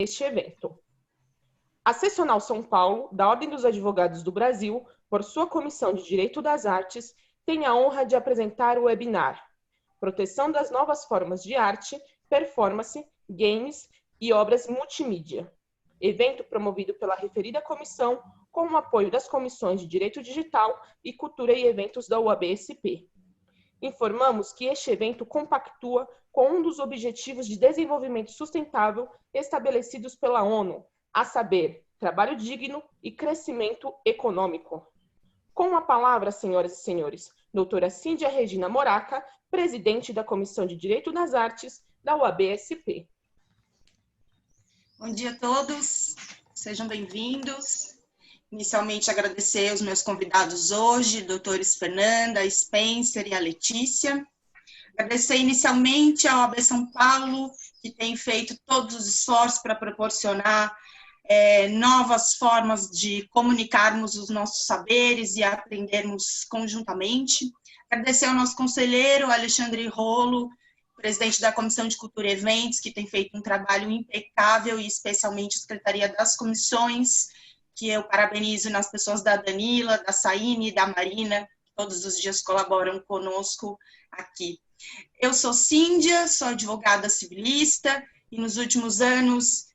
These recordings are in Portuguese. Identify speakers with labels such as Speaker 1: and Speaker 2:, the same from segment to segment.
Speaker 1: este evento. A Seccional São Paulo, da Ordem dos Advogados do Brasil, por sua Comissão de Direito das Artes, tem a honra de apresentar o webinar Proteção das Novas Formas de Arte, Performance, Games e Obras Multimídia. Evento promovido pela referida comissão com o apoio das Comissões de Direito Digital e Cultura e Eventos da UAB-SP. Informamos que este evento compactua com um dos Objetivos de Desenvolvimento Sustentável estabelecidos pela ONU, a saber, trabalho digno e crescimento econômico. Com a palavra, senhoras e senhores, doutora Cíndia Regina Moraca, presidente da Comissão de Direito das Artes da UAB-SP.
Speaker 2: Bom dia a todos, sejam bem-vindos. Inicialmente, agradecer aos meus convidados hoje, doutores Fernanda, Spencer e a Letícia. Agradecer inicialmente ao OAB São Paulo, que tem feito todos os esforços para proporcionar novas formas de comunicarmos os nossos saberes e aprendermos conjuntamente. Agradecer ao nosso conselheiro, Alexandre Rolo, presidente da Comissão de Cultura e Eventos, que tem feito um trabalho impecável, e especialmente a Secretaria das Comissões, que eu parabenizo nas pessoas da Danila, da Saine e da Marina, que todos os dias colaboram conosco aqui. Eu sou Cíndia, sou advogada civilista, e nos últimos anos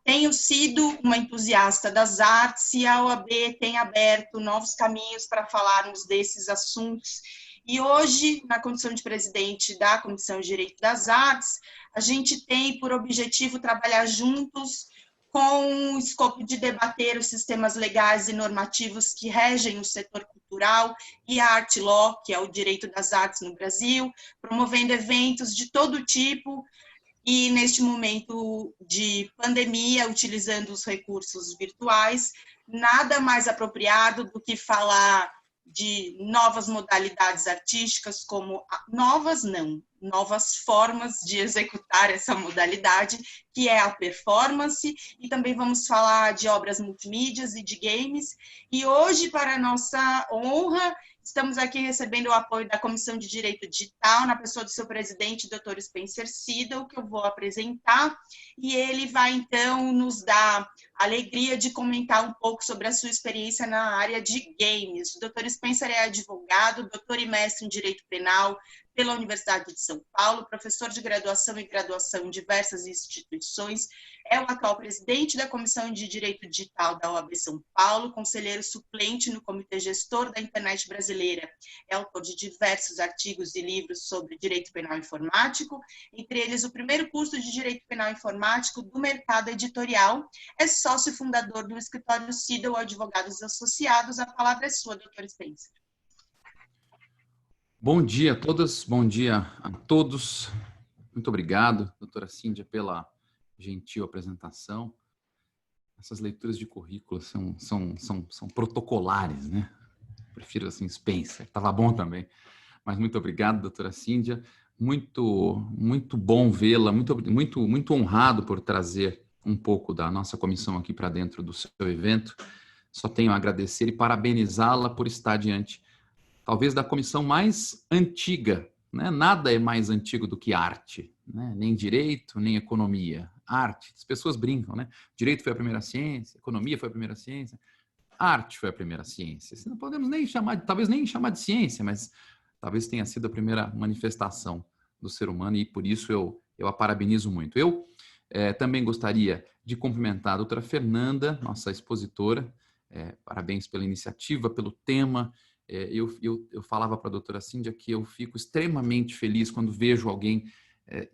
Speaker 2: tenho sido uma entusiasta das artes, e a OAB tem aberto novos caminhos para falarmos desses assuntos. E hoje, na condição de presidente da Comissão de Direito das Artes, a gente tem por objetivo trabalhar juntos com o escopo de debater os sistemas legais e normativos que regem o setor cultural e a Art Law, que é o direito das artes no Brasil, promovendo eventos de todo tipo e, neste momento de pandemia, utilizando os recursos virtuais, nada mais apropriado do que falar de novas modalidades artísticas, como novas formas de executar essa modalidade, que é a performance, e também vamos falar de obras multimídias e de games. E hoje, para nossa honra, estamos aqui recebendo o apoio da Comissão de Direito Digital, na pessoa do seu presidente, Dr. Spencer Siddle, que eu vou apresentar, e ele vai, então, nos dar a alegria de comentar um pouco sobre a sua experiência na área de games. O Dr. Spencer é advogado, doutor e mestre em Direito Penal pela Universidade de São Paulo, professor de graduação e graduação em diversas instituições, é o atual presidente da Comissão de Direito Digital da OAB São Paulo, conselheiro suplente no Comitê Gestor da Internet Brasileira, é autor de diversos artigos e livros sobre Direito Penal Informático, entre eles o primeiro curso de Direito Penal Informático do mercado editorial, é sócio fundador do escritório Siddle Advogados Associados. A palavra é sua, doutor Spencer.
Speaker 3: Bom dia a todas, bom dia a todos. Muito obrigado, doutora Cíndia, pela gentil apresentação. Essas leituras de currículo são protocolares, né? Prefiro assim, Spencer, estava bom também. Mas muito obrigado, doutora Cíndia. Muito bom vê-la, muito honrado por trazer um pouco da nossa comissão aqui para dentro do seu evento. Só tenho a agradecer e parabenizá-la por estar diante talvez da comissão mais antiga, né? Nada é mais antigo do que arte, né? Nem direito, nem economia. Arte, as pessoas brincam, né? Direito foi a primeira ciência, economia foi a primeira ciência, arte foi a primeira ciência. Não podemos nem chamar, talvez nem chamar de ciência, mas talvez tenha sido a primeira manifestação do ser humano, e por isso eu a parabenizo muito. Eu também gostaria de cumprimentar a doutora Fernanda, nossa expositora. Parabéns pela iniciativa, pelo tema. Eu falava para a doutora Cíndia que eu fico extremamente feliz quando vejo alguém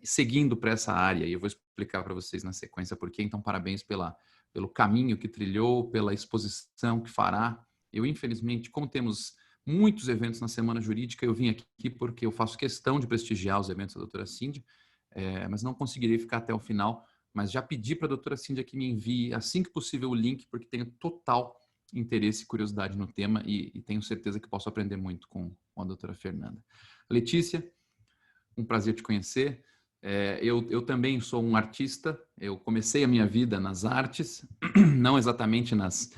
Speaker 3: seguindo para essa área, e eu vou explicar para vocês na sequência por quê. Então, parabéns pelo caminho que trilhou, pela exposição que fará. Eu, infelizmente, como temos muitos eventos na Semana Jurídica, eu vim aqui porque eu faço questão de prestigiar os eventos da doutora Cíndia, mas não conseguirei ficar até o final, mas já pedi para a doutora Cíndia que me envie, assim que possível, o link, porque tenho total interesse e curiosidade no tema, e tenho certeza que posso aprender muito com a doutora Fernanda. Letícia, um prazer te conhecer. Eu também sou um artista, eu comecei a minha vida nas artes, não exatamente nas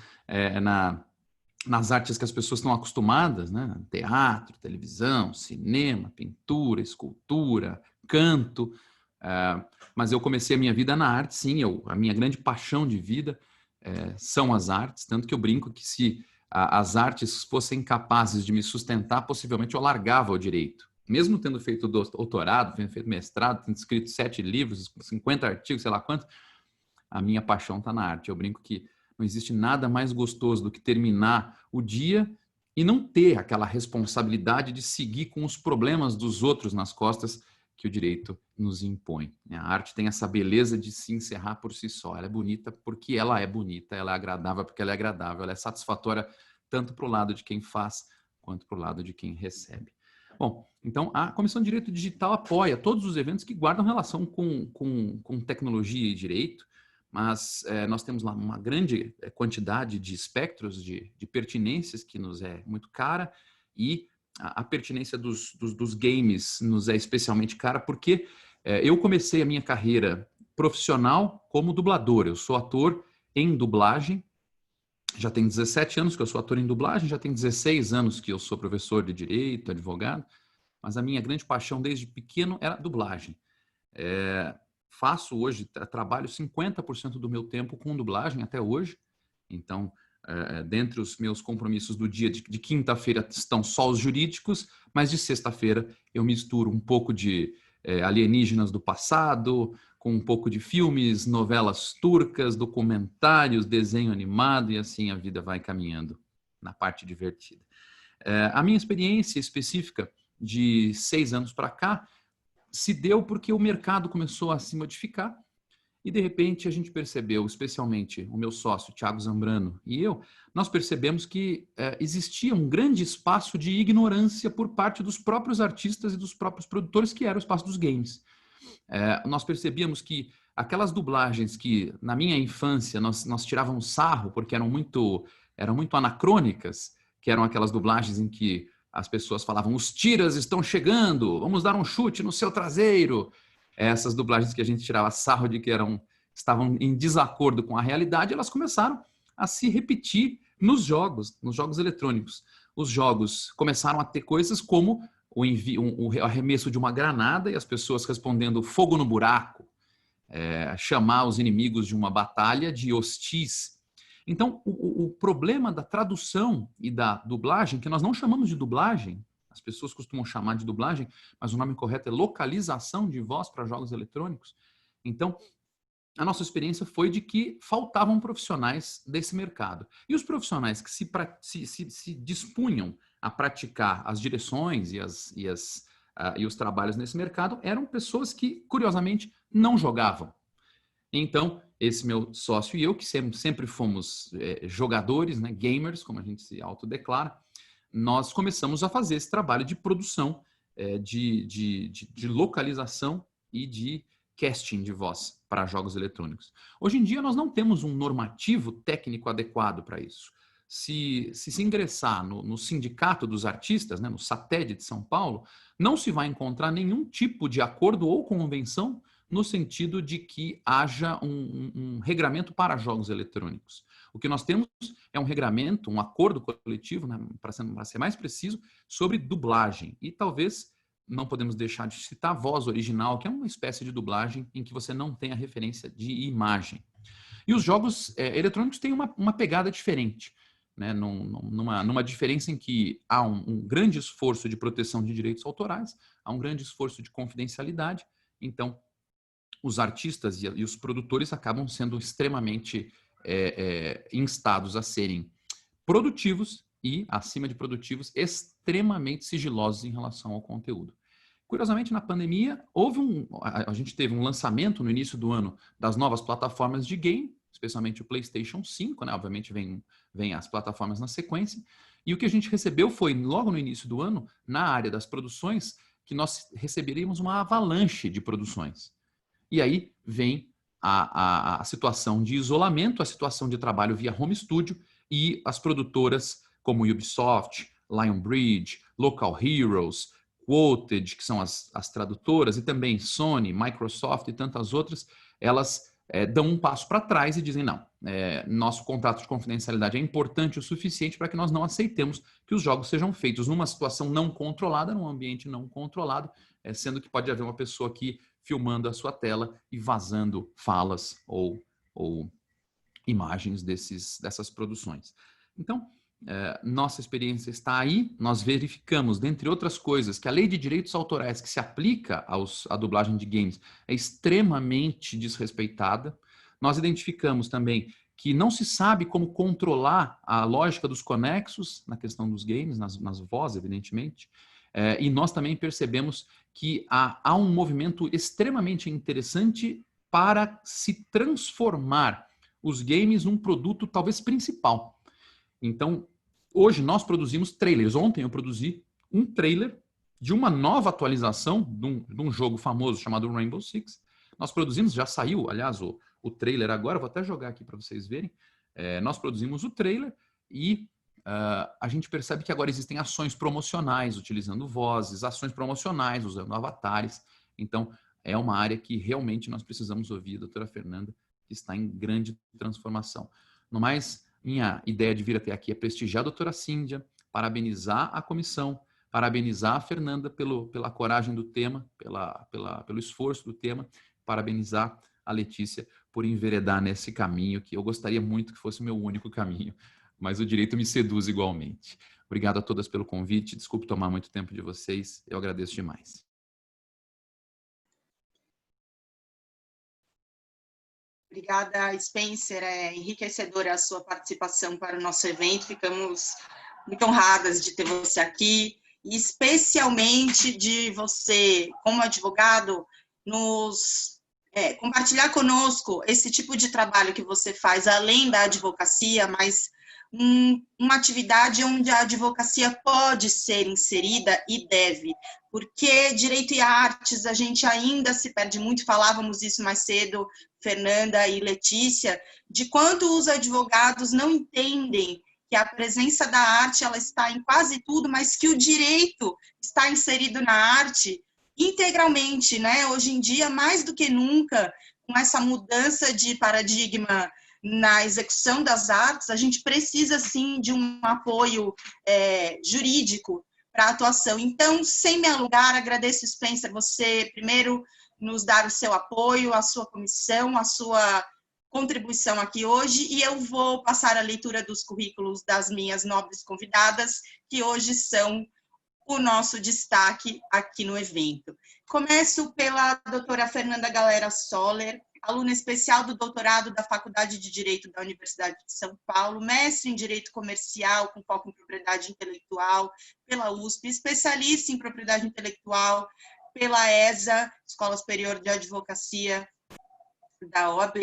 Speaker 3: artes que as pessoas estão acostumadas, né? Teatro, televisão, cinema, pintura, escultura, canto. Mas eu comecei a minha vida na arte, sim. A minha grande paixão de vida são as artes, tanto que eu brinco que se as artes fossem capazes de me sustentar, possivelmente eu largava o direito. Mesmo tendo feito doutorado, tendo feito mestrado, tendo escrito 7 livros, 50 artigos, sei lá quanto, a minha paixão está na arte. Eu brinco que não existe nada mais gostoso do que terminar o dia e não ter aquela responsabilidade de seguir com os problemas dos outros nas costas que o direito nos impõe. A arte tem essa beleza de se encerrar por si só. Ela é bonita porque ela é bonita, ela é agradável porque ela é agradável, ela é satisfatória tanto para o lado de quem faz quanto para o lado de quem recebe. Bom, então a Comissão de Direito Digital apoia todos os eventos que guardam relação com tecnologia e direito, mas nós temos lá uma grande quantidade de espectros, de pertinências que nos é muito cara, e a pertinência dos games nos é especialmente cara, porque eu comecei a minha carreira profissional como dublador. Eu sou ator em dublagem, já tem 17 anos que eu sou ator em dublagem, já tem 16 anos que eu sou professor de direito, advogado, mas a minha grande paixão desde pequeno era dublagem. Faço hoje, trabalho 50% do meu tempo com dublagem até hoje, então dentre os meus compromissos do dia de quinta-feira estão só os jurídicos, mas de sexta-feira eu misturo um pouco de alienígenas do passado, com um pouco de filmes, novelas turcas, documentários, desenho animado, e assim a vida vai caminhando na parte divertida. A minha experiência específica de 6 anos para cá se deu porque o mercado começou a se modificar e, de repente, a gente percebeu, especialmente o meu sócio, Thiago Zambrano, e eu, nós percebemos que existia um grande espaço de ignorância por parte dos próprios artistas e dos próprios produtores, que era o espaço dos games. Nós percebíamos que aquelas dublagens que, na minha infância, nós tirávamos sarro porque eram muito anacrônicas, que eram aquelas dublagens em que as pessoas falavam: os tiras estão chegando, vamos dar um chute no seu traseiro. Essas dublagens que a gente tirava sarro de que estavam em desacordo com a realidade, elas começaram a se repetir nos jogos eletrônicos. Os jogos começaram a ter coisas como o arremesso de uma granada e as pessoas respondendo fogo no buraco, chamar os inimigos de uma batalha de hostis. Então, o problema da tradução e da dublagem, que nós não chamamos de dublagem, as pessoas costumam chamar de dublagem, mas o nome correto é localização de voz para jogos eletrônicos. Então, a nossa experiência foi de que faltavam profissionais desse mercado. E os profissionais que se dispunham a praticar as direções e os trabalhos nesse mercado eram pessoas que, curiosamente, não jogavam. Então, esse meu sócio e eu, que sempre fomos jogadores, né, gamers, como a gente se autodeclara, nós começamos a fazer esse trabalho de produção, de localização e de casting de voz para jogos eletrônicos. Hoje em dia, nós não temos um normativo técnico adequado para isso. Se ingressar no Sindicato dos Artistas, né, no SATED de São Paulo, não se vai encontrar nenhum tipo de acordo ou convenção no sentido de que haja um regramento para jogos eletrônicos. O que nós temos é um regramento, um acordo coletivo, né, para ser mais preciso, sobre dublagem. E talvez não podemos deixar de citar a voz original, que é uma espécie de dublagem em que você não tem a referência de imagem. E os jogos eletrônicos têm uma pegada diferente, né, numa diferença em que há um grande esforço de proteção de direitos autorais, há um grande esforço de confidencialidade. Então, os artistas e os produtores acabam sendo extremamente instados a serem produtivos e, acima de produtivos, extremamente sigilosos em relação ao conteúdo. Curiosamente, na pandemia, a gente teve um lançamento no início do ano das novas plataformas de game, especialmente o PlayStation 5, né? Obviamente vem as plataformas na sequência, e o que a gente recebeu foi, logo no início do ano, na área das produções, que nós receberíamos uma avalanche de produções. E aí vem a situação de isolamento, a situação de trabalho via home studio, e as produtoras como Ubisoft, Lionbridge, Local Heroes, Quoted, que são as tradutoras, e também Sony, Microsoft e tantas outras, elas dão um passo para trás e dizem: não, nosso contrato de confidencialidade é importante o suficiente para que nós não aceitemos que os jogos sejam feitos numa situação não controlada, num ambiente não controlado, sendo que pode haver uma pessoa que filmando a sua tela e vazando falas ou imagens dessas produções. Então, nossa experiência está aí, nós verificamos, dentre outras coisas, que a lei de direitos autorais que se aplica à dublagem de games é extremamente desrespeitada. Nós identificamos também que não se sabe como controlar a lógica dos conexos na questão dos games, nas vozes, evidentemente. E nós também percebemos que há um movimento extremamente interessante para se transformar os games num produto talvez principal. Então, hoje nós produzimos trailers. Ontem eu produzi um trailer de uma nova atualização de um jogo famoso chamado Rainbow Six. Nós produzimos, já saiu, aliás, o trailer agora, vou até jogar aqui para vocês verem. Nós produzimos o trailer e a gente percebe que agora existem ações promocionais utilizando vozes, ações promocionais usando avatares. Então, é uma área que realmente nós precisamos ouvir a doutora Fernanda, que está em grande transformação. No mais, minha ideia de vir até aqui é prestigiar a doutora Cíndia, parabenizar a comissão, parabenizar a Fernanda pela coragem do tema, pelo esforço do tema, parabenizar a Letícia por enveredar nesse caminho que eu gostaria muito que fosse o meu único caminho, mas o direito me seduz igualmente. Obrigado a todas pelo convite, desculpe tomar muito tempo de vocês, eu agradeço demais.
Speaker 2: Obrigada, Spencer. É enriquecedora a sua participação para o nosso evento. Ficamos muito honradas de ter você aqui, e especialmente de você, como advogado, compartilhar conosco esse tipo de trabalho que você faz, além da advocacia, mas uma atividade onde a advocacia pode ser inserida e deve, porque direito e artes a gente ainda se perde muito, falávamos isso mais cedo, Fernanda e Letícia, de quanto os advogados não entendem que a presença da arte ela está em quase tudo, mas que o direito está inserido na arte integralmente, né? Hoje em dia, mais do que nunca, com essa mudança de paradigma na execução das artes, a gente precisa, sim, de um apoio jurídico para a atuação. Então, sem me alongar, agradeço, Spencer, você, primeiro, nos dar o seu apoio, a sua comissão, a sua contribuição aqui hoje, e eu vou passar a leitura dos currículos das minhas nobres convidadas, que hoje são o nosso destaque aqui no evento. Começo pela doutora Fernanda Galera Soller, aluna especial do doutorado da Faculdade de Direito da Universidade de São Paulo, mestre em Direito Comercial, com foco em Propriedade Intelectual, pela USP, especialista em Propriedade Intelectual pela ESA, Escola Superior de Advocacia da OAB,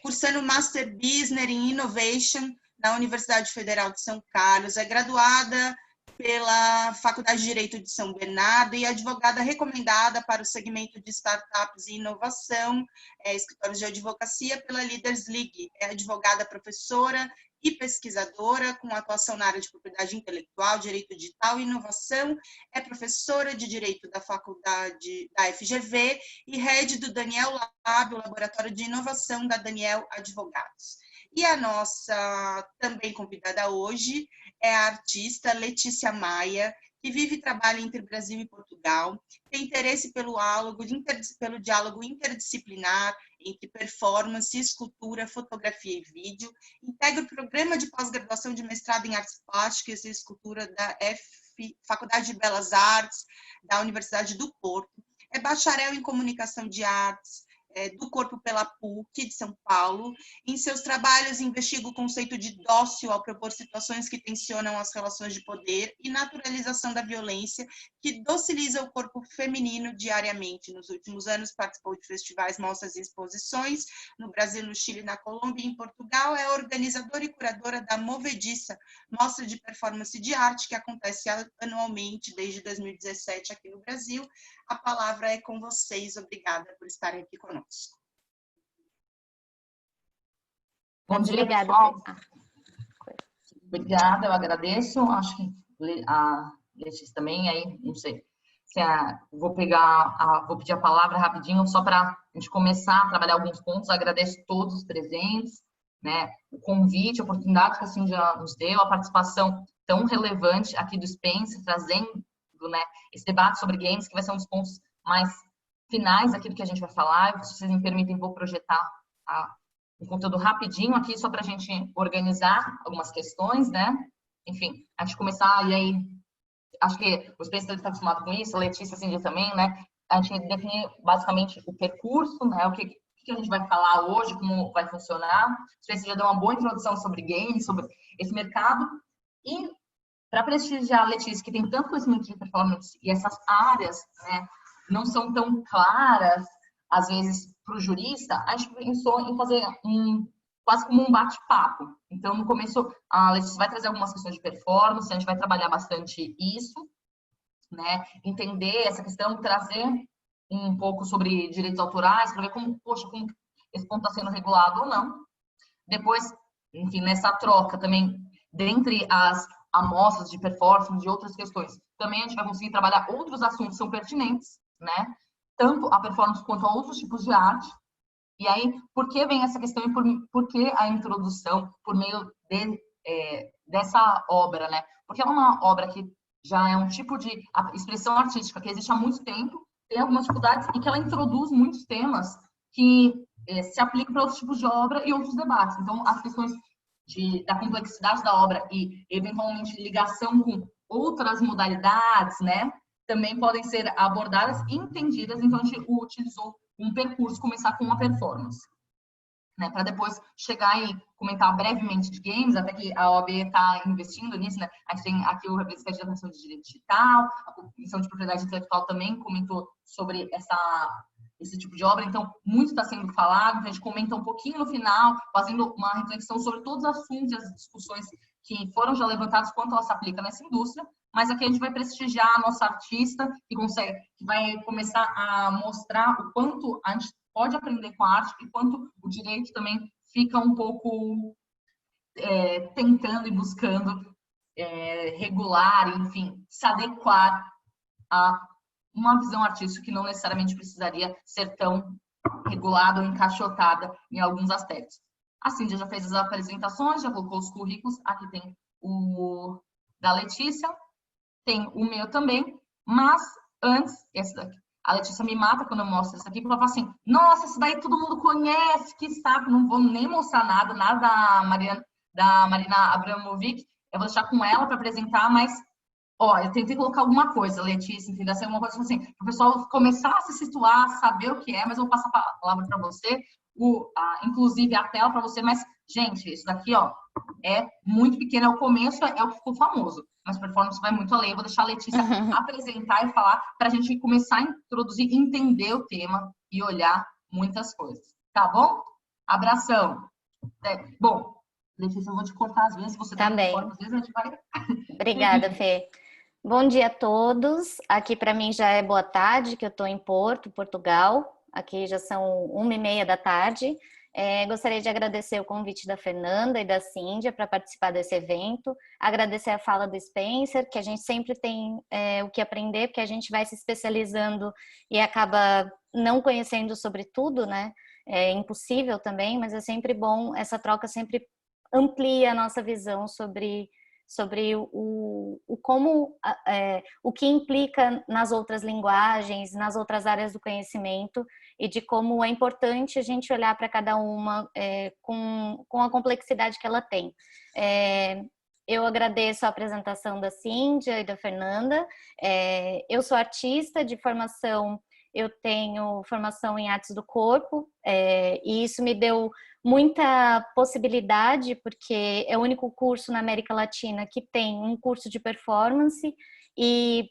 Speaker 2: cursando Master Business in Innovation na Universidade Federal de São Carlos, é graduada pela Faculdade de Direito de São Bernardo e advogada recomendada para o segmento de startups e inovação, escritórios de advocacia pela Leaders League. É advogada, professora e pesquisadora com atuação na área de propriedade intelectual, direito digital e inovação. É professora de direito da faculdade da FGV e head do Daniel Lab, o laboratório de inovação da Daniel Advogados. E a nossa também convidada hoje é a artista Letícia Maia, que vive e trabalha entre Brasil e Portugal, tem interesse pelo diálogo interdisciplinar entre performance, escultura, fotografia e vídeo, integra o programa de pós-graduação de mestrado em artes plásticas e escultura da Faculdade de Belas Artes da Universidade do Porto, é bacharel em comunicação de artes, do corpo pela PUC de São Paulo. Em seus trabalhos, investiga o conceito de dócil ao propor situações que tensionam as relações de poder e naturalização da violência, que dociliza o corpo feminino diariamente. Nos últimos anos, participou de festivais, mostras e exposições no Brasil, no Chile, na Colômbia e em Portugal. É organizadora e curadora da Movediça, mostra de performance de arte, que acontece anualmente desde 2017 aqui no Brasil. A palavra é com vocês. Obrigada por estarem aqui conosco.
Speaker 4: Bom dia, pessoal. Obrigada, eu agradeço. Acho que a Letícia também, aí, não sei. Vou pedir a palavra rapidinho, só para a gente começar a trabalhar alguns pontos. Agradeço a todos os presentes, né? O convite, a oportunidade que a Cíndia nos deu, a participação tão relevante aqui do Spencer, trazendo, né, esse debate sobre games, que vai ser um dos pontos mais finais aqui do que a gente vai falar. Se vocês me permitem, vou projetar um conteúdo rapidinho aqui, só para a gente organizar algumas questões, né? Enfim, a gente começar, e aí, acho que os pensadores estão acostumados com isso, a Letícia, Cindy também, né? A gente definir basicamente o percurso, né? O que a gente vai falar hoje, como vai funcionar. Você já deu uma boa introdução sobre games, sobre esse mercado. E para prestigiar a Letícia, que tem tanto conhecimento de performance e essas áreas, né, não são tão claras, às vezes, para o jurista, a gente pensou em fazer quase como um bate-papo. Então, no começo, a Letícia vai trazer algumas questões de performance, a gente vai trabalhar bastante isso, né? Entender essa questão, trazer um pouco sobre direitos autorais, para ver como esse ponto está sendo regulado ou não. Depois, enfim, nessa troca também, dentre as amostras de performance, de outras questões, também a gente vai conseguir trabalhar outros assuntos que são pertinentes, né? Tanto a performance quanto a outros tipos de arte. E aí, por que vem essa questão e por que a introdução por meio dessa obra, né? Porque é uma obra que já é um tipo de expressão artística que existe há muito tempo, tem algumas dificuldades e que ela introduz muitos temas que se aplicam para outros tipos de obra e outros debates. Então, as questões da complexidade da obra e, eventualmente, ligação com outras modalidades, né? Também podem ser abordadas e entendidas. Então, a gente utilizou um percurso, começar com uma performance, né? Para depois chegar e comentar brevemente de games, até que a OAB está investindo nisso, né? A gente tem aqui o representante da Comissão de Direito Digital, a Comissão de Propriedade Intelectual também comentou sobre esse tipo de obra, então muito está sendo falado, então a gente comenta um pouquinho no final, fazendo uma reflexão sobre todos os assuntos e as discussões que foram já levantados quanto ela se aplica nessa indústria, mas aqui a gente vai prestigiar a nossa artista que vai começar a mostrar o quanto a gente pode aprender com a arte e quanto o direito também fica um pouco tentando e buscando regular, enfim, se adequar a uma visão artística que não necessariamente precisaria ser tão regulada ou encaixotada em alguns aspectos. A Cíndia já fez as apresentações, já colocou os currículos, aqui tem o da Letícia, tem o meu também, mas antes, esse daqui, a Letícia me mata quando eu mostro isso aqui, porque ela fala assim, nossa, isso daí todo mundo conhece, que saco, não vou nem mostrar nada da Marina Abramovic, eu vou deixar com ela para apresentar, mas eu tentei colocar alguma coisa, Letícia, entendeu? Assim, alguma coisa assim, para o pessoal começar a se situar, saber o que é, mas eu vou passar a palavra para você, inclusive a tela para você, mas, gente, isso daqui, é muito pequeno, é o começo, é o que ficou famoso, mas performance vai muito além, eu vou deixar a Letícia apresentar e falar para a gente começar a introduzir, entender o tema e olhar muitas coisas, tá bom? Abração! Bom, Letícia, eu vou te cortar às vezes, você
Speaker 5: também.
Speaker 4: Às vezes a gente vai...
Speaker 5: Obrigada, Fê. Bom dia a todos. Aqui para mim já é boa tarde, que eu estou em Porto, Portugal. Aqui já são 1h30 da tarde. Gostaria de agradecer o convite da Fernanda e da Cíndia para participar desse evento. Agradecer a fala do Spencer, que a gente sempre tem o que aprender, porque a gente vai se especializando e acaba não conhecendo sobre tudo, né? É impossível também, mas é sempre bom, essa troca sempre amplia a nossa visão sobre o que implica nas outras linguagens, nas outras áreas do conhecimento e de como é importante a gente olhar para cada uma com a complexidade que ela tem. Eu agradeço a apresentação da Cíndia e da Fernanda. Eu sou artista de formação, eu tenho formação em artes do corpo, e isso me deu muita possibilidade, porque é o único curso na América Latina que tem um curso de performance e,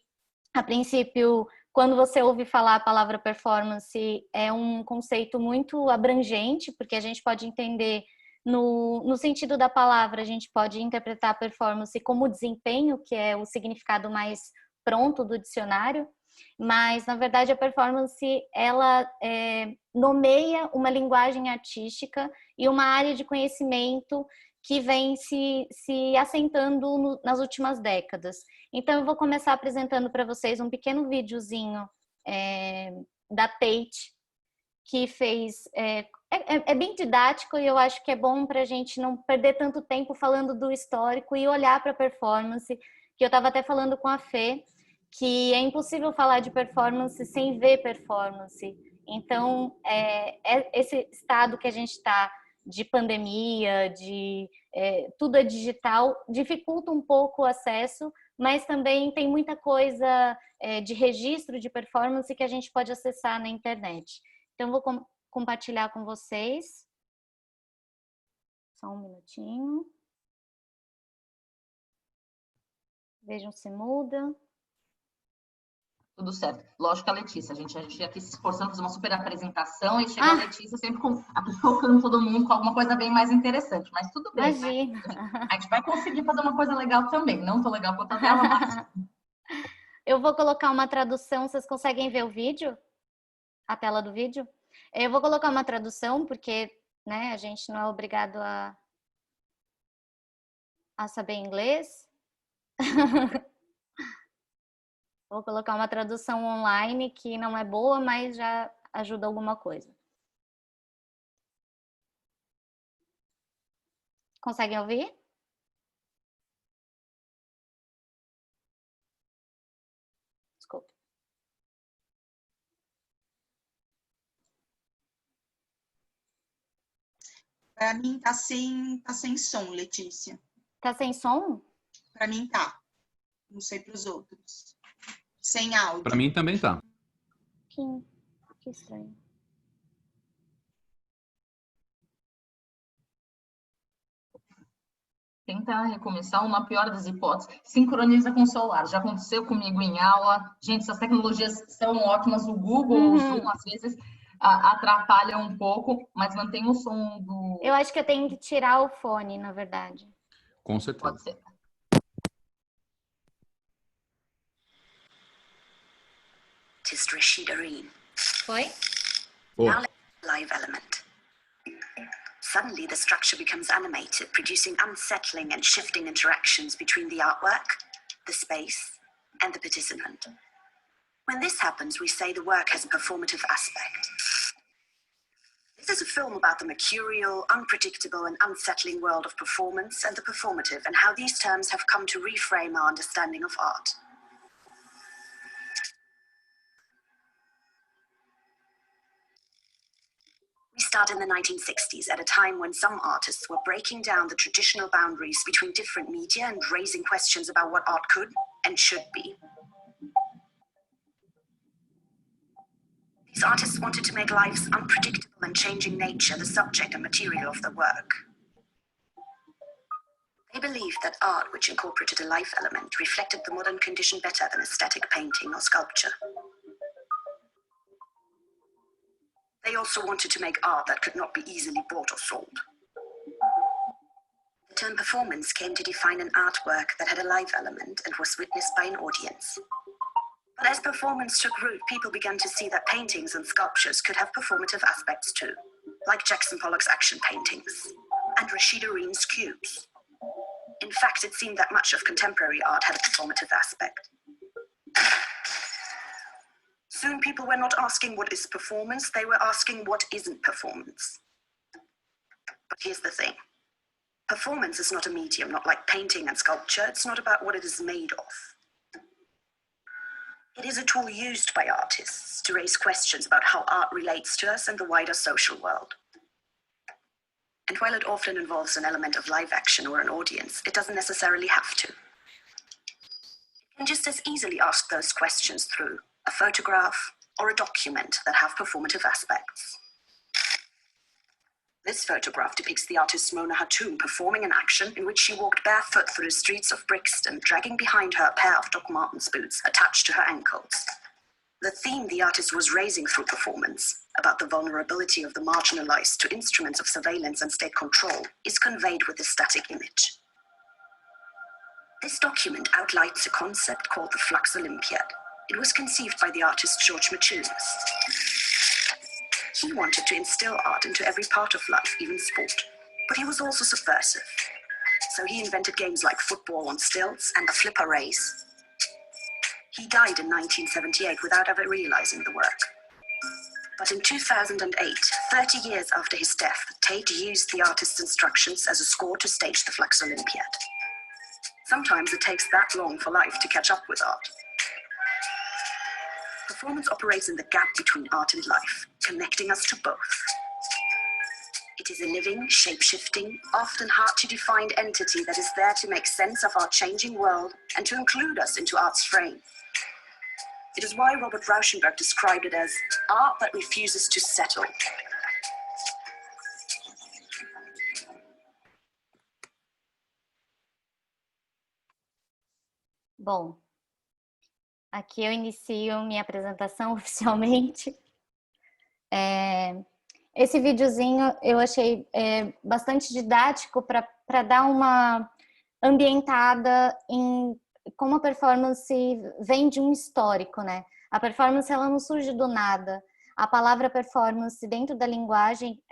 Speaker 5: a princípio, quando você ouve falar a palavra performance, é um conceito muito abrangente, porque a gente pode entender no sentido da palavra, a gente pode interpretar a performance como desempenho, que é o significado mais pronto do dicionário, mas, na verdade, a performance, ela nomeia uma linguagem artística e uma área de conhecimento que vem se assentando nas últimas décadas. Então, eu vou começar apresentando para vocês um pequeno videozinho da Tate, que fez... É bem didático e eu acho que é bom para a gente não perder tanto tempo falando do histórico e olhar para a performance, que eu estava até falando com a Fê, que é impossível falar de performance sem ver performance. Então, esse estado que a gente está de pandemia, tudo é digital, dificulta um pouco o acesso, mas também tem muita coisa de registro de performance que a gente pode acessar na internet. Então, vou compartilhar com vocês. Só um minutinho. Vejam se muda.
Speaker 4: Tudo certo. Lógico que a Letícia, a gente aqui se esforçando, fazer uma super apresentação e chegar a Letícia sempre focando todo mundo com alguma coisa bem mais interessante, mas tudo bem.
Speaker 5: Imagina.
Speaker 4: Né? A gente vai conseguir fazer uma coisa legal também, não tão legal quanto a dela, mas...
Speaker 5: Eu vou colocar uma tradução, vocês conseguem ver o vídeo? A tela do vídeo? Eu vou colocar uma tradução, porque, né, a gente não é obrigado a saber inglês. Vou colocar uma tradução online que não é boa, mas já ajuda alguma coisa. Conseguem ouvir? Desculpa.
Speaker 2: Para mim tá sem som, Letícia.
Speaker 5: Tá sem som?
Speaker 2: Para mim tá. Não sei para os outros. Sem áudio.
Speaker 3: Para mim também tá.
Speaker 5: Que estranho.
Speaker 4: Tenta recomeçar, ou na pior das hipóteses, sincroniza com o celular. Já aconteceu comigo em aula. Gente, essas tecnologias são ótimas. O Google, o Zoom, às vezes, atrapalha um pouco, mas mantém o som do...
Speaker 5: Eu acho que eu tenho que tirar o fone, na verdade.
Speaker 3: Com certeza.
Speaker 4: Pode ser.
Speaker 6: Tis Rashida Reem.
Speaker 5: Foi?
Speaker 6: Now let's live element. Suddenly the structure becomes animated, producing unsettling and shifting interactions between the artwork, the space, and the participant. When this happens, we say the work has a performative aspect. This is a film about the mercurial, unpredictable, and unsettling world of performance and the performative, and how these terms have come to reframe our understanding of art. We start in the 1960s, at a time when some artists were breaking down the traditional boundaries between different media and raising questions about what art could and should be. These artists wanted to make life's unpredictable and changing nature the subject and material of their work. They believed that art which incorporated a life element reflected the modern condition better than a static painting or sculpture. They also wanted to make art that could not be easily bought or sold. The term performance came to define an artwork that had a live element and was witnessed by an audience. But as performance took root, people began to see that paintings and sculptures could have performative aspects too, like Jackson Pollock's action paintings and Rashida Reem's cubes. In fact, it seemed that much of contemporary art had a performative aspect. Soon people were not asking what is performance, they were asking what isn't performance. But here's the thing. Performance is not a medium, not like painting and sculpture. It's not about what it is made of. It is a tool used by artists to raise questions about how art relates to us and the wider social world. And while it often involves an element of live action or an audience, it doesn't necessarily have to. It can just as easily ask those questions through a photograph or a document that have performative aspects. This photograph depicts the artist Mona Hatoum performing an action in which she walked barefoot through the streets of Brixton, dragging behind her a pair of Doc Martens boots attached to her ankles. The theme the artist was raising through performance, about the vulnerability of the marginalized to instruments of surveillance and state control, is conveyed with this static image. This document outlines a concept called the Flux Olympiad. It was conceived by the artist George Maciunas. He wanted to instill art into every part of life, even sport, but he was also subversive. So he invented games like football on stilts and the flipper race. He died in 1978 without ever realizing the work. But in 2008, 30 years after his death, Tate used the artist's instructions as a score to stage the Flux Olympiad. Sometimes it takes that long for life to catch up with art. Performance operates in the gap between art and life, connecting us to both. It is a living, shape-shifting, often hard-to-define entity that is there to make sense of our changing world and to include us into art's frame. It is why Robert Rauschenberg described it as art that refuses to settle.
Speaker 5: Bom, aqui eu inicio minha apresentação oficialmente. Esse videozinho eu achei bastante didático para dar uma ambientada em como a performance vem de um histórico, né? A performance ela não surge do nada. A palavra performance dentro da linguagem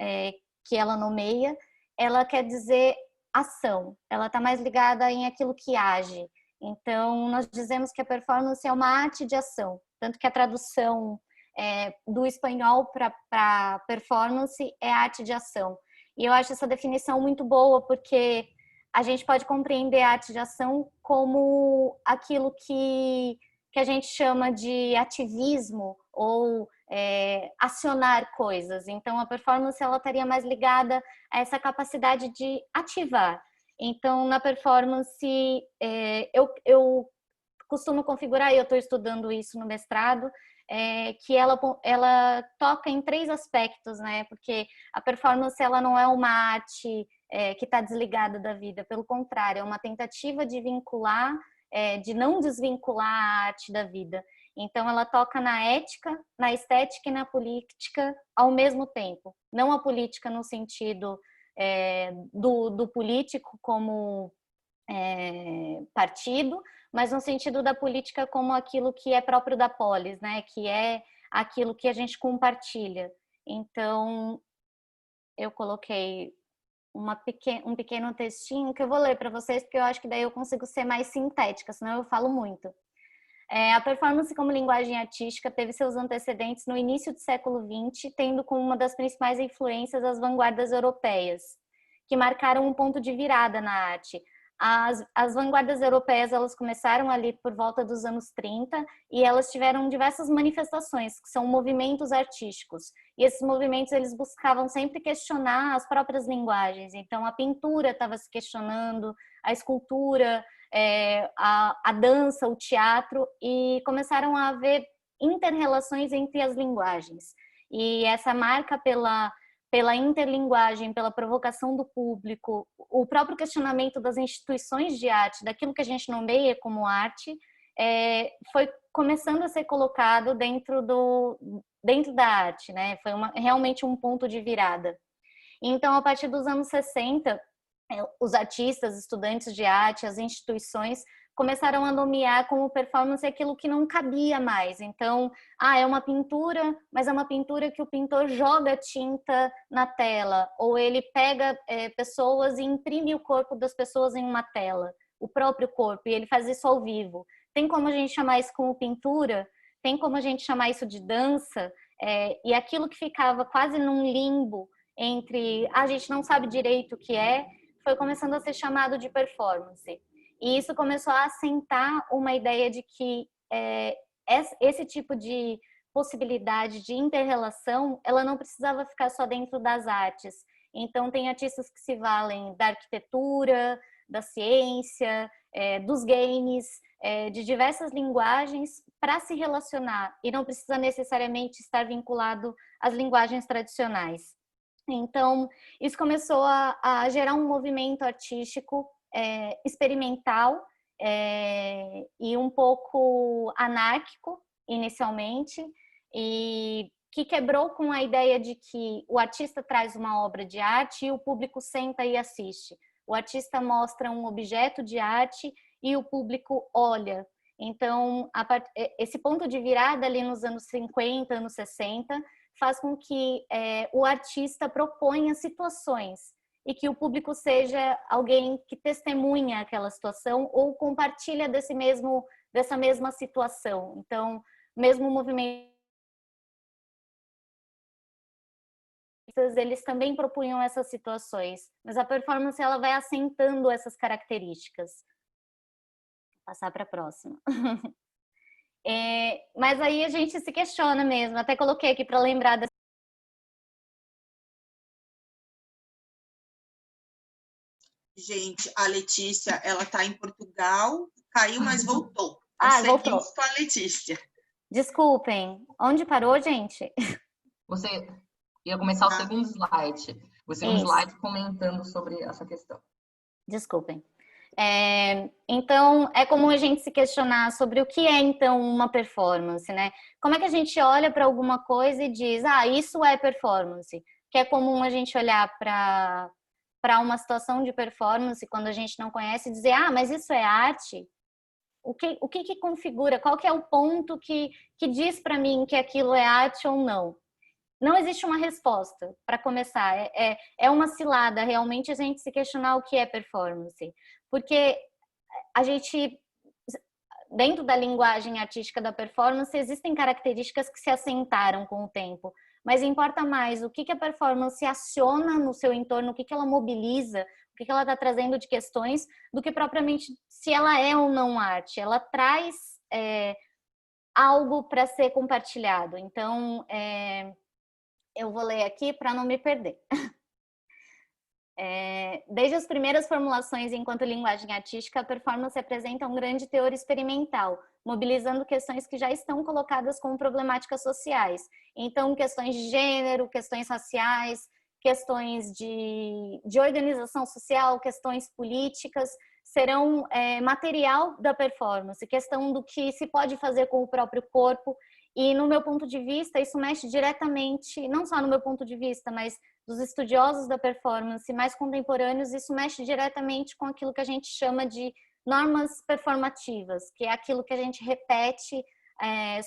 Speaker 5: que ela nomeia, ela quer dizer ação. Ela está mais ligada em aquilo que age. Então, nós dizemos que a performance é uma arte de ação. Tanto que a tradução do espanhol para performance é arte de ação. E eu acho essa definição muito boa, porque a gente pode compreender a arte de ação como aquilo que a gente chama de ativismo ou acionar coisas. Então, a performance ela estaria mais ligada a essa capacidade de ativar. Então, na performance, eu costumo configurar, e eu estou estudando isso no mestrado, que ela toca em 3 aspectos, né? Porque a performance ela não é uma arte que está desligada da vida, pelo contrário, é uma tentativa de vincular, de não desvincular a arte da vida. Então, ela toca na ética, na estética e na política ao mesmo tempo. Não a política no sentido do político como partido, mas no sentido da política como aquilo que é próprio da polis, né? Que é aquilo que a gente compartilha. Então, eu coloquei um pequeno textinho que eu vou ler para vocês, porque eu acho que daí eu consigo ser mais sintética, senão eu falo muito. A performance como linguagem artística teve seus antecedentes no início do século XX, tendo como uma das principais influências as vanguardas europeias, que marcaram um ponto de virada na arte. As vanguardas europeias elas começaram ali por volta dos anos 30 e elas tiveram diversas manifestações, que são movimentos artísticos. E esses movimentos eles buscavam sempre questionar as próprias linguagens. Então a pintura estava se questionando, a escultura, a dança, o teatro, e começaram a haver inter-relações entre as linguagens. E essa marca pela interlinguagem, pela provocação do público, o próprio questionamento das instituições de arte, daquilo que a gente nomeia como arte, foi começando a ser colocado dentro da arte, né? Foi realmente um ponto de virada. Então, a partir dos anos 60, os artistas, estudantes de arte, as instituições começaram a nomear como performance aquilo que não cabia mais. Então, é uma pintura, mas é uma pintura que o pintor joga tinta na tela, ou ele pega pessoas e imprime o corpo das pessoas em uma tela, o próprio corpo, e ele faz isso ao vivo. Tem como a gente chamar isso como pintura? Tem como a gente chamar isso de dança? E aquilo que ficava quase num limbo entre a gente não sabe direito o que foi começando a ser chamado de performance. E isso começou a assentar uma ideia de que esse tipo de possibilidade de inter-relação, ela não precisava ficar só dentro das artes. Então, tem artistas que se valem da arquitetura, da ciência, dos games, de diversas linguagens para se relacionar, e não precisa necessariamente estar vinculado às linguagens tradicionais. Então, isso começou a gerar um movimento artístico experimental e um pouco anárquico, inicialmente, e que quebrou com a ideia de que o artista traz uma obra de arte e o público senta e assiste. O artista mostra um objeto de arte e o público olha. Então, esse ponto de virada ali nos anos 50, anos 60, faz com que o artista proponha situações e que o público seja alguém que testemunha aquela situação ou compartilha dessa mesma situação. Então, mesmo o movimento, eles também propunham essas situações, mas a performance ela vai assentando essas características. Vou passar para a próxima. Mas aí a gente se questiona mesmo. Até coloquei aqui para lembrar da...
Speaker 2: Gente, a Letícia, ela está em Portugal, caiu, mas voltou.
Speaker 5: Voltou.
Speaker 2: Seguimos com a Letícia.
Speaker 5: Desculpem. Onde parou, gente?
Speaker 4: Você ia começar o segundo slide. O segundo slide comentando sobre essa questão.
Speaker 5: Desculpem. Então, é comum a gente se questionar sobre o que é, então, uma performance, né? Como é que a gente olha para alguma coisa e diz, isso é performance? Que é comum a gente olhar para uma situação de performance quando a gente não conhece e dizer, mas isso é arte? O que configura? Qual que é o ponto que diz para mim que aquilo é arte ou não? Não existe uma resposta, para começar. É uma cilada, realmente, a gente se questionar o que é performance. Porque a gente, dentro da linguagem artística da performance, existem características que se assentaram com o tempo. Mas importa mais o que a performance aciona no seu entorno, o que ela mobiliza, o que ela está trazendo de questões, do que propriamente se ela é ou não arte. Ela traz algo para ser compartilhado. Então, eu vou ler aqui para não me perder. Desde as primeiras formulações enquanto linguagem artística, a performance apresenta um grande teor experimental, mobilizando questões que já estão colocadas como problemáticas sociais. Então, questões de gênero, questões raciais, questões de organização social, questões políticas, serão material da performance, questão do que se pode fazer com o próprio corpo. E, no meu ponto de vista, isso mexe diretamente, não só no meu ponto de vista, mas dos estudiosos da performance mais contemporâneos, isso mexe diretamente com aquilo que a gente chama de normas performativas, que é aquilo que a gente repete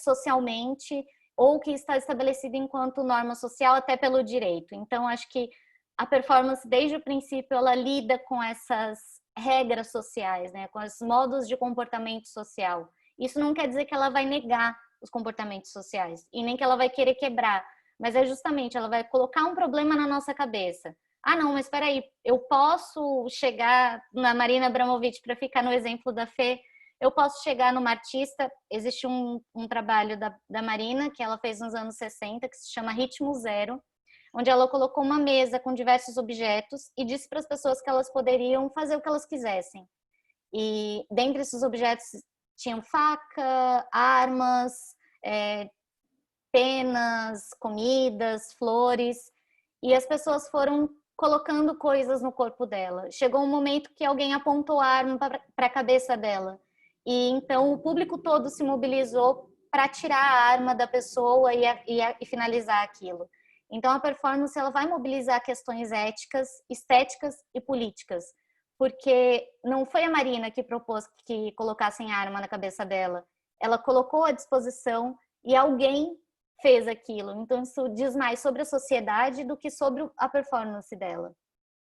Speaker 5: socialmente ou que está estabelecido enquanto norma social até pelo direito. Então, acho que a performance, desde o princípio, ela lida com essas regras sociais, né, com os modos de comportamento social. Isso não quer dizer que ela vai negar os comportamentos sociais e nem que ela vai querer quebrar, mas é justamente, ela vai colocar um problema na nossa cabeça. Não, mas espera aí, eu posso chegar na Marina Abramovic, para ficar no exemplo da Fê, eu posso chegar numa artista, existe um trabalho da Marina, que ela fez nos anos 60, que se chama Ritmo Zero, onde ela colocou uma mesa com diversos objetos e disse para as pessoas que elas poderiam fazer o que elas quisessem. E dentre esses objetos tinham faca, armas, penas, comidas, flores, e as pessoas foram colocando coisas no corpo dela. Chegou um momento que alguém apontou a arma para a cabeça dela, e então o público todo se mobilizou para tirar a arma da pessoa e finalizar aquilo. Então a performance ela vai mobilizar questões éticas, estéticas e políticas, porque não foi a Marina que propôs que colocassem arma na cabeça dela, ela colocou à disposição e alguém fez aquilo. Então isso diz mais sobre a sociedade do que sobre a performance dela.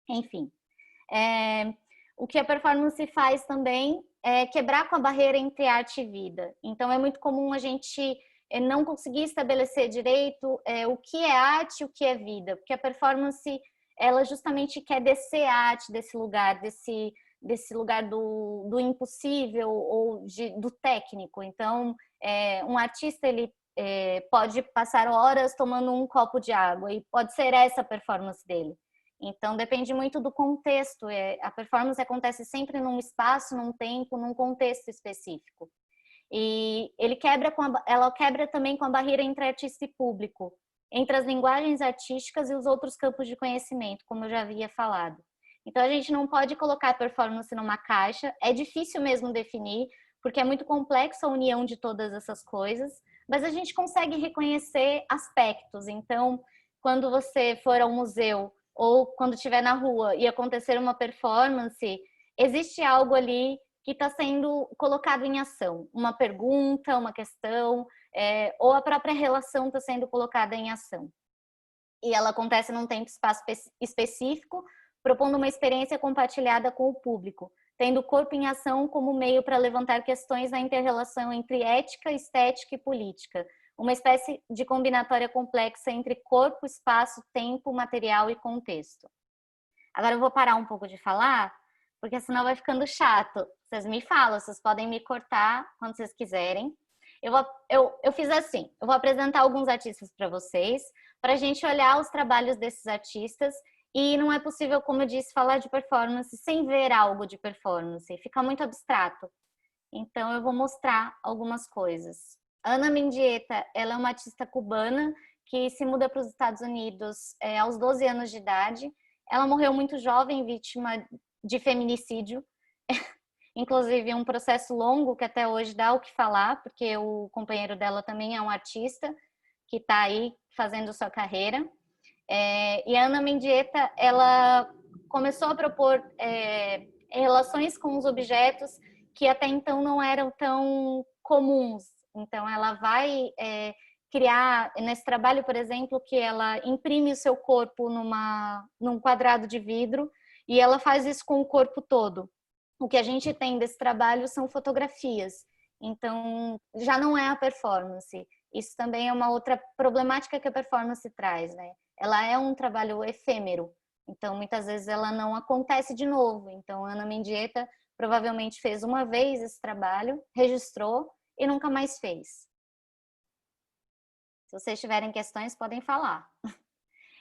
Speaker 5: Enfim, o que a performance faz também é quebrar com a barreira entre arte e vida. Então é muito comum a gente não conseguir estabelecer direito o que é arte e o que é vida, porque a performance ela justamente quer descer a arte desse lugar do impossível ou do técnico. Então, um artista ele pode passar horas tomando um copo de água e pode ser essa a performance dele. Então, depende muito do contexto. A performance acontece sempre num espaço, num tempo, num contexto específico. E ela quebra também com a barreira entre artista e público, entre as linguagens artísticas e os outros campos de conhecimento, como eu já havia falado. Então, a gente não pode colocar a performance numa caixa, é difícil mesmo definir, porque é muito complexa a união de todas essas coisas, mas a gente consegue reconhecer aspectos. Então, quando você for ao museu ou quando estiver na rua e acontecer uma performance, existe algo ali que está sendo colocado em ação. Uma pergunta, uma questão, ou a própria relação está sendo colocada em ação. E ela acontece num tempo e espaço específico, propondo uma experiência compartilhada com o público, tendo o corpo em ação como meio para levantar questões na inter-relação entre ética, estética e política, uma espécie de combinatória complexa entre corpo, espaço, tempo, material e contexto. Agora eu vou parar um pouco de falar, porque senão vai ficando chato. Vocês me falam, vocês podem me cortar quando vocês quiserem. Eu fiz assim, eu vou apresentar alguns artistas para vocês, para a gente olhar os trabalhos desses artistas, e não é possível, como eu disse, falar de performance sem ver algo de performance, fica muito abstrato. Então eu vou mostrar algumas coisas. Ana Mendieta, ela é uma artista cubana que se muda para os Estados Unidos aos 12 anos de idade. Ela morreu muito jovem, vítima de feminicídio. Inclusive um processo longo que até hoje dá o que falar, porque o companheiro dela também é um artista que está aí fazendo sua carreira. E a Ana Mendieta, ela começou a propor relações com os objetos que até então não eram tão comuns. Então, ela vai criar, nesse trabalho, por exemplo, que ela imprime o seu corpo num quadrado de vidro, e ela faz isso com o corpo todo. O que a gente tem desse trabalho são fotografias. Então, já não é a performance. Isso também é uma outra problemática que a performance traz, né? Ela é um trabalho efêmero. Então, muitas vezes ela não acontece de novo. Então, a Ana Mendieta provavelmente fez uma vez esse trabalho, registrou e nunca mais fez. Se vocês tiverem questões, podem falar.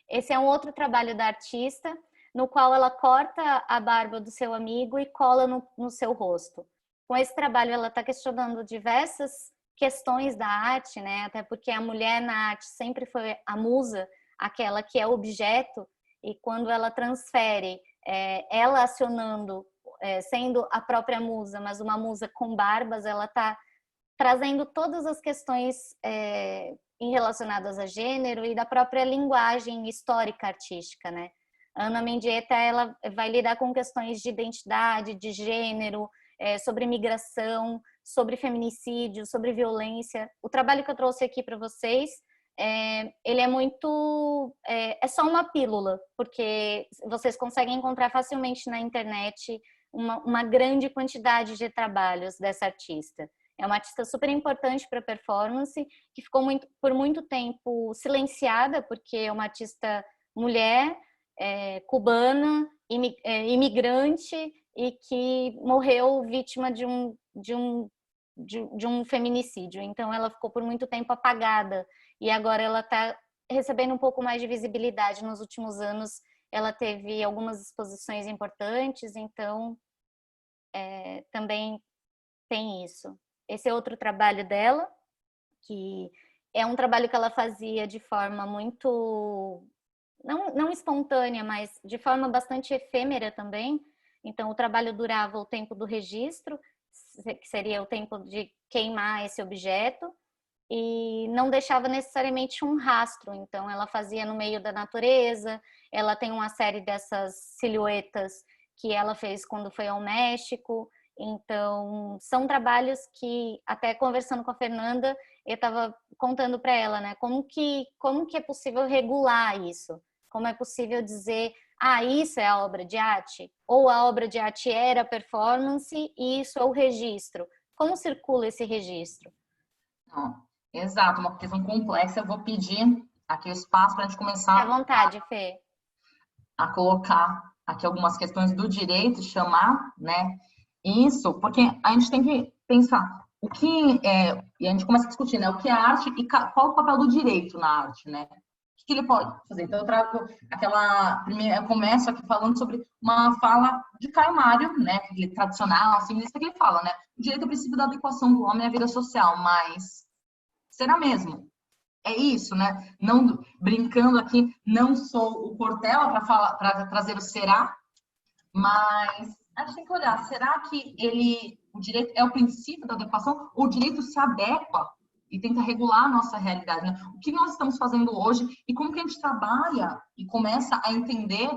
Speaker 5: Esse é um outro trabalho da artista, no qual ela corta a barba do seu amigo e cola no seu rosto. Com esse trabalho, ela está questionando diversas questões da arte, né? Até porque a mulher na arte sempre foi a musa, aquela que é objeto, e quando ela transfere, ela acionando, sendo a própria musa, mas uma musa com barbas, ela está trazendo todas as questões relacionadas a gênero e da própria linguagem histórica artística, né? Ana Mendieta, ela vai lidar com questões de identidade, de gênero, sobre migração, sobre feminicídio, sobre violência. O trabalho que eu trouxe aqui para vocês, ele é muito... é só uma pílula, porque vocês conseguem encontrar facilmente na internet uma grande quantidade de trabalhos dessa artista. É uma artista super importante para a performance, que ficou por muito tempo silenciada, porque é uma artista mulher, cubana, imigrante, e que morreu vítima de um feminicídio. Então, ela ficou por muito tempo apagada, e agora ela está recebendo um pouco mais de visibilidade. Nos últimos anos, ela teve algumas exposições importantes, então também tem isso. Esse é outro trabalho dela, que é um trabalho que ela fazia de forma muito, não espontânea, mas de forma bastante efêmera também. Então, o trabalho durava o tempo do registro, que seria o tempo de queimar esse objeto, e não deixava necessariamente um rastro. Então, ela fazia no meio da natureza. Ela tem uma série dessas silhuetas que ela fez quando foi ao México. Então, são trabalhos que, até conversando com a Fernanda, eu estava contando para ela, né? Como que é possível regular isso? Como é possível dizer, isso é a obra de arte? Ou a obra de arte era performance e isso é o registro? Como circula esse registro?
Speaker 4: Exato, uma questão complexa. Eu vou pedir aqui o espaço para a gente começar...
Speaker 5: Fique à vontade, Fê.
Speaker 4: A colocar aqui algumas questões do direito, chamar, né? Isso, porque a gente tem que pensar o que e a gente começa a discutir, né? O que é arte e qual o papel do direito na arte, né? O que ele pode fazer? Então, eu trago eu começo aqui falando sobre uma fala de Caio Mário, né? Aquele tradicional, feminista, que ele fala, né? O direito é o princípio da adequação do homem à vida social, mas será mesmo? É isso, né? Não, brincando aqui, não sou o Cortella para trazer o será, mas a gente tem que olhar, será que o direito é o princípio da adequação? O direito se adequa e tenta regular a nossa realidade, né? O que nós estamos fazendo hoje e como que a gente trabalha e começa a entender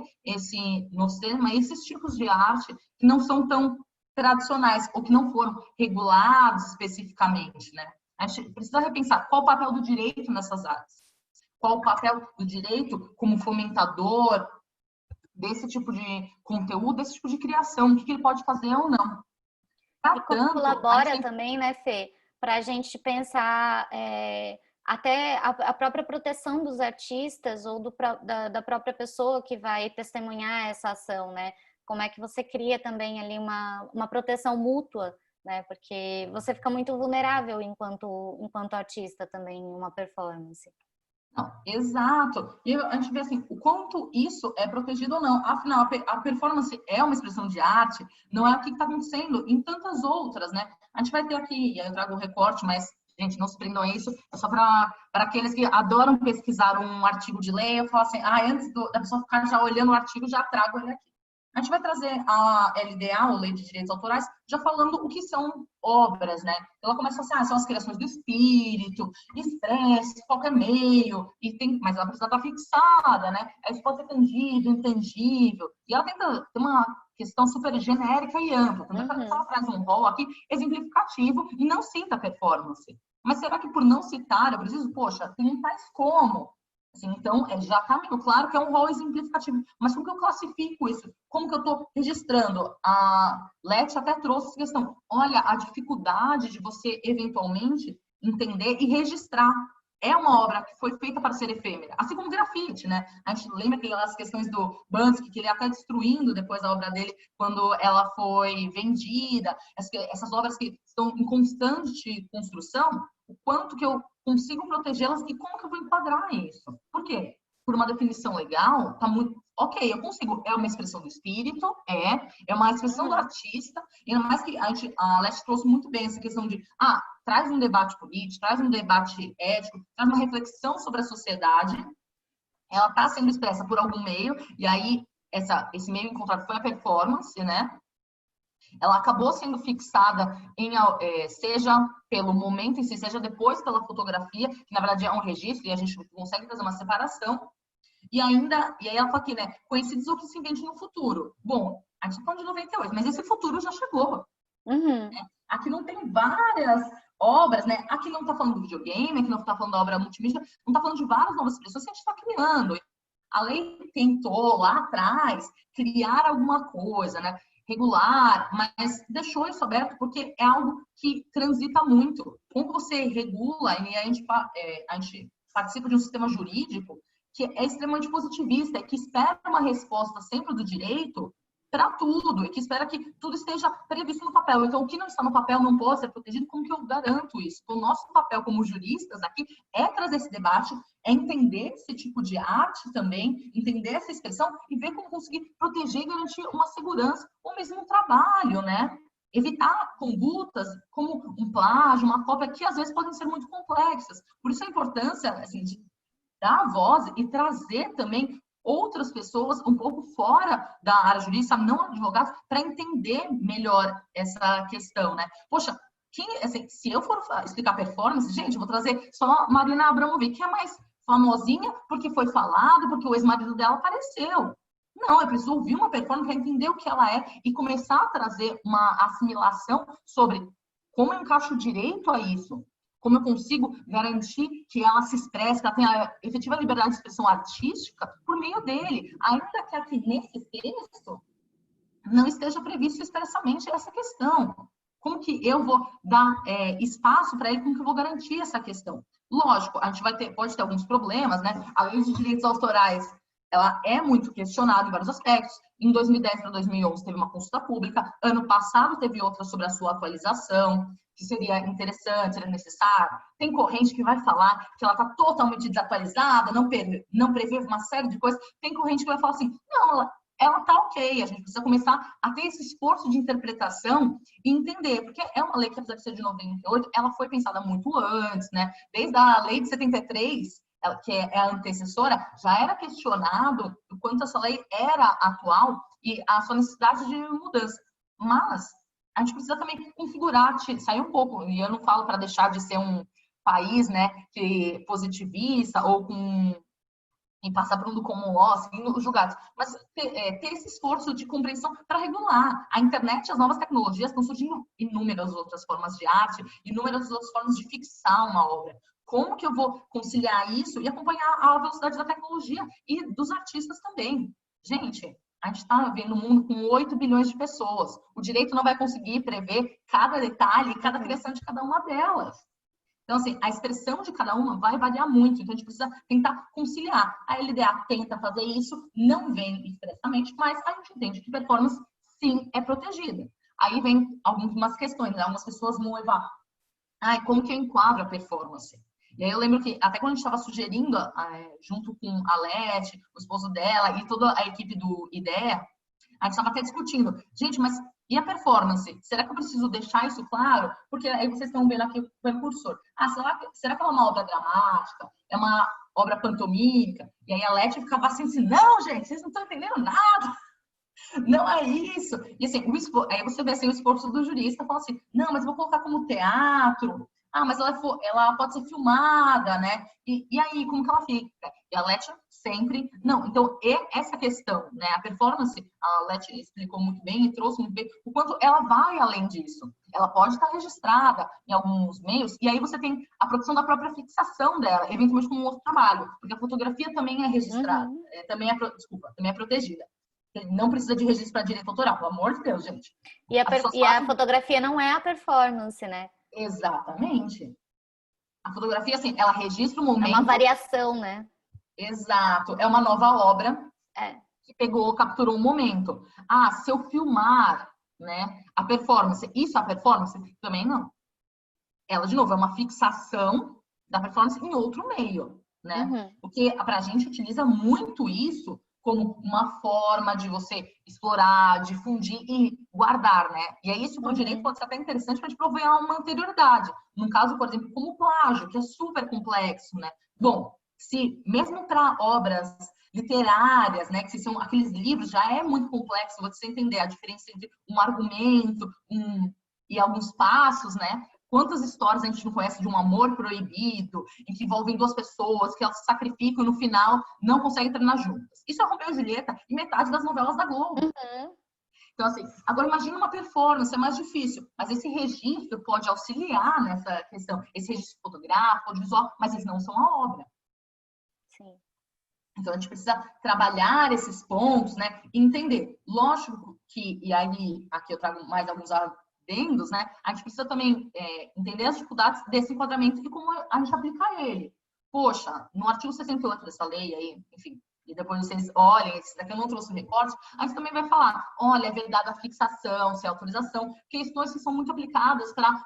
Speaker 4: no cinema esses tipos de arte que não são tão tradicionais ou que não foram regulados especificamente, né? A gente precisa repensar qual o papel do direito nessas artes. Qual o papel do direito como fomentador desse tipo de conteúdo, desse tipo de criação, o que ele pode fazer ou não.
Speaker 5: E como colabora também, né, Fê, para a gente pensar até a própria proteção dos artistas ou da própria pessoa que vai testemunhar essa ação, né? Como é que você cria também ali uma proteção mútua né? Porque você fica muito vulnerável enquanto artista também em uma performance.
Speaker 4: Não, exato. E a gente vê assim, o quanto isso é protegido ou não. Afinal, a performance é uma expressão de arte, não é o que está acontecendo em tantas outras, né? A gente vai ter aqui, eu trago um recorte, mas, gente, não se prendam a isso, é só para aqueles que adoram pesquisar um artigo de lei, eu falo assim, antes da pessoa ficar já olhando o artigo, já trago ele aqui. A gente vai trazer a LDA, ou Lei de Direitos Autorais, já falando o que são obras, né? Ela começa assim, são as criações do espírito, expresse, qualquer meio, mas ela precisa estar fixada, né? Aí isso pode ser tangido, intangível, e ela tem uma questão super genérica e ampla. Então, ela traz um rol aqui exemplificativo e não cita performance. Mas será que por não citar, eu preciso, poxa, tem tais como? Assim, então, já está meio claro que é um rol exemplificativo. Mas como que eu classifico isso? Como que eu estou registrando? A Leti até trouxe essa questão. Olha, a dificuldade de você, eventualmente, entender e registrar. É uma obra que foi feita para ser efêmera. Assim como grafite, né? A gente lembra aquelas questões do Banksy, que ele até destruindo depois a obra dele, quando ela foi vendida. Essas obras que estão em constante construção, o quanto que eu consigo protegê-las e como que eu vou enquadrar isso? Por quê? Por uma definição legal, tá muito... Ok, eu consigo, é uma expressão do espírito, é uma expressão do artista, e ainda mais que a Leste trouxe muito bem essa questão de, traz um debate político, traz um debate ético, traz uma reflexão sobre a sociedade, ela está sendo expressa por algum meio, e aí esse meio encontrado foi a performance, né? Ela acabou sendo fixada seja pelo momento em si, seja depois pela fotografia, que na verdade é um registro e a gente consegue fazer uma separação. E aí ela fala aqui, né? Conhecidos ou que se invente no futuro. Bom, a gente está falando de 98, mas esse futuro já chegou. Né? Aqui não tem várias obras, né? Aqui não está falando do videogame, aqui não está falando da obra multimídia, não está falando de várias novas expressões que a gente está criando. A lei tentou lá atrás criar alguma coisa, né? Regular, mas deixou isso aberto porque é algo que transita muito. Como você regula, e a gente participa de um sistema jurídico que é extremamente positivista, que espera uma resposta sempre do direito para tudo, e que espera que tudo esteja previsto no papel. Então, o que não está no papel não pode ser protegido, como que eu garanto isso? Então, o nosso papel como juristas aqui é trazer esse debate, é entender esse tipo de arte também, entender essa expressão e ver como conseguir proteger e garantir uma segurança, ou mesmo um trabalho, né? Evitar condutas como um plágio, uma cópia, que às vezes podem ser muito complexas. Por isso a importância, assim, de dar voz e trazer também outras pessoas um pouco fora da área jurídica, não advogados, para entender melhor essa questão, né? Poxa, se eu for explicar performance, gente, eu vou trazer só Marina Abramovic, que é mais famosinha porque foi falado, porque o ex-marido dela apareceu. Não, eu preciso ouvir uma performance para entender o que ela é e começar a trazer uma assimilação sobre como eu encaixo direito a isso. Como eu consigo garantir que ela se expresse, que ela tenha efetiva liberdade de expressão artística por meio dele, ainda que aqui nesse texto não esteja previsto expressamente essa questão. Como que eu vou dar espaço para ele, como que eu vou garantir essa questão? Lógico, a gente pode ter alguns problemas, né? A lei de direitos autorais, ela é muito questionada em vários aspectos. Em 2010 para 2011 teve uma consulta pública, ano passado teve outra sobre a sua atualização, que seria interessante, seria necessário. Tem corrente que vai falar que ela está totalmente desatualizada, não prevê uma série de coisas. Tem corrente que vai falar assim, não, ela está ok, a gente precisa começar a ter esse esforço de interpretação e entender, porque é uma lei que, apesar de ser de 98, ela foi pensada muito antes, né? Desde a lei de 73, que é a antecessora, já era questionado o quanto essa lei era atual e a sua necessidade de mudança. Mas a gente precisa também configurar, sair um pouco, e eu não falo para deixar de ser um país, né, que positivista ou e passar por um common law, assim, julgados, mas ter esse esforço de compreensão para regular. A internet, as novas tecnologias estão surgindo inúmeras outras formas de arte, inúmeras outras formas de fixar uma obra. Como que eu vou conciliar isso e acompanhar a velocidade da tecnologia e dos artistas também? Gente, a gente está vivendo um mundo com 8 bilhões de pessoas. O direito não vai conseguir prever cada detalhe, cada criação de cada uma delas. Então, assim, a expressão de cada uma vai variar muito. Então, a gente precisa tentar conciliar. A LDA tenta fazer isso, não vem expressamente, mas a gente entende que performance, sim, é protegida. Aí vem algumas questões, né? Algumas pessoas vão levar, como que eu enquadro a performance? E aí eu lembro que até quando a gente estava sugerindo, junto com a Leti, o esposo dela e toda a equipe do IDEA, a gente estava até discutindo, gente, mas e a performance? Será que eu preciso deixar isso claro? Porque aí vocês estão vendo aqui o percursor. Será que ela é uma obra dramática? É uma obra pantomímica? E aí a Leti ficava assim, não, gente, vocês não estão entendendo nada. Não é isso. E assim, aí você vê assim, o esforço do jurista, fala assim, não, mas eu vou colocar como teatro. Mas ela pode ser filmada, né? E aí, como que ela fica? E a Leti sempre... Não, então, essa questão, né? A performance, a Leti explicou muito bem e trouxe muito bem o quanto ela vai além disso. Ela pode estar registrada em alguns meios, e aí você tem a produção da própria fixação dela, eventualmente como um outro trabalho, porque a fotografia também é registrada, também é protegida. Não precisa de registro para direito autoral, pelo amor de Deus, gente.
Speaker 5: E a fotografia não é a performance, né?
Speaker 4: Exatamente. A fotografia, assim, ela registra o momento...
Speaker 5: É uma variação, né?
Speaker 4: Exato. É uma nova obra que capturou um momento. Se eu filmar, né, a performance, isso é a performance? Também não. Ela, de novo, é uma fixação da performance em outro meio, né? Porque a gente utiliza muito isso como uma forma de você explorar, difundir e guardar, né? E aí isso por direito pode ser até interessante para a gente provar uma anterioridade. Num caso, por exemplo, como o plágio, que é super complexo, né? Bom, se mesmo para obras literárias, né, que são aqueles livros, já é muito complexo você entender a diferença entre um argumento e alguns passos, né? Quantas histórias a gente não conhece de um amor proibido, em que envolvem duas pessoas, que elas se sacrificam e no final não conseguem treinar juntas. Isso é Romeu e Julieta e metade das novelas da Globo. Então, assim, agora imagina uma performance, é mais difícil. Mas esse registro pode auxiliar nessa questão. Esse registro fotográfico, audiovisual, mas eles não são a obra.
Speaker 5: Sim.
Speaker 4: Então, a gente precisa trabalhar esses pontos, né? E entender. Lógico que, e aí, aqui eu trago mais alguns adendos, né? A gente precisa também entender as dificuldades desse enquadramento e como a gente aplicar ele. Poxa, no artigo 68 dessa lei aí, enfim, e depois vocês olhem, esse daqui eu não trouxe o recorte, a gente também vai falar, olha, é vedada a fixação, se é autorização, questões que são muito aplicadas para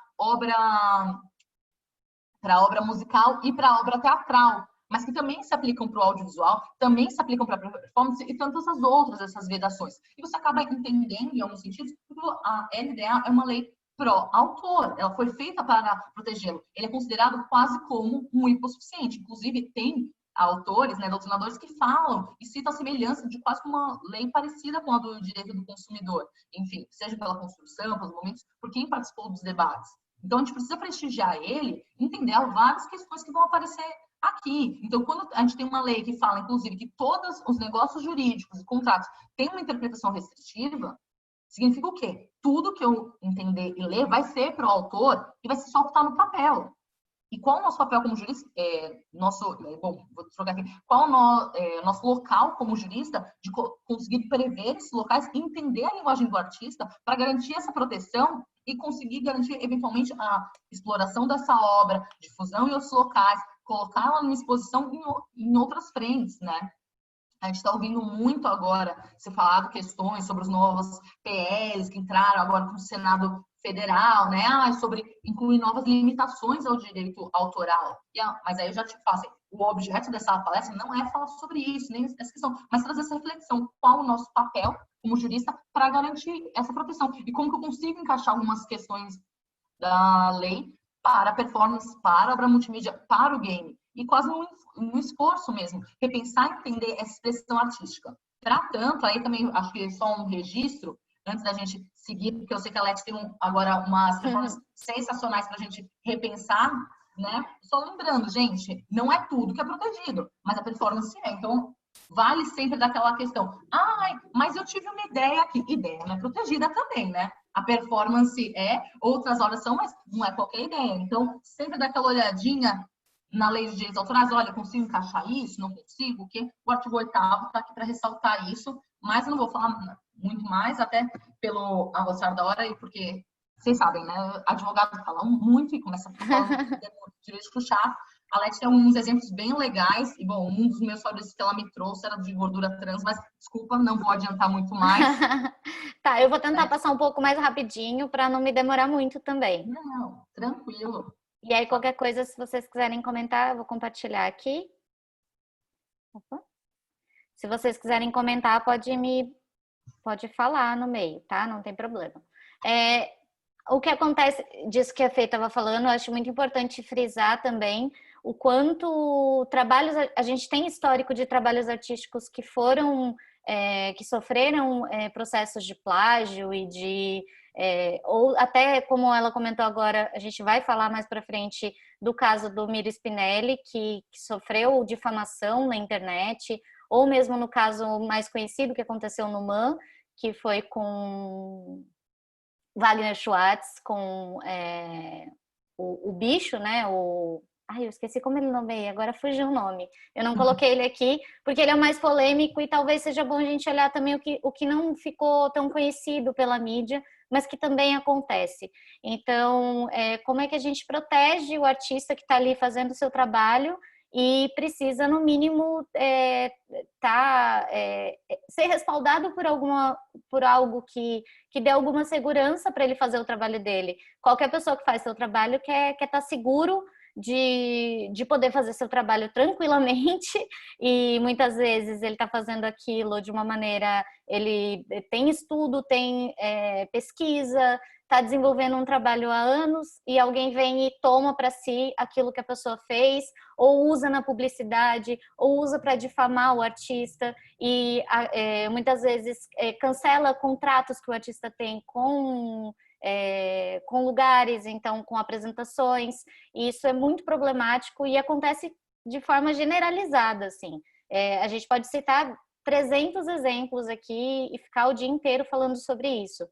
Speaker 4: obra musical e para obra teatral, mas que também se aplicam para o audiovisual, também se aplicam para a performance e tantas as outras, essas vedações. E você acaba entendendo, em alguns sentidos, que a LDA é uma lei pró-autor, ela foi feita para protegê-lo. Ele é considerado quase como um hipossuficiente. Inclusive, tem autores, né, doutrinadores que falam e citam a semelhança de quase uma lei parecida com a do direito do consumidor. Enfim, seja pela construção, pelos momentos, por quem participou dos debates. Então, a gente precisa prestigiar ele, entender várias questões que vão aparecer aqui. Então, quando a gente tem uma lei que fala, inclusive, que todos os negócios jurídicos e contratos têm uma interpretação restritiva, significa o quê? Tudo que eu entender e ler vai ser para o autor e vai ser só o que está no papel. E qual o nosso papel como jurista? Vou trocar aqui. Qual o nosso local como jurista de conseguir prever esses locais e entender a linguagem do artista para garantir essa proteção e conseguir garantir, eventualmente, a exploração dessa obra, difusão em outros locais, colocá-la numa exposição em outras frentes, né? A gente está ouvindo muito agora ser falado questões sobre os novos PLs que entraram agora no Senado Federal, né? Sobre incluir novas limitações ao direito autoral. Mas aí eu já te falo assim, o objeto dessa palestra não é falar sobre isso, nem essa questão, mas trazer essa reflexão. Qual o nosso papel como jurista para garantir essa proteção? E como que eu consigo encaixar algumas questões da lei para a performance, para a obra multimídia, para o game? E quase no esforço mesmo, repensar e entender essa expressão artística. Para tanto, aí também acho que é só um registro, antes da gente seguir, porque eu sei que a Leti tem agora umas performances sensacionais para a gente repensar, né? Só lembrando, gente, não é tudo que é protegido, mas a performance é. Então, vale sempre daquela questão, mas eu tive uma ideia aqui. Ideia não é protegida também, né? A performance outras horas são, mas não é qualquer ideia. Então, sempre daquela olhadinha na lei de direitos autorais, olha, consigo encaixar isso? Não consigo? Porque o artigo 8º está aqui para ressaltar isso, mas eu não vou falar muito mais, até pelo avançar da hora, e porque vocês sabem, né? Advogados falam muito e começa a falar jurídico chato. A Leti tem uns exemplos bem legais, e bom, um dos meus favoritos que ela me trouxe era de gordura trans, mas desculpa, não vou adiantar muito mais.
Speaker 5: Tá, eu vou tentar passar um pouco mais rapidinho para não me demorar muito também.
Speaker 4: Não, tranquilo.
Speaker 5: E aí, qualquer coisa, se vocês quiserem comentar, eu vou compartilhar aqui. Opa. Se vocês quiserem comentar, pode falar no meio, tá? Não tem problema. O que acontece, disso que a Fê estava falando, eu acho muito importante frisar também o quanto a gente tem histórico de trabalhos artísticos que que sofreram processos de plágio e ou até, como ela comentou agora, a gente vai falar mais para frente do caso do Miro Spinelli, que sofreu difamação na internet, ou mesmo no caso mais conhecido que aconteceu no MAN, que foi com Wagner Schwartz, com o bicho, né? Eu esqueci como ele nomeia, agora fugiu o nome. Eu não coloquei ele aqui, porque ele é o mais polêmico e talvez seja bom a gente olhar também o que não ficou tão conhecido pela mídia, mas que também acontece. Então, como é que a gente protege o artista que está ali fazendo o seu trabalho e precisa, no mínimo, ser respaldado por algo que dê alguma segurança para ele fazer o trabalho dele. Qualquer pessoa que faz seu trabalho quer estar seguro de poder fazer seu trabalho tranquilamente, e muitas vezes ele está fazendo aquilo de uma maneira, ele tem estudo, tem pesquisa, está desenvolvendo um trabalho há anos e alguém vem e toma para si aquilo que a pessoa fez, ou usa na publicidade, ou usa para difamar o artista e muitas vezes cancela contratos que o artista tem com lugares, então com apresentações, e isso é muito problemático e acontece de forma generalizada, assim. A gente pode citar 300 exemplos aqui e ficar o dia inteiro falando sobre isso.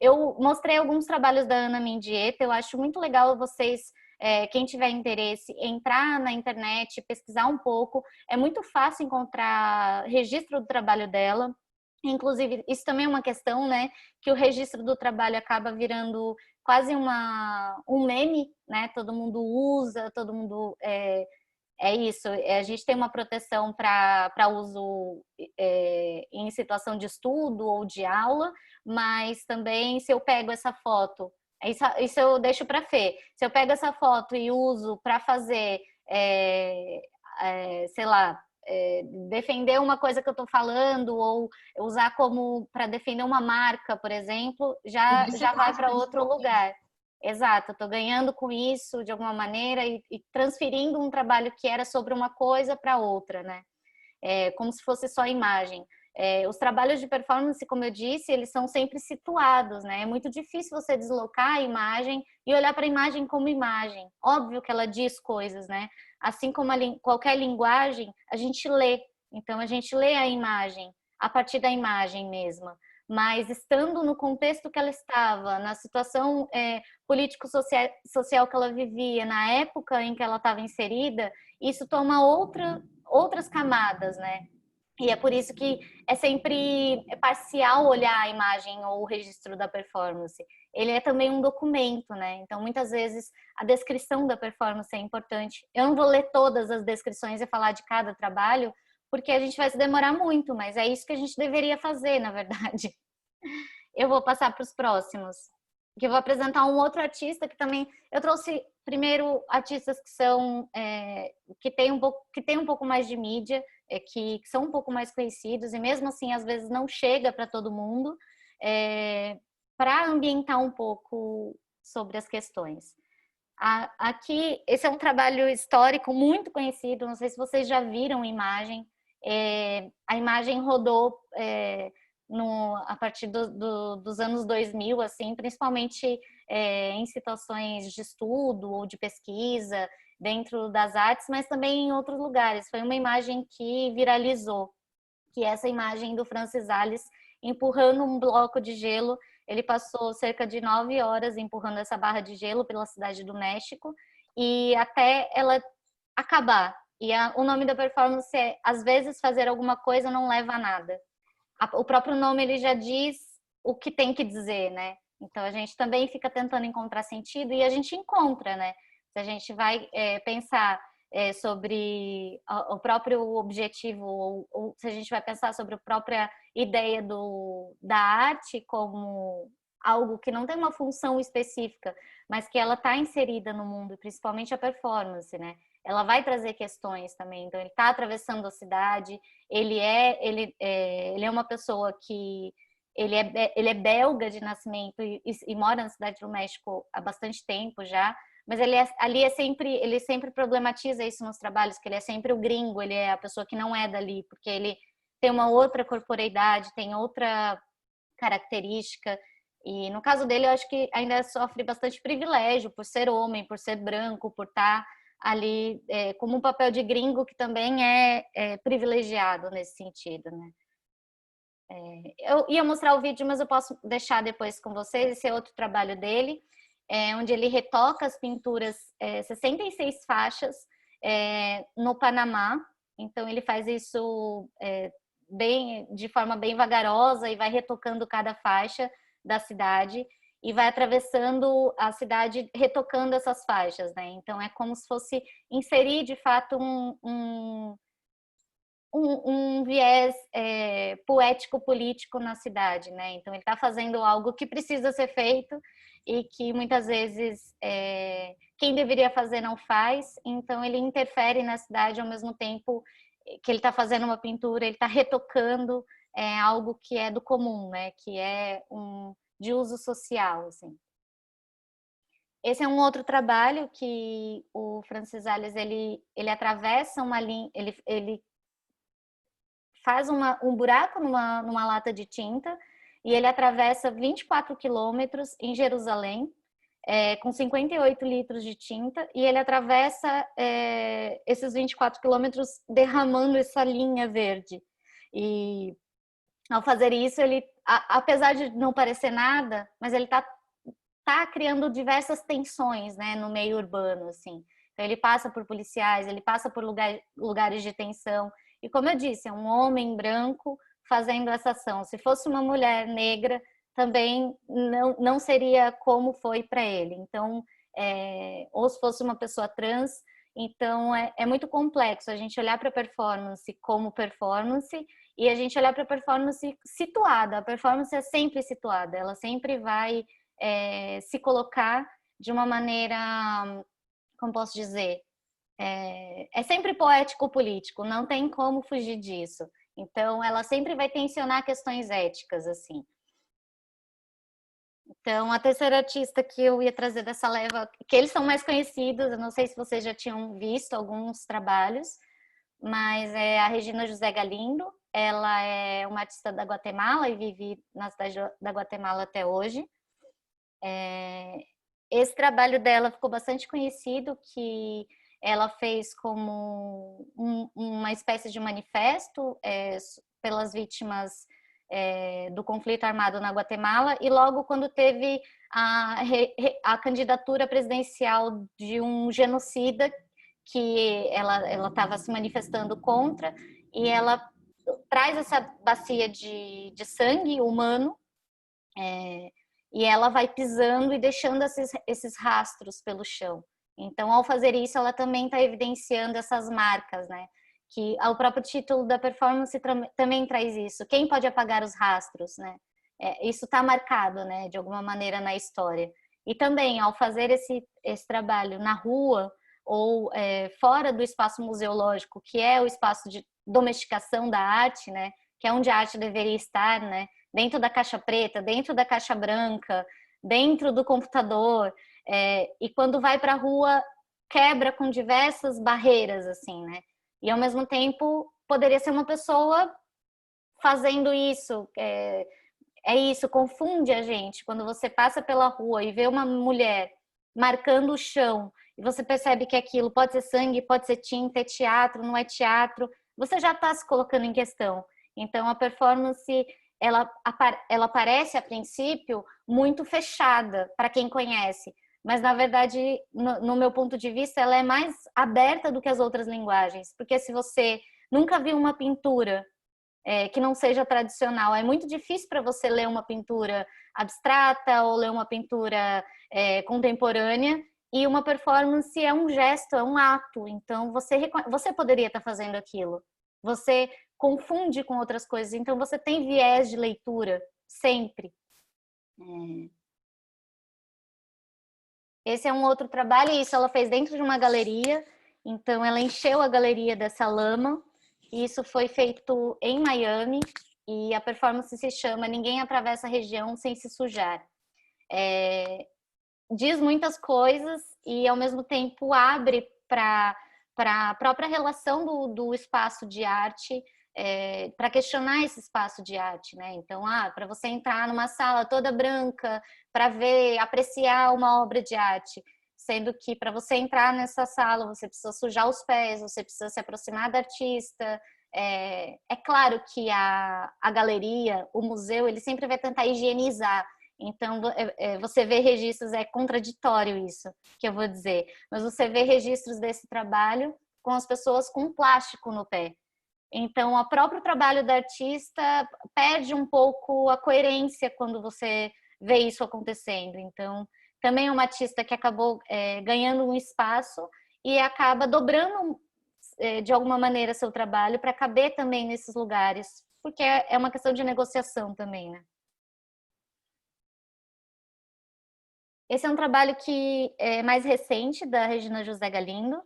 Speaker 5: Eu mostrei alguns trabalhos da Ana Mendieta, eu acho muito legal vocês, quem tiver interesse, entrar na internet, pesquisar um pouco, é muito fácil encontrar registro do trabalho dela. Inclusive, isso também é uma questão, né, que o registro do trabalho acaba virando quase um meme, né, todo mundo usa, todo mundo... É isso, a gente tem uma proteção para uso em situação de estudo ou de aula, mas também se eu pego essa foto, isso eu deixo para Fê, se eu pego essa foto e uso para fazer, sei lá, defender uma coisa que eu estou falando, ou usar como para defender uma marca, por exemplo, já vai para outro lugar. Exato, eu estou ganhando com isso de alguma maneira e transferindo um trabalho que era sobre uma coisa para outra, né? Como se fosse só imagem. Os trabalhos de performance, como eu disse, eles são sempre situados, né? É muito difícil você deslocar a imagem e olhar para a imagem como imagem. Óbvio que ela diz coisas, né? Assim como qualquer linguagem, a gente lê. Então, a gente lê a imagem a partir da imagem mesma. Mas estando no contexto que ela estava, na situação político-social que ela vivia, na época em que ela estava inserida, isso toma outras camadas, né? E é por isso que é sempre parcial olhar a imagem ou o registro da performance. Ele é também um documento, né? Então, muitas vezes, a descrição da performance é importante. Eu não vou ler todas as descrições e falar de cada trabalho, porque a gente vai se demorar muito, mas é isso que a gente deveria fazer, na verdade. Eu vou passar para os próximos, que eu vou apresentar um outro artista que também... Eu trouxe, primeiro, artistas que são... que tem um pouco mais de mídia, que são um pouco mais conhecidos, e mesmo assim, às vezes, não chega para todo mundo, para ambientar um pouco sobre as questões. Aqui, esse é um trabalho histórico muito conhecido, não sei se vocês já viram a imagem. A imagem rodou a partir dos anos 2000, assim, principalmente em situações de estudo ou de pesquisa dentro das artes, mas também em outros lugares. Foi uma imagem que viralizou, que é essa imagem do Francis Alves empurrando um bloco de gelo. Ele passou cerca de 9 horas empurrando essa barra de gelo pela cidade do México, e até ela acabar. E o nome da performance é "Às vezes fazer alguma coisa não leva a nada". O próprio nome ele já diz o que tem que dizer, né? Então a gente também fica tentando encontrar sentido, e a gente encontra, né? Se a gente vai pensar sobre o próprio objetivo, ou se a gente vai pensar sobre a própria ideia da arte como algo que não tem uma função específica, mas que ela está inserida no mundo, principalmente a performance, né? Ela vai trazer questões também. Então, ele está atravessando a cidade, ele é uma pessoa que ele é belga de nascimento e mora na cidade do México há bastante tempo já, mas ele sempre problematiza isso nos trabalhos, que ele é sempre o gringo, ele é a pessoa que não é dali, porque ele tem uma outra corporeidade, tem outra característica. E no caso dele, eu acho que ainda sofre bastante privilégio por ser homem, por ser branco, por estar ali como um papel de gringo que também é privilegiado nesse sentido, né? Eu ia mostrar o vídeo, mas eu posso deixar depois com vocês. Esse é outro trabalho dele, onde ele retoca as pinturas, 66 faixas no Panamá. Então ele faz isso de forma bem vagarosa e vai retocando cada faixa da cidade e vai atravessando a cidade retocando essas faixas, né? Então é como se fosse inserir de fato um viés poético-político na cidade, né? Então ele está fazendo algo que precisa ser feito e que muitas vezes quem deveria fazer não faz, então ele interfere na cidade ao mesmo tempo que ele está fazendo uma pintura, ele está retocando algo que é do comum, né? Que é de uso social, assim. Esse é um outro trabalho que o Francis Alès, ele atravessa uma linha, ele faz um buraco numa lata de tinta e ele atravessa 24 quilômetros em Jerusalém, com 58 litros de tinta, e ele atravessa esses 24 quilômetros derramando essa linha verde. E ao fazer isso, ele, apesar de não parecer nada, mas ele tá criando diversas tensões, né, no meio urbano, assim. Então, ele passa por policiais, ele passa por lugares de tensão. E como eu disse, é um homem branco fazendo essa ação. Se fosse uma mulher negra, também não seria como foi para ele. Então, ou se fosse uma pessoa trans, então é muito complexo a gente olhar para a performance como performance e a gente olhar para a performance situada. A performance é sempre situada, ela sempre vai se colocar de uma maneira, como posso dizer, é sempre poético-político, não tem como fugir disso. Então, ela sempre vai tensionar questões éticas, assim. Então, a terceira artista que eu ia trazer dessa leva, que eles são mais conhecidos, eu não sei se vocês já tinham visto alguns trabalhos, mas é a Regina José Galindo. Ela é uma artista da Guatemala e vive na cidade da Guatemala até hoje. Esse trabalho dela ficou bastante conhecido, que ela fez como uma espécie de manifesto pelas vítimas do conflito armado na Guatemala, e logo quando teve a candidatura presidencial de um genocida que ela estava se manifestando contra, e ela traz essa bacia de sangue humano e ela vai pisando e deixando esses rastros pelo chão. Então, ao fazer isso, ela também está evidenciando essas marcas, né? Que o próprio título da performance também traz isso. Quem pode apagar os rastros, né? Isso está marcado, né? De alguma maneira na história. E também, ao fazer esse trabalho na rua ou fora do espaço museológico, que é o espaço de domesticação da arte, né? Que é onde a arte deveria estar, né? Dentro da caixa preta, dentro da caixa branca, dentro do computador. E quando vai para a rua, quebra com diversas barreiras, assim, né? E, ao mesmo tempo, poderia ser uma pessoa fazendo isso. Isso, confunde a gente. Quando você passa pela rua e vê uma mulher marcando o chão, e você percebe que aquilo pode ser sangue, pode ser tinta, é teatro, não é teatro, você já está se colocando em questão. Então, a performance, ela parece, a princípio, muito fechada para quem conhece. Mas, na verdade, no meu ponto de vista, ela é mais aberta do que as outras linguagens. Porque se você nunca viu uma pintura que não seja tradicional, é muito difícil para você ler uma pintura abstrata ou ler uma pintura contemporânea E uma performance é um gesto, é um ato. Então, você poderia estar fazendo aquilo. Você confunde com outras coisas. Então, você tem viés de leitura, sempre. Esse é um outro trabalho, e isso ela fez dentro de uma galeria. Então, ela encheu a galeria dessa lama. E isso foi feito em Miami. E a performance se chama Ninguém Atravessa a Região Sem Se Sujar. Diz muitas coisas e, ao mesmo tempo, abre para a própria relação do espaço de arte, para questionar esse espaço de arte, né? Então, para você entrar numa sala toda branca para ver, apreciar uma obra de arte, sendo que para você entrar nessa sala você precisa sujar os pés, você precisa se aproximar da artista. É claro que a galeria, o museu, ele sempre vai tentar higienizar. Então, você vê registros, é contraditório isso que eu vou dizer, mas você vê registros desse trabalho com as pessoas com plástico no pé. Então, o próprio trabalho da artista perde um pouco a coerência quando você vê isso acontecendo. Então, também é uma artista que acabou ganhando um espaço e acaba dobrando, de alguma maneira, seu trabalho para caber também nesses lugares, porque é uma questão de negociação também, né? Esse é um trabalho que é mais recente, da Regina José Galindo,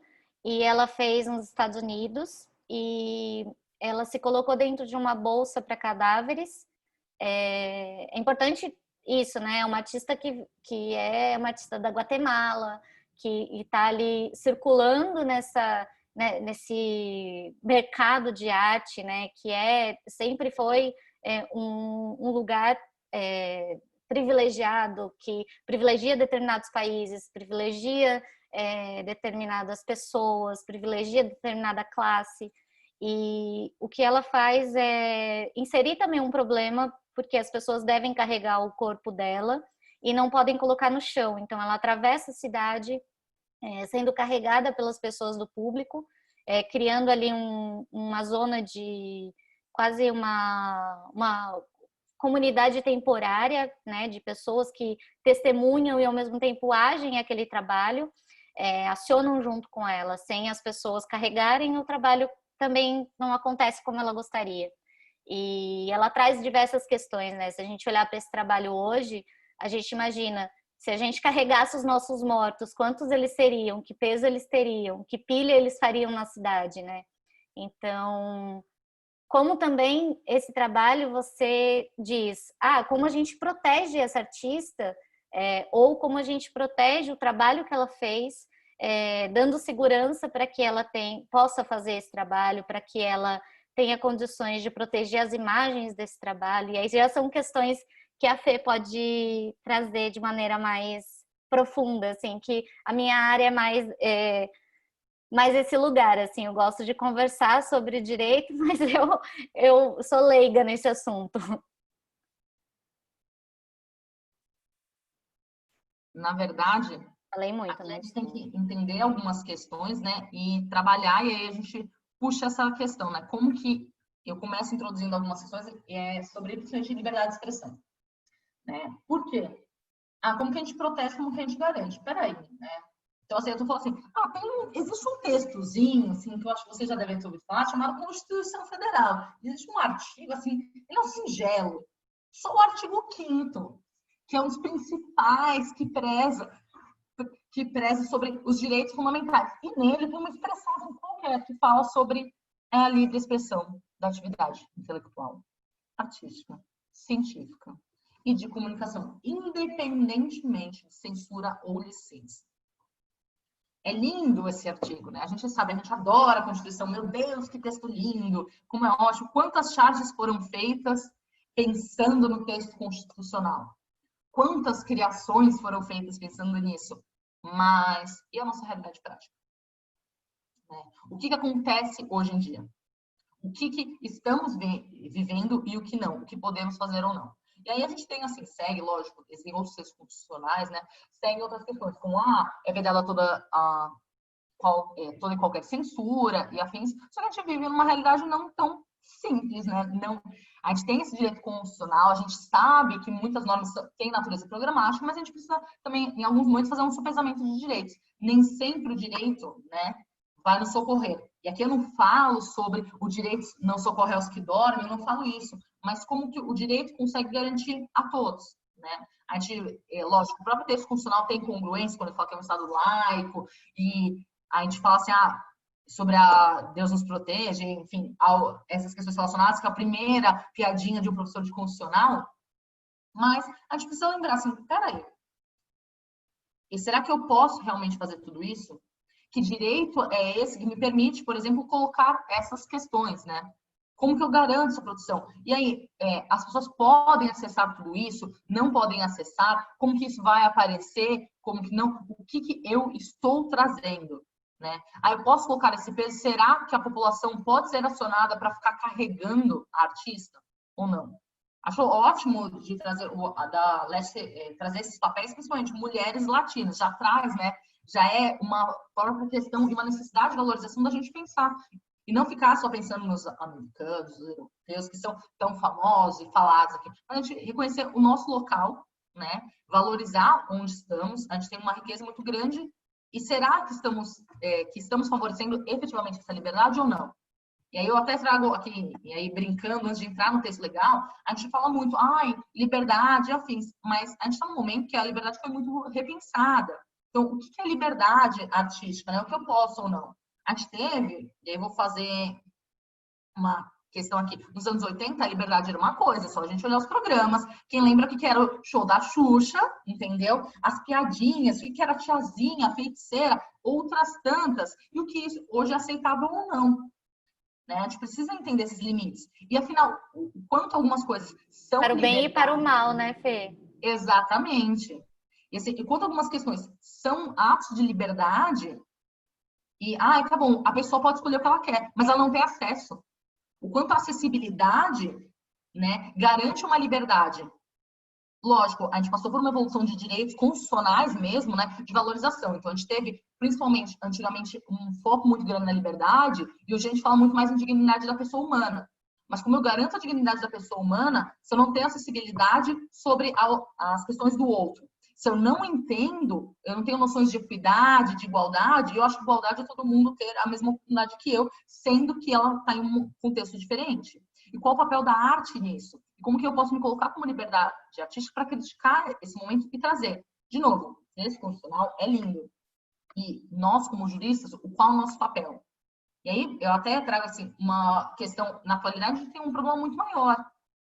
Speaker 5: e ela fez nos Estados Unidos, e ela se colocou dentro de uma bolsa para cadáveres. É importante isso, né? É uma artista que é uma artista da Guatemala, que está ali circulando nesse mercado de arte, né? Que sempre foi um lugar privilegiado, que privilegia determinados países, privilegia determinadas pessoas, privilegia determinada classe. E o que ela faz é inserir também um problema, porque as pessoas devem carregar o corpo dela e não podem colocar no chão. Então, ela atravessa a cidade sendo carregada pelas pessoas do público, criando ali uma zona de quase uma comunidade temporária, né, de pessoas que testemunham e ao mesmo tempo agem aquele trabalho, acionam junto com ela. Sem as pessoas carregarem, o trabalho também não acontece como ela gostaria. E ela traz diversas questões, né? Se a gente olhar para esse trabalho hoje, a gente imagina, se a gente carregasse os nossos mortos, quantos eles seriam, que peso eles teriam, que pilha eles fariam na cidade, né? Então, como também esse trabalho você diz, como a gente protege essa artista, ou como a gente protege o trabalho que ela fez, dando segurança para que ela possa fazer esse trabalho, para que ela tenha condições de proteger as imagens desse trabalho. E aí já são questões que a Fê pode trazer de maneira mais profunda, assim, que a minha área é mais esse lugar, assim, eu gosto de conversar sobre direito, mas eu sou leiga nesse assunto.
Speaker 4: Na verdade,
Speaker 5: falei muito, né?
Speaker 4: A gente tem que entender algumas questões, né, e trabalhar, e aí a gente puxa essa questão, né, como que eu começo introduzindo algumas questões sobre principalmente liberdade de expressão, né? Por quê? Como que a gente protege, como que a gente garante? Peraí, né? Então, assim, eu tô falando assim, existe um textozinho, assim, que eu acho que vocês já devem ter ouvido falar, chamado Constituição Federal. Existe um artigo, assim, ele é um singelo, só o artigo 5º, que é um dos principais que preza sobre os direitos fundamentais. E nele tem uma expressão qualquer que fala sobre a livre expressão da atividade intelectual, artística, científica e de comunicação, independentemente de censura ou licença. É lindo esse artigo, né? A gente sabe, a gente adora a Constituição, meu Deus, que texto lindo, como é ótimo, quantas charges foram feitas pensando no texto constitucional, quantas criações foram feitas pensando nisso, mas e a nossa realidade prática? O que acontece hoje em dia? O que estamos vivendo e o que não, o que podemos fazer ou não. E aí a gente tem, assim, segue, lógico, tem outros textos constitucionais, né? Segue outras questões, como é vedada toda e qualquer censura e afins. Só que a gente vive numa realidade não tão simples, né? Não, a gente tem esse direito constitucional, a gente sabe que muitas normas têm natureza programática, mas a gente precisa também, em alguns momentos, fazer um sopesamento de direitos. Nem sempre o direito, né, vai nos socorrer. E aqui eu não falo sobre o direito não socorrer aos que dormem, eu não falo isso, mas como que o direito consegue garantir a todos, né? A gente, lógico, o próprio texto constitucional tem congruência quando fala que é um Estado laico, e a gente fala assim, sobre a Deus nos protege, enfim, essas questões relacionadas, que é a primeira piadinha de um professor de constitucional, mas a gente precisa lembrar assim, peraí, e será que eu posso realmente fazer tudo isso? Que direito é esse que me permite, por exemplo, colocar essas questões, né? Como que eu garanto essa produção? E aí, as pessoas podem acessar tudo isso? Não podem acessar? Como que isso vai aparecer? Como que não? O que eu estou trazendo? Né? Aí eu posso colocar esse peso, será que a população pode ser acionada para ficar carregando a artista ou não? Acho ótimo de trazer, da Leste, trazer esses papéis, principalmente mulheres latinas, já traz, né? Já é uma própria questão e uma necessidade de valorização da gente pensar. E não ficar só pensando nos americanos, os europeus, que são tão famosos e falados aqui. A gente reconhecer o nosso local, né? Valorizar onde estamos. A gente tem uma riqueza muito grande. E será que estamos favorecendo efetivamente essa liberdade ou não? E aí eu até trago aqui, e aí brincando, antes de entrar no texto legal, a gente fala muito, liberdade e afins, mas a gente está num momento que a liberdade foi muito repensada. Então, o que é liberdade artística, né? O que eu posso ou não? A gente teve, e aí eu vou fazer uma questão aqui, nos anos 80, a liberdade era uma coisa, só a gente olhar os programas. Quem lembra o que era o show da Xuxa, entendeu? As piadinhas, o que era a tiazinha, a feiticeira, outras tantas. E o que hoje é aceitável ou não. Né? A gente precisa entender esses limites. E, afinal, quanto algumas coisas são...
Speaker 5: Para o bem e para o mal, né, Fê?
Speaker 4: Exatamente. E quanto algumas questões são atos de liberdade, e, tá bom, a pessoa pode escolher o que ela quer, mas ela não tem acesso. O quanto a acessibilidade, né, garante uma liberdade. Lógico, a gente passou por uma evolução de direitos constitucionais mesmo, né, de valorização. Então, a gente teve, principalmente, antigamente, um foco muito grande na liberdade, e hoje a gente fala muito mais em dignidade da pessoa humana. Mas como eu garanto a dignidade da pessoa humana, se eu não tenho acessibilidade sobre as questões do outro, se eu não entendo, eu não tenho noções de equidade, de igualdade, eu acho que igualdade é todo mundo ter a mesma oportunidade que eu, sendo que ela está em um contexto diferente. E qual o papel da arte nisso? Como que eu posso me colocar como liberdade artística para criticar esse momento e trazer? De novo, esse constitucional é lindo. E nós, como juristas, qual é o nosso papel? E aí, eu até trago assim, uma questão, na atualidade, a gente tem um problema muito maior.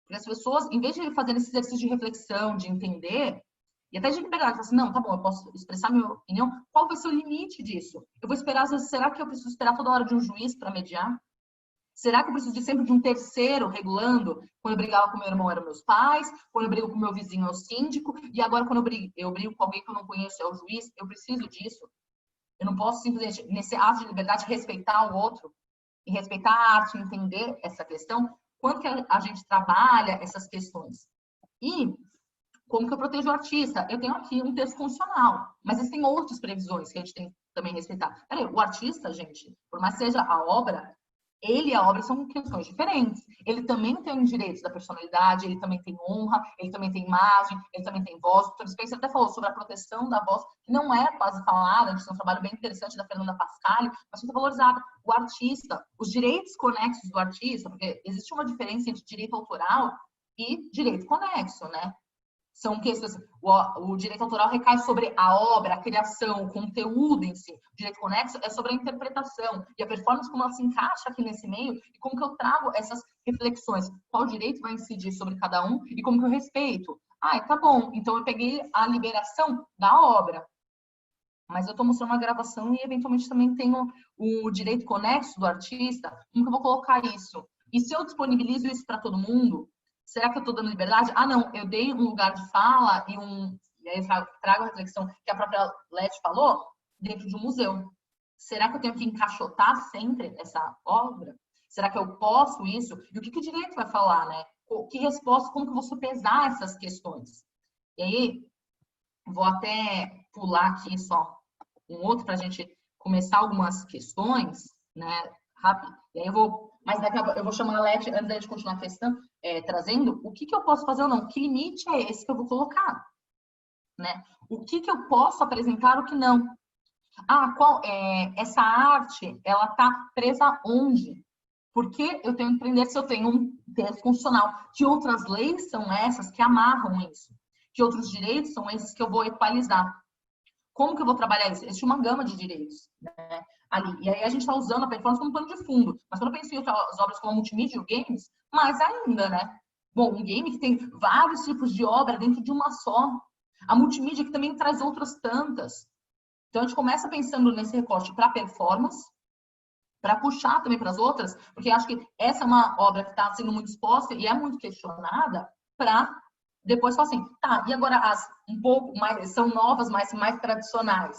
Speaker 4: Porque as pessoas, em vez de fazerem esse exercício de reflexão, de entender, e até de liberdade, falam assim, não, tá bom, eu posso expressar minha opinião, qual vai ser o limite disso? Eu vou esperar, às vezes, será que eu preciso esperar toda hora de um juiz para mediar? Será que eu preciso de sempre de um terceiro regulando? Quando eu brigava com meu irmão, eram meus pais. Quando eu brigo com meu vizinho, é o síndico. E agora, quando eu brigo com alguém que eu não conheço, é o juiz. Eu preciso disso. Eu não posso simplesmente, nesse ato de liberdade, respeitar o outro. E respeitar a arte, entender essa questão. Quanto que a gente trabalha essas questões? E como que eu protejo o artista? Eu tenho aqui um texto constitucional. Mas existem outras previsões que a gente tem que também respeitar. Peraí, o artista, gente, por mais que seja a obra... Ele e a obra são questões diferentes. Ele também tem direitos da personalidade, ele também tem honra, ele também tem imagem, ele também tem voz. O Dr. Spencer até falou sobre a proteção da voz, que não é quase falada, a gente tem um trabalho bem interessante da Fernanda Pascali, mas muito valorizada. O artista, os direitos conexos do artista, porque existe uma diferença entre direito autoral e direito conexo, né? São questões, o direito autoral recai sobre a obra, a criação, o conteúdo em si. O direito conexo é sobre a interpretação e a performance, como ela se encaixa aqui nesse meio e como que eu trago essas reflexões. Qual direito vai incidir sobre cada um e como que eu respeito. Tá bom, então eu peguei a liberação da obra, mas eu estou mostrando uma gravação e eventualmente também tenho o direito conexo do artista. Como que eu vou colocar isso? E se eu disponibilizo isso para todo mundo, será que eu estou dando liberdade? Não, eu dei um lugar de fala e aí trago a reflexão que a própria Leti falou, dentro de um museu. Será que eu tenho que encaixotar sempre essa obra? Será que eu posso isso? E o que o direito vai falar, né? Que resposta, como que eu vou sopesar essas questões? E aí, vou até pular aqui só um outro para a gente começar algumas questões, né? Rápido. E aí eu vou Mas eu vou chamar a Leti, antes da gente continuar a questão, trazendo o que eu posso fazer ou não, que limite é esse que eu vou colocar, né? O que eu posso apresentar, o que não. Essa arte, ela tá presa onde? Porque eu tenho que entender se eu tenho um texto constitucional. Que outras leis são essas que amarram isso? Que outros direitos são esses que eu vou equalizar? Como que eu vou trabalhar isso? Existe uma gama de direitos, né, ali. E aí a gente está usando a performance como pano de fundo. Mas quando eu penso em outras obras como multimídia e games, mais ainda, né? Bom, um game que tem vários tipos de obra dentro de uma só. A multimídia que também traz outras tantas. Então, a gente começa pensando nesse recorte para performance, para puxar também para as outras, porque acho que essa é uma obra que está sendo muito exposta e é muito questionada, para depois falar assim, tá, e agora as um pouco mais, são novas, mas mais tradicionais.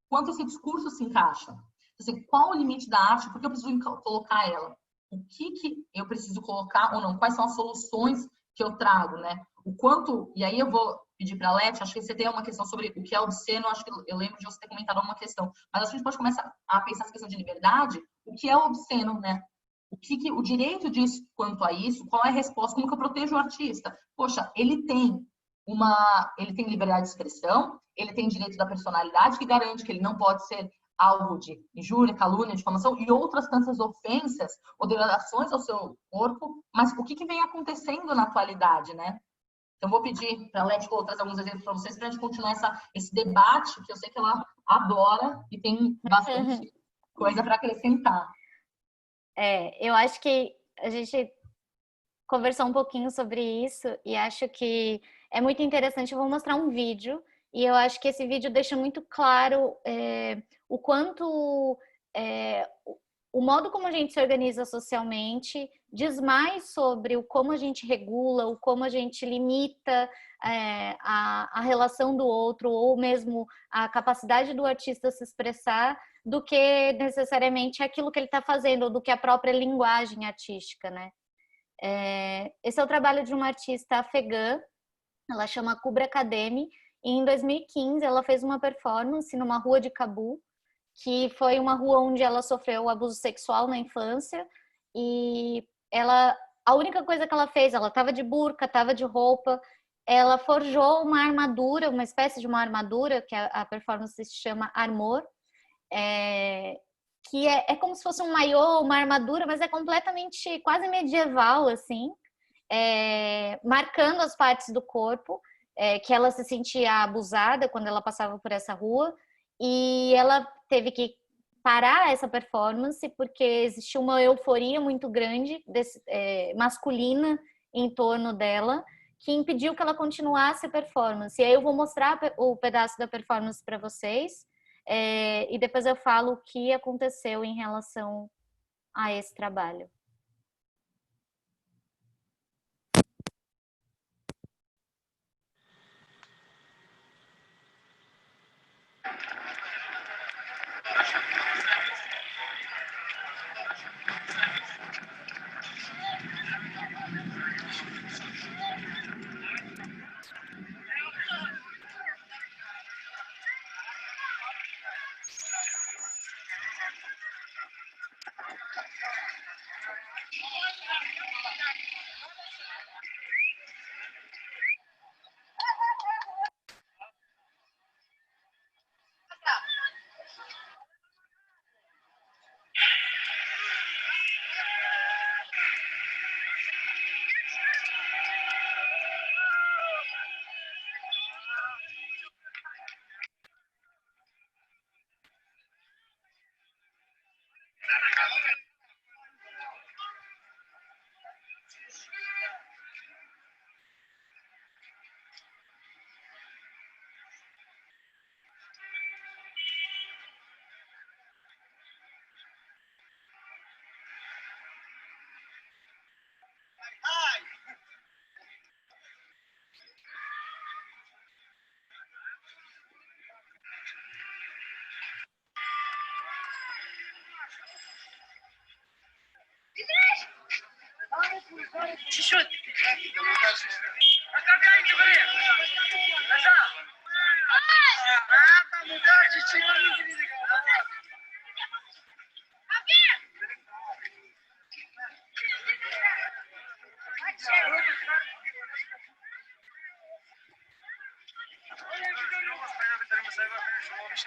Speaker 4: Quanto esse discurso se encaixa? Assim, qual o limite da arte? Por que eu preciso colocar ela? O que eu preciso colocar ou não? Quais são as soluções que eu trago, né? O quanto, e aí eu vou pedir para a Leti, acho que você tem uma questão sobre o que é obsceno, acho que eu lembro de você ter comentado uma questão, mas acho que a gente pode começar a pensar essa questão de liberdade, o que é obsceno, né? O direito diz quanto a isso, qual é a resposta, como que eu protejo o artista? Poxa, ele tem liberdade de expressão, ele tem direito da personalidade, que garante que ele não pode ser alvo de injúria, calúnia, difamação e outras tantas ofensas ou degradações ao seu corpo, mas o que vem acontecendo na atualidade, né? Então, vou pedir para a Leti trazer alguns exemplos para vocês, para a gente continuar esse debate, que eu sei que ela adora e tem bastante coisa para acrescentar.
Speaker 5: Eu acho que a gente conversou um pouquinho sobre isso e acho que é muito interessante. Eu vou mostrar um vídeo e eu acho que esse vídeo deixa muito claro o quanto o modo como a gente se organiza socialmente diz mais sobre o como a gente regula, o como a gente limita a relação do outro ou mesmo a capacidade do artista se expressar do que necessariamente aquilo que ele está fazendo ou do que a própria linguagem artística, né? Esse é o trabalho de uma artista afegã, ela chama Kubra Kademi, e em 2015 ela fez uma performance numa rua de Cabul, que foi uma rua onde ela sofreu abuso sexual na infância, e a única coisa que ela fez, ela estava de burca, estava de roupa, ela forjou uma armadura, uma espécie de uma armadura, que a performance se chama Armor, que é como se fosse um maiô, uma armadura, mas é completamente quase medieval, assim, marcando as partes do corpo, que ela se sentia abusada quando ela passava por essa rua, e ela teve que parar essa performance porque existia uma euforia muito grande masculina em torno dela, que impediu que ela continuasse a performance. E aí eu vou mostrar o pedaço da performance para vocês, e depois eu falo o que aconteceu em relação a esse trabalho.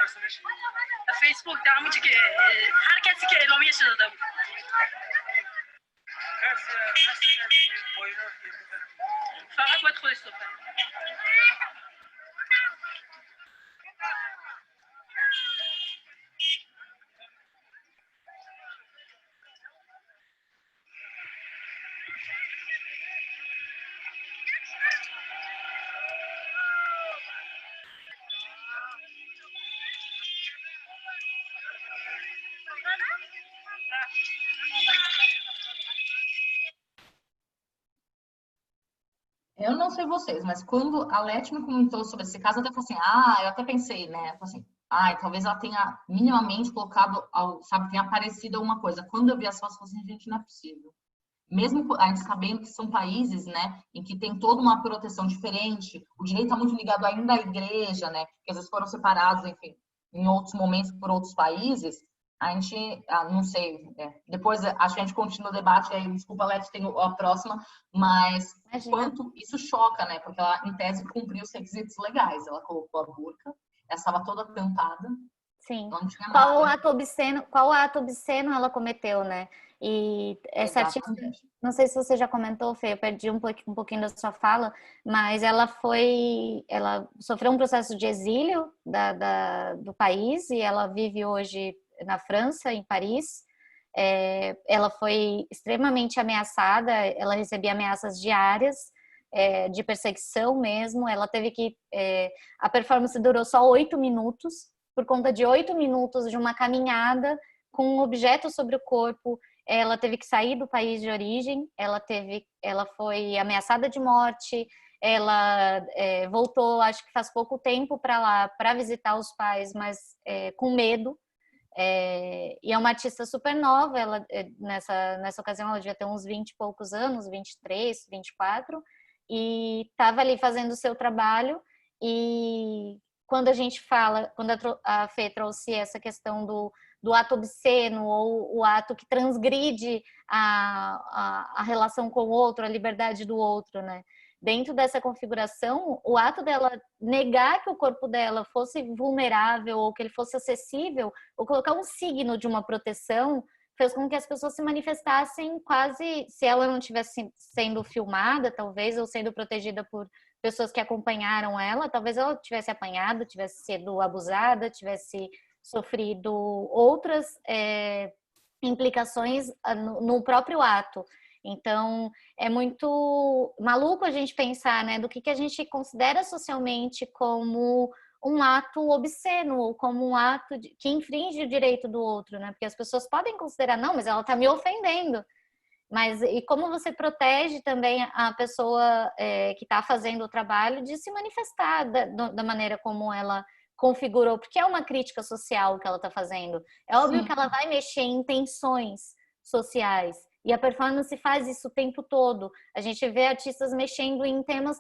Speaker 7: istiyorsunuz? Facebook'ta همونجوری که هر کسی که اعلامیه داده بود. فقط باید خودش صحبت کنه.
Speaker 4: Eu não sei vocês, mas quando a Leti me comentou sobre esse caso, eu até falei assim, eu até pensei, né? Eu falei assim, talvez ela tenha minimamente colocado, sabe, tenha aparecido alguma coisa. Quando eu vi as fotos, eu falei assim, gente, não é possível. Mesmo a gente sabendo que são países, né, em que tem toda uma proteção diferente, o direito está muito ligado ainda à igreja, né, que às vezes foram separados, enfim, em outros momentos por outros países, a gente, não sei, depois acho que a gente continua o debate, aí, desculpa, Leti, tem a próxima, mas quanto isso choca, né, porque ela, em tese, cumpriu os requisitos legais, ela colocou a burca, ela estava toda cantada.
Speaker 5: Sim.
Speaker 4: Então não tinha
Speaker 5: qual
Speaker 4: nada.
Speaker 5: ato obsceno ela cometeu, né? E essa artista, não sei se você já comentou, Fê, eu perdi um pouquinho da sua fala, mas ela sofreu um processo de exílio do país e ela vive hoje na França, em Paris. Ela foi extremamente ameaçada, ela recebia ameaças diárias, de perseguição mesmo. Ela teve que... a performance durou só 8 minutos, por conta de 8 minutos de uma caminhada com um objeto sobre o corpo. Ela teve que sair do país de origem, ela foi ameaçada de morte, ela voltou, acho que faz pouco tempo, para lá, para visitar os pais, mas com medo. E é uma artista super nova, ela, nessa ocasião ela devia ter uns 20 e poucos anos, 23, 24, e estava ali fazendo o seu trabalho. E quando a gente fala, quando a Fê trouxe essa questão do ato obsceno ou o ato que transgride a relação com o outro, a liberdade do outro, né? Dentro dessa configuração, o ato dela negar que o corpo dela fosse vulnerável ou que ele fosse acessível, ou colocar um signo de uma proteção, fez com que as pessoas se manifestassem quase, se ela não estivesse sendo filmada, talvez, ou sendo protegida por pessoas que acompanharam ela, talvez ela tivesse apanhado, tivesse sido abusada, tivesse sofrido outras implicações no próprio ato. Então, é muito maluco a gente pensar, né, do que a gente considera socialmente como um ato obsceno ou como um ato que infringe o direito do outro, né? Porque as pessoas podem considerar, não, mas ela está me ofendendo. Mas e como você protege também a pessoa que está fazendo o trabalho de se manifestar da maneira como ela configurou, porque é uma crítica social que ela está fazendo. É óbvio Sim. que ela vai mexer em tensões sociais. E a performance faz isso o tempo todo. A gente vê artistas mexendo em temas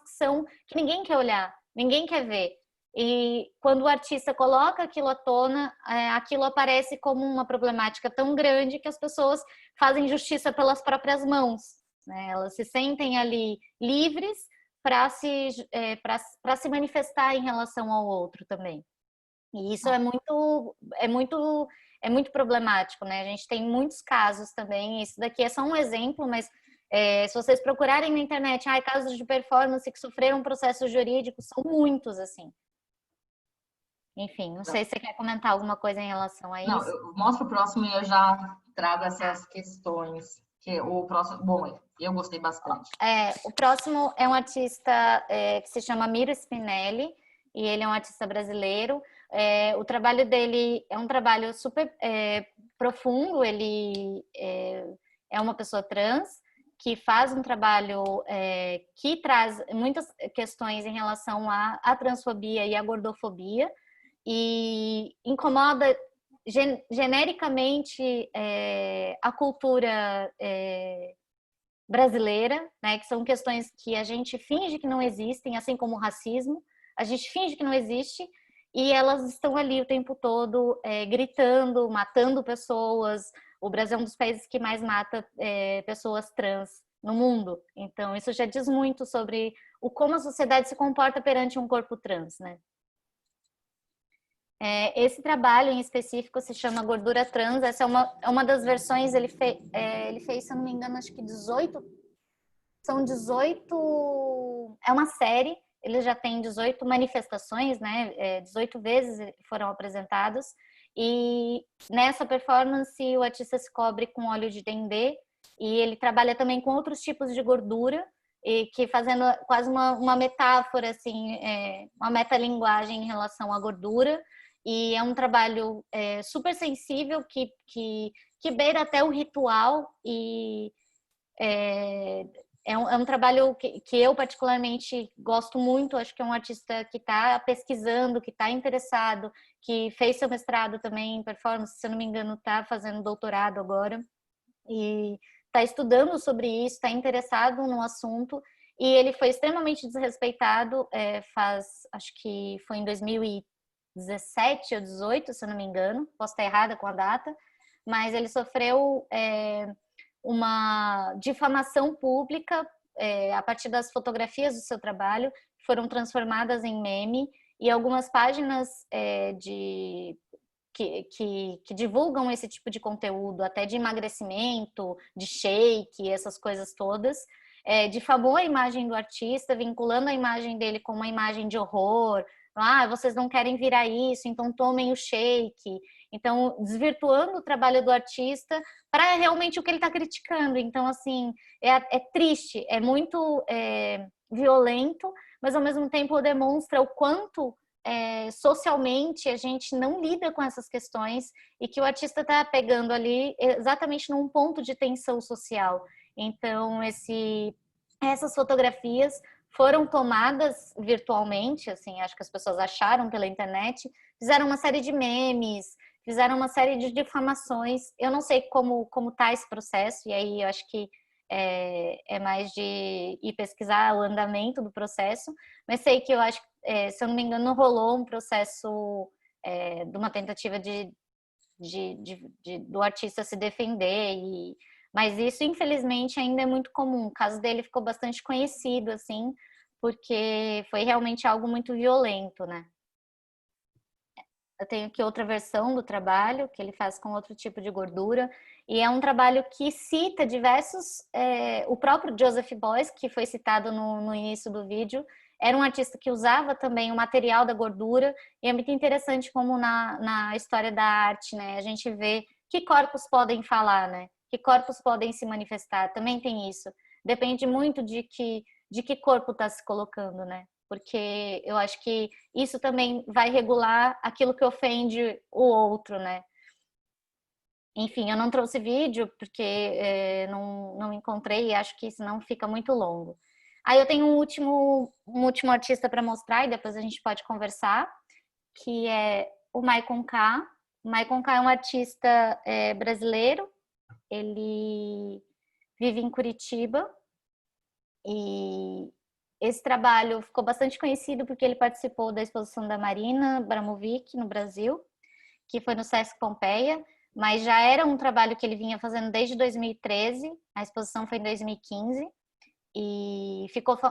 Speaker 5: que ninguém quer olhar, ninguém quer ver. E quando o artista coloca aquilo à tona, aquilo aparece como uma problemática tão grande que as pessoas fazem justiça pelas próprias mãos, né? Elas se sentem ali livres para se manifestar em relação ao outro também. E isso é muito problemático, né? A gente tem muitos casos também. Isso daqui é só um exemplo, mas se vocês procurarem na internet, casos de performance que sofreram processos jurídicos, são muitos, assim. Enfim, não sei se você quer comentar alguma coisa em relação a isso.
Speaker 4: Não, eu mostro o próximo e eu já trago essas questões. Que o próximo, bom, eu gostei bastante.
Speaker 5: O próximo é um artista que se chama Miro Spinelli, e ele é um artista brasileiro. O trabalho dele é um trabalho super profundo. Ele é uma pessoa trans que faz um trabalho que traz muitas questões em relação à transfobia e à gordofobia, e incomoda genericamente a cultura brasileira, né, que são questões que a gente finge que não existem, assim como o racismo, a gente finge que não existe, e elas estão ali o tempo todo gritando, matando pessoas. O Brasil é um dos países que mais mata pessoas trans no mundo, então isso já diz muito sobre como a sociedade se comporta perante um corpo trans, né? Esse trabalho em específico se chama Gordura Trans. Essa é uma das versões, ele fez, se eu não me engano, acho que 18. São 18. É uma série, ele já tem 18 manifestações, né? 18 vezes foram apresentados. E nessa performance, o artista se cobre com óleo de dendê. E ele trabalha também com outros tipos de gordura, e que fazendo quase uma metáfora, assim, uma metalinguagem em relação à gordura. E é um trabalho super sensível que beira até o ritual e é um trabalho que eu particularmente gosto muito. Acho que é um artista que está pesquisando, que está interessado, que fez seu mestrado também em performance, se eu não me engano, está fazendo doutorado agora e está estudando sobre isso, está interessado no assunto. E ele foi extremamente desrespeitado, acho que foi em 2017 ou 2018, se eu não me engano, posso estar errada com a data, mas ele sofreu uma difamação pública a partir das fotografias do seu trabalho, que foram transformadas em meme, e algumas páginas que divulgam esse tipo de conteúdo, até de emagrecimento, de shake, essas coisas todas, difamou a imagem do artista, vinculando a imagem dele com uma imagem de horror. Vocês não querem virar isso, então tomem o shake. Então, desvirtuando o trabalho do artista para realmente o que ele está criticando. Então, assim, é triste, é muito violento, mas ao mesmo tempo demonstra o quanto socialmente a gente não lida com essas questões e que o artista está pegando ali exatamente num ponto de tensão social. Então, essas fotografias foram tomadas virtualmente, assim, acho que as pessoas acharam pela internet, fizeram uma série de memes, fizeram uma série de difamações. Eu não sei como tá esse processo, e aí eu acho que é mais de ir pesquisar o andamento do processo, mas sei que eu acho, se eu não me engano, rolou um processo de uma tentativa do artista se defender, mas isso, infelizmente, ainda é muito comum. O caso dele ficou bastante conhecido, assim, porque foi realmente algo muito violento, né? Eu tenho aqui outra versão do trabalho, que ele faz com outro tipo de gordura, e é um trabalho que cita diversos... o próprio Joseph Beuys, que foi citado no início do vídeo, era um artista que usava também o material da gordura, e é muito interessante como na história da arte, né, a gente vê que corpos podem falar, né? Que corpos podem se manifestar, também tem isso. Depende muito de que corpo está se colocando, né? Porque eu acho que isso também vai regular aquilo que ofende o outro, né? Enfim, eu não trouxe vídeo porque não encontrei e acho que senão fica muito longo. Aí eu tenho um último artista para mostrar e depois a gente pode conversar, que é o Maicon K. O Maicon K é um artista brasileiro. Ele vive em Curitiba e esse trabalho ficou bastante conhecido porque ele participou da exposição da Marina Abramovic no Brasil, que foi no Sesc Pompeia, mas já era um trabalho que ele vinha fazendo desde 2013, a exposição foi em 2015, e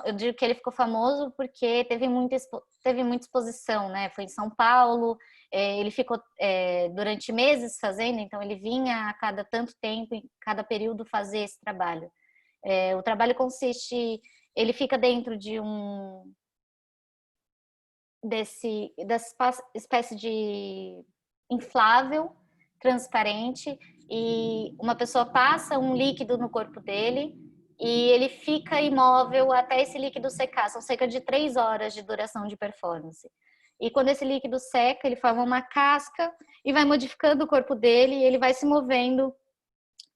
Speaker 5: eu digo que ele ficou famoso porque teve muita exposição, né? Foi em São Paulo, ele ficou durante meses fazendo, então ele vinha a cada tanto tempo, em cada período, fazer esse trabalho. O trabalho consiste, ele fica dentro de dessa espécie de inflável, transparente, e uma pessoa passa um líquido no corpo dele e ele fica imóvel até esse líquido secar. São cerca de 3 horas de duração de performance. E quando esse líquido seca, ele forma uma casca e vai modificando o corpo dele e ele vai se movendo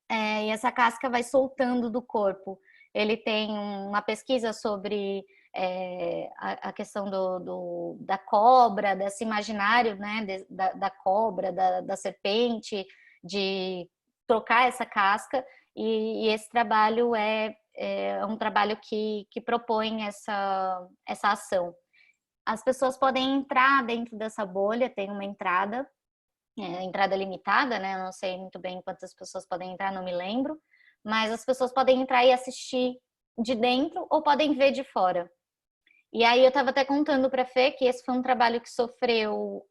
Speaker 5: e essa casca vai soltando do corpo. Ele tem uma pesquisa sobre a questão da cobra, desse imaginário, né, da cobra, da serpente, de trocar essa casca, e esse trabalho é um trabalho que propõe essa ação. As pessoas podem entrar dentro dessa bolha, tem uma entrada limitada, né? Eu não sei muito bem quantas pessoas podem entrar, não me lembro, mas as pessoas podem entrar e assistir de dentro ou podem ver de fora. E aí eu estava até contando para a Fê que esse foi um trabalho que sofreu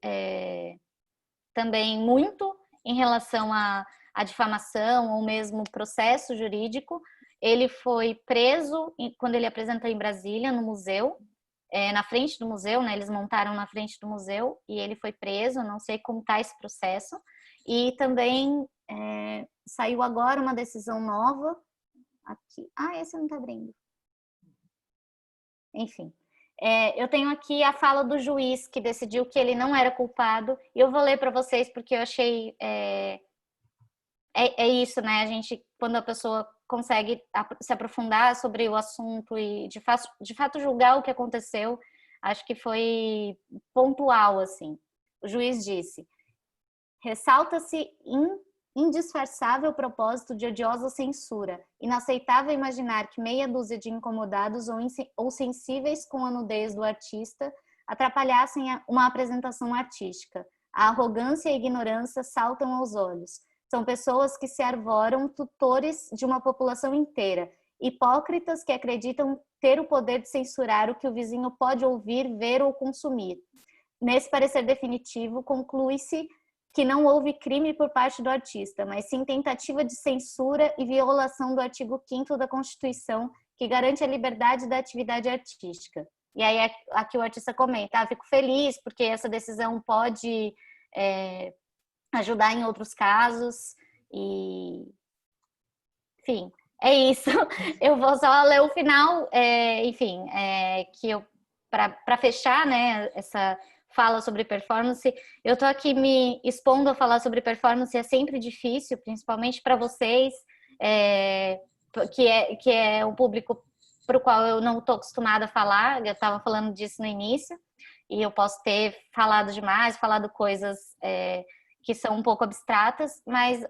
Speaker 5: também muito em relação à difamação ou mesmo processo jurídico. Ele foi preso quando ele apresentou em Brasília, no museu, na frente do museu, né? Eles montaram na frente do museu e ele foi preso, não sei como está esse processo. E também saiu agora uma decisão nova. Aqui. Esse não está abrindo. Enfim. Eu tenho aqui a fala do juiz que decidiu que ele não era culpado. E eu vou ler para vocês porque eu achei... É isso, né? A gente, quando a pessoa consegue se aprofundar sobre o assunto e de fato julgar o que aconteceu, acho que foi pontual, assim. O juiz disse: ressalta-se indisfarçável propósito de odiosa censura, inaceitável imaginar que meia dúzia de incomodados ou sensíveis com a nudez do artista atrapalhassem uma apresentação artística. A arrogância e a ignorância saltam aos olhos. São pessoas que se arvoram tutores de uma população inteira, hipócritas que acreditam ter o poder de censurar o que o vizinho pode ouvir, ver ou consumir. Nesse parecer definitivo, conclui-se que não houve crime por parte do artista, mas sim tentativa de censura e violação do artigo 5º da Constituição, que garante a liberdade da atividade artística. E aí aqui o artista comenta: fico feliz porque essa decisão pode ajudar em outros casos e... Enfim, é isso. Eu vou só ler o final, que eu para fechar, né, essa fala sobre performance. Eu tô aqui me expondo a falar sobre performance, é sempre difícil, principalmente para vocês, que é um público para o qual eu não estou acostumada a falar. Eu estava falando disso no início e eu posso ter falado demais, falado coisas que são um pouco abstratas, mas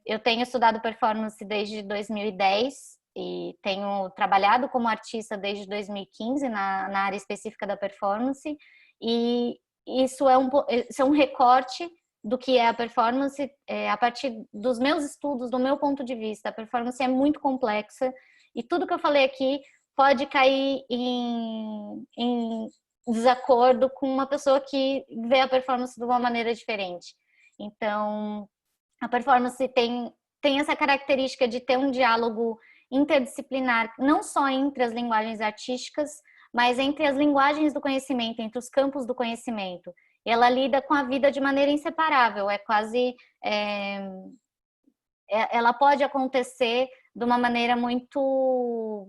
Speaker 5: eu tenho estudado performance desde 2010 e tenho trabalhado como artista desde 2015 na área específica da performance, e isso é um recorte do que é a performance a partir dos meus estudos, do meu ponto de vista. A performance é muito complexa e tudo que eu falei aqui pode cair em desacordo com uma pessoa que vê a performance de uma maneira diferente. Então, a performance tem essa característica de ter um diálogo interdisciplinar, não só entre as linguagens artísticas, mas entre as linguagens do conhecimento, entre os campos do conhecimento. E ela lida com a vida de maneira inseparável, ela pode acontecer de uma maneira muito...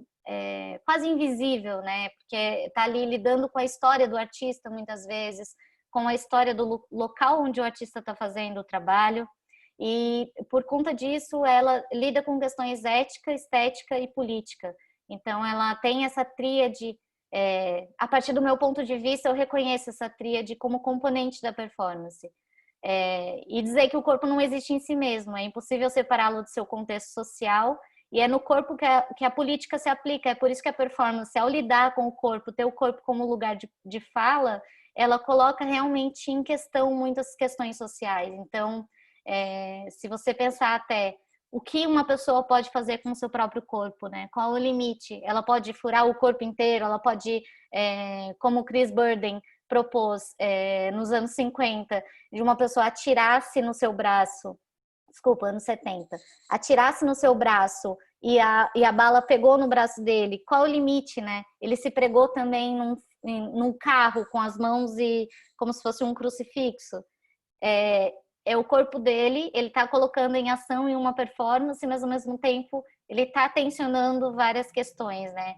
Speaker 5: quase invisível, né? Porque está ali lidando com a história do artista, muitas vezes, com a história do local onde o artista está fazendo o trabalho. E, por conta disso, ela lida com questões ética, estética e política. Então, ela tem essa tríade. A partir do meu ponto de vista, eu reconheço essa tríade como componente da performance. E dizer que o corpo não existe em si mesmo, é impossível separá-lo do seu contexto social, e é no corpo que a política se aplica. É por isso que a performance, ao lidar com o corpo, ter o corpo como lugar de fala, ela coloca realmente em questão muitas questões sociais. Então, se você pensar até o que uma pessoa pode fazer com o seu próprio corpo, né? Qual o limite? Ela pode furar o corpo inteiro, ela pode, como o Chris Burden propôs nos anos 50, de uma pessoa atirasse no seu braço, anos 70, atirasse no seu braço e a bala pegou no braço dele. Qual o limite, né? Ele se pregou também num carro com as mãos e como se fosse um crucifixo. É o corpo dele, ele está colocando em ação em uma performance, mas ao mesmo tempo ele está tensionando várias questões, né?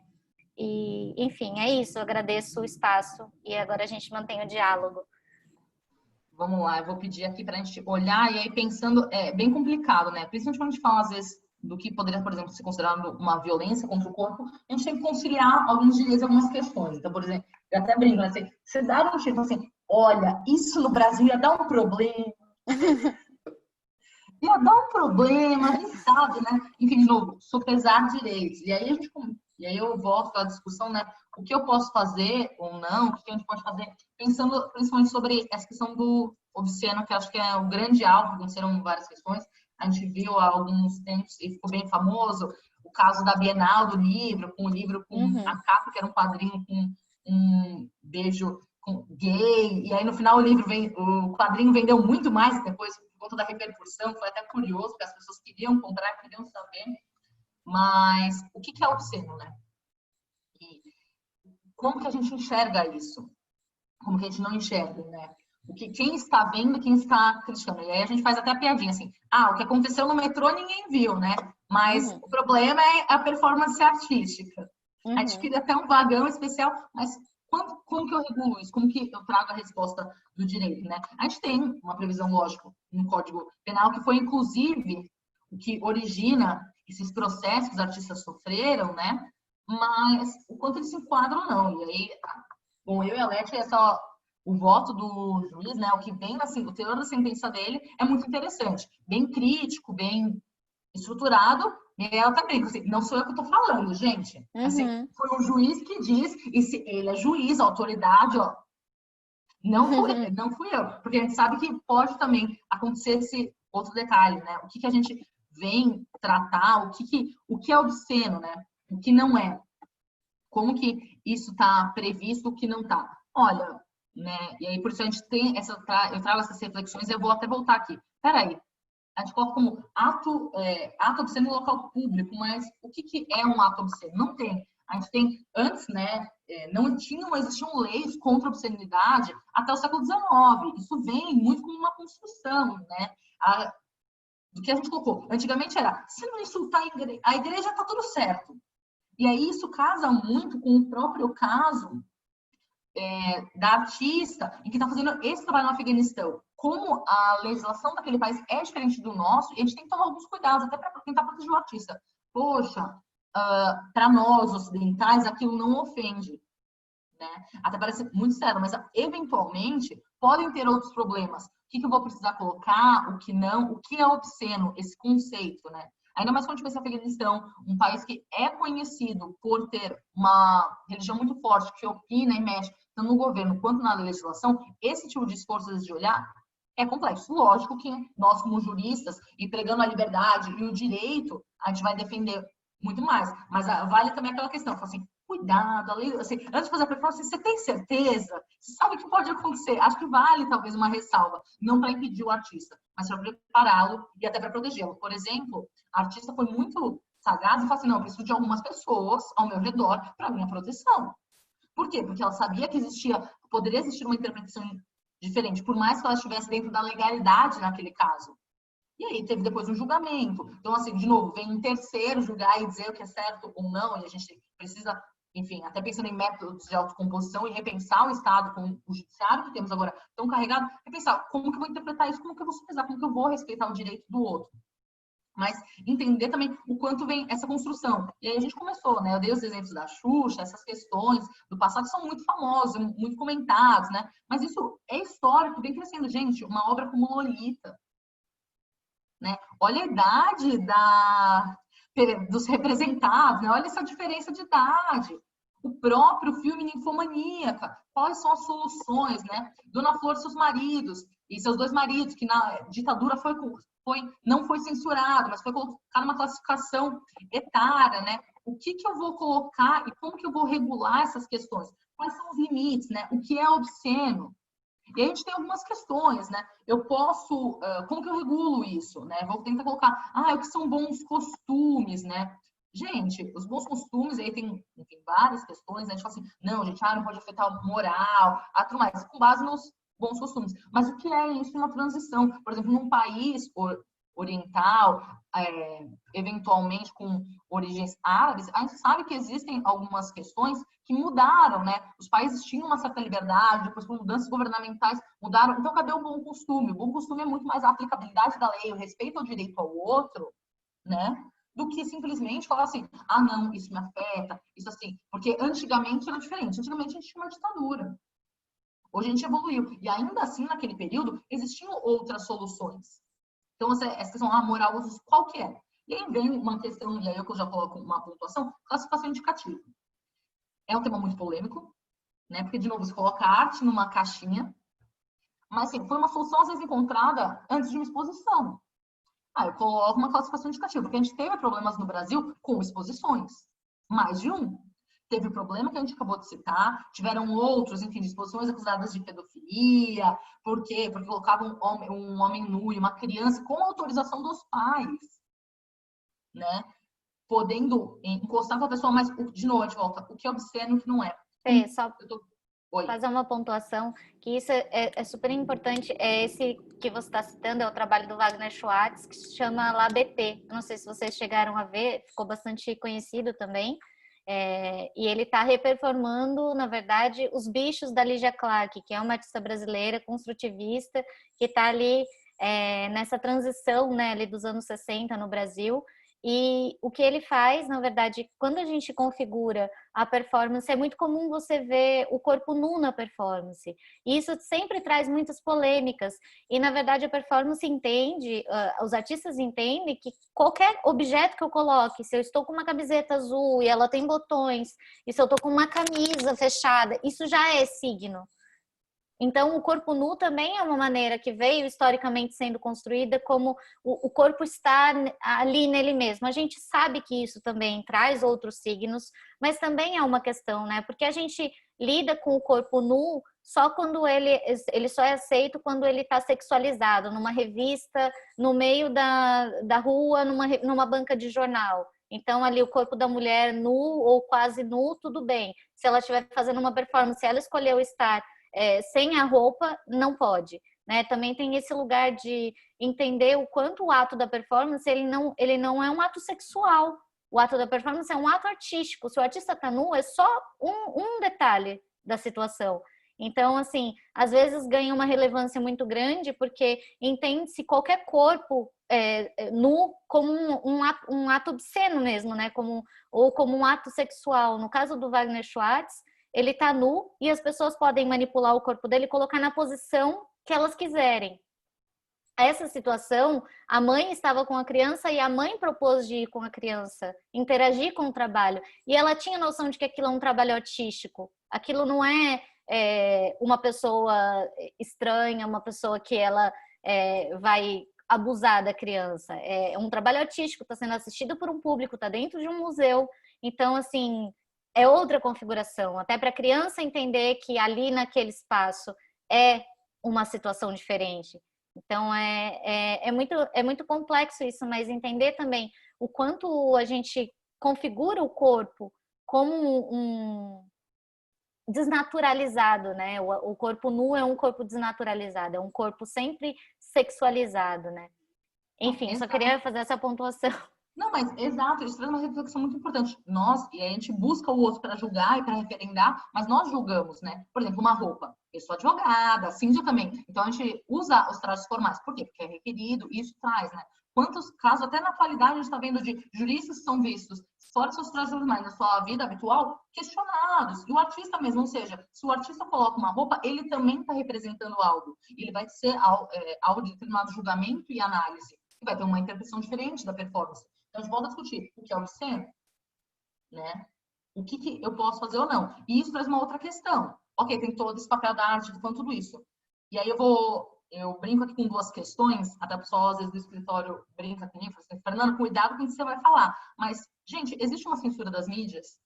Speaker 5: E, enfim, é isso. Eu agradeço o espaço e agora a gente mantém o diálogo.
Speaker 4: Vamos lá, eu vou pedir aqui para a gente olhar e aí pensando, é bem complicado, né? Principalmente quando a gente fala, às vezes, do que poderia, por exemplo, ser considerado uma violência contra o corpo, a gente tem que conciliar alguns direitos, algumas questões. Então, por exemplo, eu até brinco, né? Você dá um tipo assim, olha, isso no Brasil ia dar um problema. Ia dar um problema, a gente sabe, né? Enfim, de novo, sopesar direitos. E aí eu volto à discussão, né? O que eu posso fazer ou não, o que a gente pode fazer, pensando principalmente sobre essa questão do obsceno, que acho que é o grande alvo, aconteceram várias questões. A gente viu há alguns tempos e ficou bem famoso, o caso da Bienal do livro, com o livro com a capa, que era um quadrinho com um beijo gay, e aí no final o quadrinho vendeu muito mais depois, por conta da repercussão, foi até curioso, porque as pessoas queriam comprar, queriam saber, mas o que é obsceno, né? E como que a gente enxerga isso? Como que a gente não enxerga, né? Quem está vendo, quem está criticando. E aí a gente faz até a piadinha assim, o que aconteceu no metrô ninguém viu, né? Mas o problema é a performance artística. A gente queria até um vagão especial, mas como que eu regulo isso? Como que eu trago a resposta do direito, né? A gente tem uma previsão, lógico, no Código Penal, que foi, inclusive, o que origina esses processos que os artistas sofreram, né? Mas o quanto eles se enquadram ou não. E aí, bom, eu e a Leti, o voto do juiz, né? O que vem, assim, o teor da sentença dele é muito interessante. Bem crítico, bem estruturado. E ela tá bem, assim, não sou eu que estou falando, gente. Assim, foi o juiz que diz, e se ele é juiz, autoridade, ó, não fui eu. Porque a gente sabe que pode também acontecer esse outro detalhe, né? O que a gente vem tratar, o que é obsceno, né? O que não é. Como que isso está previsto, o que não está. Olha, né? E aí por isso a gente tem eu trago essas reflexões e eu vou até voltar aqui. Peraí. A gente coloca como ato obsceno em local público, mas o que é um ato obsceno? Não tem. A gente tem, antes, né, não existiam leis contra a obscenidade até o século XIX. Isso vem muito como uma construção, né? Do que a gente colocou. Antigamente era, se não insultar a igreja, tá tudo certo. E aí isso casa muito com o próprio caso da artista em que está fazendo esse trabalho no Afeganistão. Como a legislação daquele país é diferente do nosso, a gente tem que tomar alguns cuidados, até para tentar proteger o artista. Poxa, para nós ocidentais, aquilo não ofende. Né? Até parece muito sério, mas eventualmente podem ter outros problemas. O que eu vou precisar colocar, o que não, o que é obsceno, esse conceito, né? Ainda mais quando a gente pensa em Afeganistão, um país que é conhecido por ter uma religião muito forte, que opina e mexe, tanto no governo quanto na legislação, esse tipo de esforço de olhar é complexo. Lógico que nós, como juristas, e pregando a liberdade e o direito, a gente vai defender muito mais. Mas vale também aquela questão, assim, cuidado, assim, antes de fazer a performance, você tem certeza? Você sabe o que pode acontecer? Acho que vale, talvez, uma ressalva, não para impedir o artista, mas para prepará-lo e até para protegê-lo. Por exemplo, a artista foi muito sagaz e falou assim, não, eu preciso de algumas pessoas ao meu redor para minha proteção. Por quê? Porque ela sabia que poderia existir uma interpretação diferente, por mais que ela estivesse dentro da legalidade naquele caso. E aí teve depois um julgamento. Então, assim, de novo, vem um terceiro julgar e dizer o que é certo ou não, e a gente precisa, enfim, até pensando em métodos de autocomposição e repensar o Estado com o judiciário que temos agora tão carregado, repensar como que eu vou interpretar isso, como que eu vou superar, como que eu vou respeitar o direito do outro. Mas entender também o quanto vem essa construção. E aí a gente começou, né? Eu dei os exemplos da Xuxa, essas questões do passado são muito famosas, muito comentadas, né? Mas isso é histórico, vem crescendo. Gente, uma obra como Lolita, né? Olha a idade dos representados, né? Olha essa diferença de idade. O próprio filme Ninfomaníaca, quais são as soluções, né? Dona Flor e seus maridos, e seus dois maridos, que na ditadura não foi censurado, mas foi colocado numa classificação etária, né? O que eu vou colocar e como que eu vou regular essas questões? Quais são os limites, né? O que é obsceno? E a gente tem algumas questões, né? Eu posso, como que eu regulo isso, né? Vou tentar colocar, o que são bons costumes, né? Gente, os bons costumes, aí tem várias questões, né? A gente fala assim, não, gente, não pode afetar a moral, tudo mais, com base nos bons costumes. Mas o que é isso uma transição? Por exemplo, num país oriental, eventualmente com origens árabes, a gente sabe que existem algumas questões que mudaram, né? Os países tinham uma certa liberdade, depois com mudanças governamentais mudaram. Então, cadê o bom costume? O bom costume é muito mais a aplicabilidade da lei, o respeito ao direito ao outro, né? Do que simplesmente falar assim, não, isso me afeta, isso assim. Porque antigamente era diferente. Antigamente a gente tinha uma ditadura. Hoje a gente evoluiu. E ainda assim, naquele período, existiam outras soluções. Então, essa questão, moral, qual que é? E aí vem uma questão, e aí eu já coloco uma pontuação, classificação indicativa. É um tema muito polêmico, né? Porque, de novo, você coloca a arte numa caixinha, mas, assim, foi uma solução, às vezes, encontrada antes de uma exposição. eu coloco uma classificação indicativa, porque a gente teve problemas no Brasil com exposições, mais de um. Teve o problema que a gente acabou de citar, tiveram outros, enfim, disposições acusadas de pedofilia, por quê? Porque colocavam um homem nu e uma criança com autorização dos pais, né? Podendo encostar com a pessoa, mas, de novo, de volta, o que é obsceno e o que não é.
Speaker 5: Só fazer uma pontuação, que isso é super importante, esse que você está citando, é o trabalho do Wagner Schwartz, que se chama LABT. Não sei se vocês chegaram a ver, ficou bastante conhecido também. E ele está reperformando, na verdade, os bichos da Lygia Clark, que é uma artista brasileira construtivista, que está ali nessa transição, né, ali dos anos 60 no Brasil. E o que ele faz, na verdade, quando a gente configura a performance, é muito comum você ver o corpo nu na performance. E isso sempre traz muitas polêmicas. E, na verdade, a performance entende, os artistas entendem que qualquer objeto que eu coloque, se eu estou com uma camiseta azul e ela tem botões, e se eu estou com uma camisa fechada, isso já é signo. Então, o corpo nu também é uma maneira que veio historicamente sendo construída como o corpo estar ali nele mesmo. A gente sabe que isso também traz outros signos, mas também é uma questão, né? Porque a gente lida com o corpo nu só quando ele só é aceito quando ele está sexualizado, numa revista, no meio da rua, numa banca de jornal. Então, ali o corpo da mulher nu ou quase nu, tudo bem. Se ela estiver fazendo uma performance, se ela escolheu estar sem a roupa, não pode, né? Também tem esse lugar de entender o quanto o ato da performance, ele não é um ato sexual. O ato da performance é um ato artístico. Se o artista está nu, é só um detalhe da situação. Então, assim, às vezes ganha uma relevância muito grande porque entende-se qualquer corpo nu como um ato obsceno mesmo, né? Ou como um ato sexual. No caso do Wagner Schwartz, ele está nu e as pessoas podem manipular o corpo dele e colocar na posição que elas quiserem. Essa situação, a mãe estava com a criança e a mãe propôs de ir com a criança, interagir com o trabalho. E ela tinha noção de que aquilo é um trabalho artístico. Aquilo não é uma pessoa estranha, uma pessoa que ela vai abusar da criança. É um trabalho artístico, está sendo assistido por um público, está dentro de um museu. Então, assim, é outra configuração, até para a criança entender que ali naquele espaço é uma situação diferente. Então, é muito complexo isso, mas entender também o quanto a gente configura o corpo como um desnaturalizado, né? O corpo nu é um corpo desnaturalizado, é um corpo sempre sexualizado, né? Enfim, só queria fazer essa pontuação.
Speaker 4: Não, mas exato, isso traz uma reflexão muito importante. E a gente busca o outro para julgar e para referendar, mas nós julgamos, né? Por exemplo, uma roupa. Eu sou advogada, síndica também. Então a gente usa os trajes formais. Por quê? Porque é requerido, isso traz, né? Quantos casos, até na atualidade, a gente está vendo de juristas que são vistos fora de seus trajes formais, na sua vida habitual, questionados. E o artista mesmo, ou seja, se o artista coloca uma roupa, ele também está representando algo. Ele vai ser algo de determinado julgamento e análise. E vai ter uma interpretação diferente da performance. Então, a gente volta a discutir o que é obsceno, né? O que eu posso fazer ou não. E isso traz uma outra questão. Ok, tem todo esse papel da arte, falando tudo isso. E aí eu brinco aqui com duas questões, até o pessoal, às vezes, do escritório brinca comigo, fala assim, Fernanda, cuidado com o que você vai falar. Mas, gente, existe uma censura das mídias?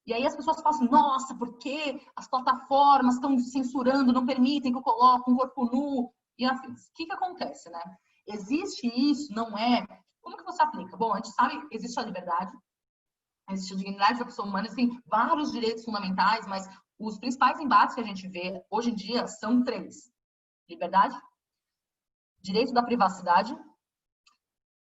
Speaker 4: E aí as pessoas falam assim, nossa, por que as plataformas estão censurando, não permitem que eu coloque um corpo nu? E assim, o que acontece, né? Existe isso, não é... Como que você aplica? Bom, a gente sabe que existe a liberdade, existe a dignidade da pessoa humana, tem vários direitos fundamentais, mas os principais embates que a gente vê hoje em dia são 3. Liberdade, direito da privacidade,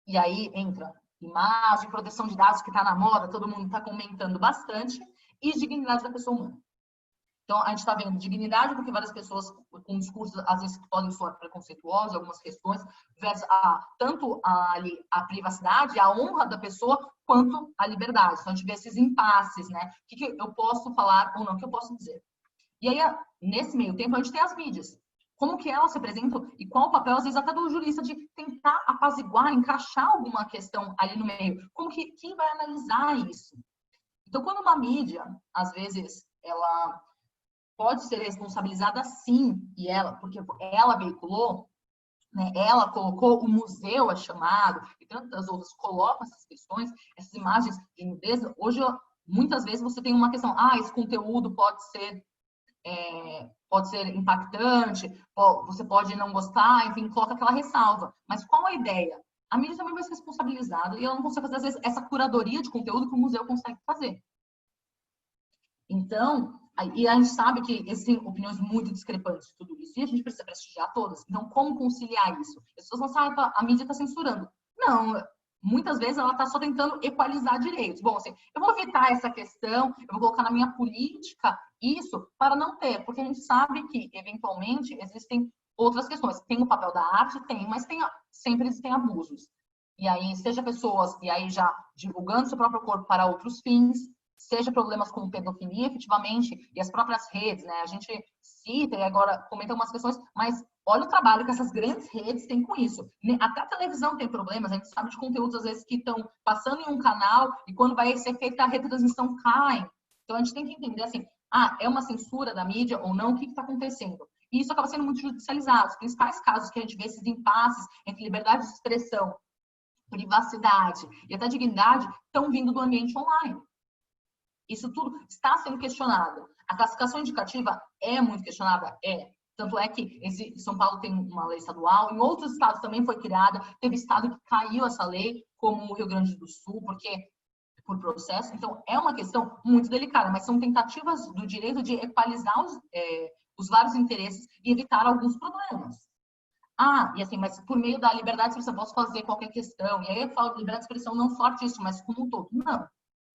Speaker 4: e aí entra imagem, proteção de dados que está na moda, todo mundo está comentando bastante, e dignidade da pessoa humana. Então, a gente está vendo dignidade, porque várias pessoas com discursos, às vezes, podem soar preconceituosos, algumas questões, versus tanto a privacidade, a honra da pessoa, quanto a liberdade. Então, a gente vê esses impasses, né? O que eu posso falar ou não, o que eu posso dizer. E aí, nesse meio tempo, a gente tem as mídias. Como que elas se apresentam e qual o papel, às vezes, até do jurista de tentar apaziguar, encaixar alguma questão ali no meio. Como que quem vai analisar isso? Então, quando uma mídia, às vezes, ela pode ser responsabilizada sim, porque ela veiculou, né? Ela colocou, o museu é chamado, e tantas outras colocam essas questões, essas imagens de nudez. Hoje, muitas vezes, você tem uma questão, esse conteúdo pode ser impactante, você pode não gostar, enfim, coloca aquela ressalva. Mas qual a ideia? A mídia também vai ser responsabilizada e ela não consegue fazer, às vezes, essa curadoria de conteúdo que o museu consegue fazer. Então, e a gente sabe que existem opiniões muito discrepantes de tudo isso, e a gente precisa prestigiar todas. Então, como conciliar isso? As pessoas vão falar, a mídia está censurando. Não, muitas vezes ela está só tentando equalizar direitos. Bom, assim, eu vou evitar essa questão, eu vou colocar na minha política isso para não ter, porque a gente sabe que, eventualmente, existem outras questões. Tem o papel da arte? Tem, mas sempre existem abusos. E aí, seja pessoas, e aí já divulgando seu próprio corpo para outros fins, seja problemas com pedofilia, efetivamente, e as próprias redes, né? A gente cita e agora comenta umas questões, mas olha o trabalho que essas grandes redes têm com isso. Até a televisão tem problemas, a gente sabe de conteúdos, às vezes, que estão passando em um canal e quando vai ser feita a retransmissão cai. Então, a gente tem que entender, assim, é uma censura da mídia ou não? O que está acontecendo? E isso acaba sendo muito judicializado. Os principais casos que a gente vê, esses impasses entre liberdade de expressão, privacidade e até dignidade, estão vindo do ambiente online. Isso tudo está sendo questionado. A classificação indicativa é muito questionada? É. Tanto é que em São Paulo tem uma lei estadual, em outros estados também foi criada, teve estado que caiu essa lei, como o Rio Grande do Sul, porque por processo. Então, é uma questão muito delicada, mas são tentativas do direito de equalizar os vários interesses e evitar alguns problemas. E assim, mas por meio da liberdade de expressão, posso fazer qualquer questão. E aí eu falo de liberdade de expressão não só artística, mas como um todo. Não.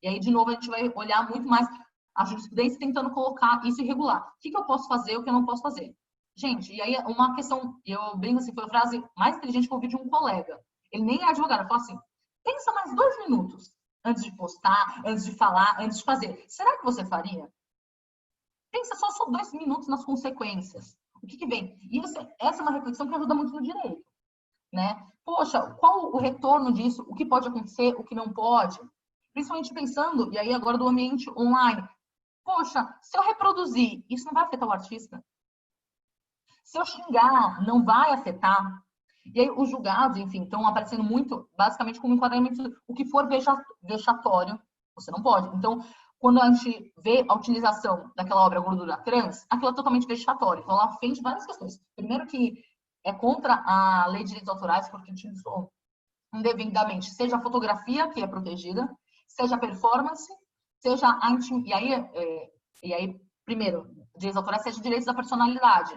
Speaker 4: E aí, de novo, a gente vai olhar muito mais a jurisprudência tentando colocar isso e regular. O que eu posso fazer e o que eu não posso fazer? Gente, e aí uma questão, eu brinco assim, foi a frase mais inteligente que eu ouvi de um colega. Ele nem é advogado, ele falou assim, pensa mais 2 minutos antes de postar, antes de falar, antes de fazer. Será que você faria? Pensa só 2 minutos nas consequências. O que vem? E essa é uma reflexão que ajuda muito no direito, né? Poxa, qual o retorno disso? O que pode acontecer? O que não pode? Principalmente pensando, e aí agora do ambiente online. Poxa, se eu reproduzir, isso não vai afetar o artista? Se eu xingar, não vai afetar? E aí os julgados, enfim, estão aparecendo muito, basicamente, como enquadramento, o que for vexatório, você não pode. Então, quando a gente vê a utilização daquela obra Gordura Trans, aquilo é totalmente vexatório. Então, ela ofende várias questões. Primeiro que é contra a lei de direitos autorais, porque utilizou indevidamente, seja a fotografia, que é protegida, seja a performance, seja a intimidade. E aí, primeiro, direitos autorais, seja direitos da personalidade.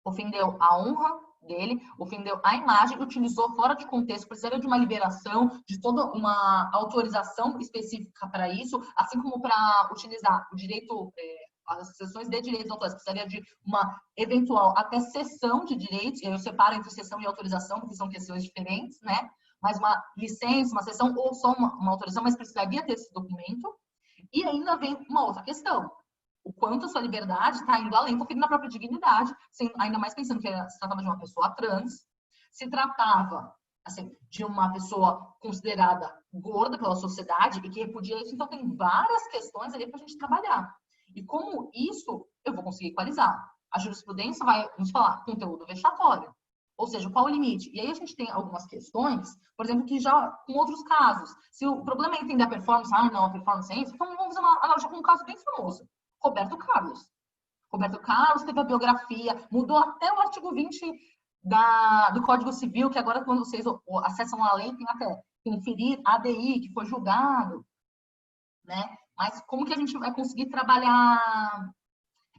Speaker 4: Ofendeu a honra dele, ofendeu a imagem, utilizou fora de contexto, precisaria de uma liberação, de toda uma autorização específica para isso, assim como para utilizar o direito, as sessões de direitos autorais, precisaria de uma eventual até cessão de direitos, e eu separo entre cessão e autorização, porque são questões diferentes, né? Mas uma licença, uma cessão ou só uma autorização, mas precisaria ter esse documento. E ainda vem uma outra questão. O quanto a sua liberdade está indo além, conferindo na própria dignidade, ainda mais pensando que se tratava de uma pessoa trans, se tratava assim, de uma pessoa considerada gorda pela sociedade e que repudia isso. Então, tem várias questões ali para a gente trabalhar. E como isso eu vou conseguir equalizar? A jurisprudência vai nos falar conteúdo vexatório. Ou seja, qual o limite? E aí a gente tem algumas questões, por exemplo, que já com outros casos. Se o problema é entender a performance, não, a performance é isso, então vamos fazer uma analogia com um caso bem famoso. Roberto Carlos. Roberto Carlos teve a biografia, mudou até o artigo 20 do Código Civil, que agora quando vocês acessam a lei, tem até inferir ADI, que foi julgado, né? Mas como que a gente vai conseguir trabalhar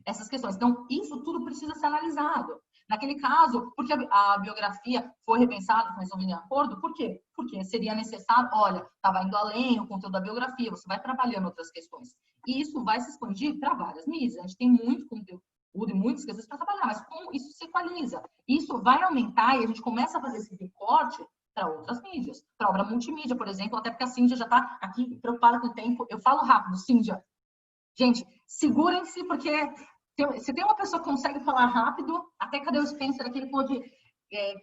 Speaker 4: essas questões? Então, isso tudo precisa ser analisado. Naquele caso, porque a biografia foi repensada, foi resolvida em acordo, por quê? Porque seria necessário, olha, estava indo além o conteúdo da biografia, você vai trabalhando outras questões. E isso vai se expandir para várias mídias. A gente tem muito conteúdo e muitas questões para trabalhar, mas como isso se equaliza? Isso vai aumentar e a gente começa a fazer esse recorte para outras mídias, para obra multimídia, por exemplo, até porque a Cíndia já está aqui preocupada com o tempo. Eu falo rápido, Cíndia. Gente, segurem-se, porque se tem uma pessoa que consegue falar rápido, até cadê o Spencer, aquele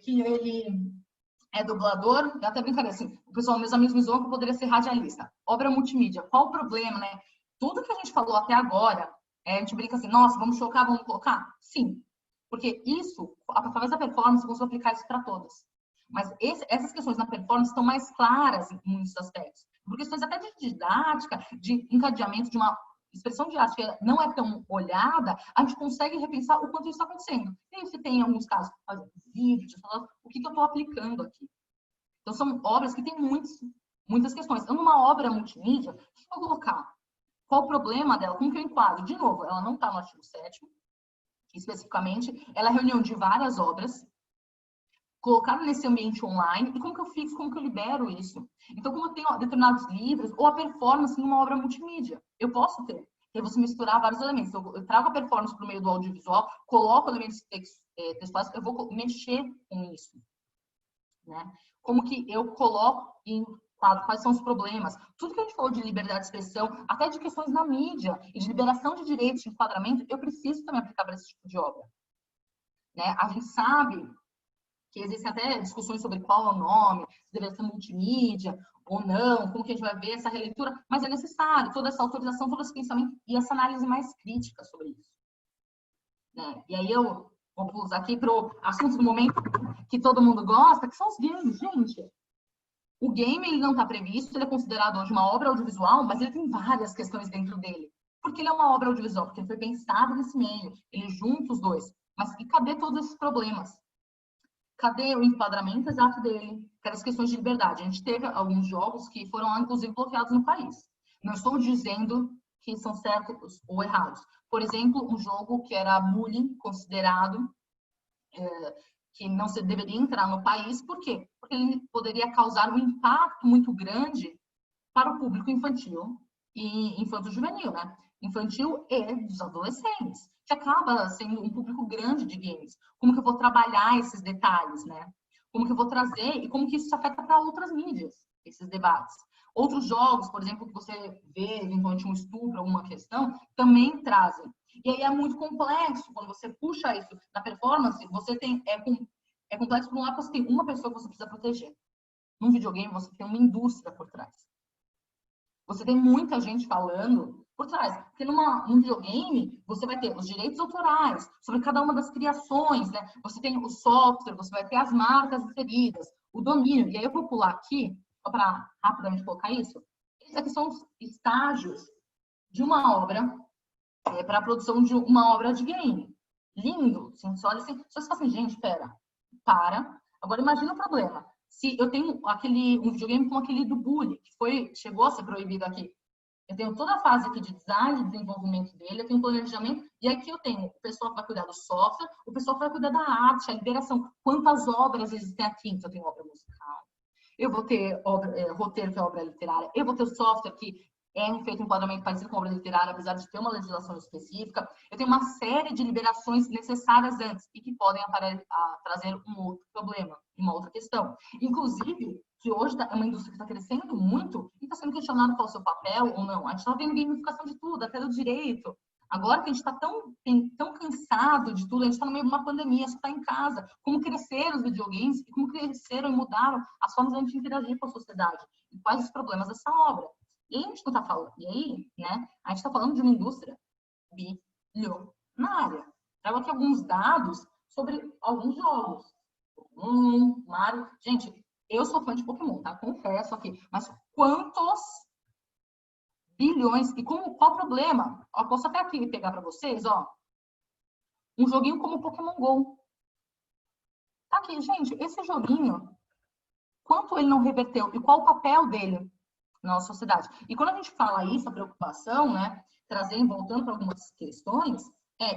Speaker 4: que ele é dublador, é até brincadeira, assim, o pessoal, meus amigos me zoam que eu poderia ser radialista. Obra multimídia, qual o problema, né? Tudo que a gente falou até agora, a gente brinca assim, nossa, vamos chocar, vamos colocar? Sim. Porque isso, através da performance, eu consigo aplicar isso para todas. Mas essas questões na performance estão mais claras em muitos aspectos. Por questões até de didática, de encadeamento de uma expressão de arte que não é tão olhada, a gente consegue repensar o quanto isso está acontecendo. E aí você tem, em alguns casos, vídeos, o que eu estou aplicando aqui. Então, são obras que têm muitas questões. Então, numa obra multimídia, o que eu vou colocar? Qual o problema dela? Como que eu enquadro? De novo, ela não está no artigo 7º, especificamente. Ela é a reunião de várias obras, colocar nesse ambiente online, e como que eu fixo, como que eu libero isso? Então, como eu tenho determinados livros, ou a performance em uma obra multimídia, eu posso ter. E aí você misturar vários elementos. Eu trago a performance para o meio do audiovisual, coloco elementos textuais, eu vou mexer com isso. Né? Como que eu coloco em quadro, quais são os problemas? Tudo que a gente falou de liberdade de expressão, até de questões na mídia, e de liberação de direitos, de enquadramento, eu preciso também aplicar para esse tipo de obra. Né? A gente sabe que existem até discussões sobre qual é o nome, se deveria ser multimídia ou não, como que a gente vai ver essa releitura, mas é necessário toda essa autorização, todo esse pensamento e essa análise mais crítica sobre isso. Né? E aí eu vou usar aqui para o assunto do momento que todo mundo gosta, que são os games, gente. O game, ele não está previsto, ele é considerado hoje uma obra audiovisual, mas ele tem várias questões dentro dele. Por que ele é uma obra audiovisual? Porque ele foi pensado nesse meio, ele junta os dois. Mas e cadê todos esses problemas? Cadê o enquadramento exato dele? Cadê as questões de liberdade? A gente teve alguns jogos que foram, inclusive, bloqueados no país. Não estou dizendo que são certos ou errados. Por exemplo, um jogo que era bullying, considerado que não se deveria entrar no país. Por quê? Porque ele poderia causar um impacto muito grande para o público infantil e infanto-juvenil, né? Infantil e dos adolescentes, que acaba sendo um público grande de games. Como que eu vou trabalhar esses detalhes, né? Como que eu vou trazer e como que isso se afeta para outras mídias, esses debates. Outros jogos, por exemplo, que você vê eventualmente um estupro, alguma questão, também trazem. E aí é muito complexo, quando você puxa isso na performance, você tem, é complexo por um lado, você tem uma pessoa que você precisa proteger. Num videogame, você tem uma indústria por trás. Você tem muita gente falando por trás. Porque num videogame, você vai ter os direitos autorais sobre cada uma das criações, né? Você tem o software, você vai ter as marcas inseridas, o domínio. E aí eu vou pular aqui, só para rapidamente colocar isso. Esses aqui são os estágios de uma obra, para a produção de uma obra de game. Lindo. Assim, você olha assim, você fala assim, gente, para. Agora imagina o problema. Se eu tenho um videogame como aquele do bullying, que chegou a ser proibido aqui. Eu tenho toda a fase aqui de design, de desenvolvimento dele, eu tenho planejamento, e aqui eu tenho o pessoal que vai cuidar do software, o pessoal que vai cuidar da arte, a liberação. Quantas obras existem aqui? Então, eu tenho obra musical, eu vou ter roteiro, que é obra literária, eu vou ter o software, que é feito um enquadramento parecido com obra literária, apesar de ter uma legislação específica. Eu tenho uma série de liberações necessárias antes e que podem trazer um outro problema, uma outra questão. Inclusive, que hoje é uma indústria que está crescendo muito e está sendo questionado qual é o seu papel ou não. A gente está vendo gamificação de tudo, até do direito. Agora que a gente está tão cansado de tudo, a gente está no meio de uma pandemia, só está em casa. Como cresceram os videogames e como cresceram e mudaram as formas de a gente interagir com a sociedade. E quais os problemas dessa obra. E aí a gente não está falando. E aí, né? A gente está falando de uma indústria bilionária. Trago aqui alguns dados sobre alguns jogos. Pokémon, Mario. Gente, eu sou fã de Pokémon, tá? Confesso aqui. Mas quantos bilhões? E qual o problema? Eu posso até aqui pegar para vocês, ó. Um joguinho como o Pokémon GO. Tá aqui, gente. Esse joguinho, quanto ele não reverteu? E qual o papel dele na nossa sociedade? E quando a gente fala isso, a preocupação, né? Voltando para algumas questões,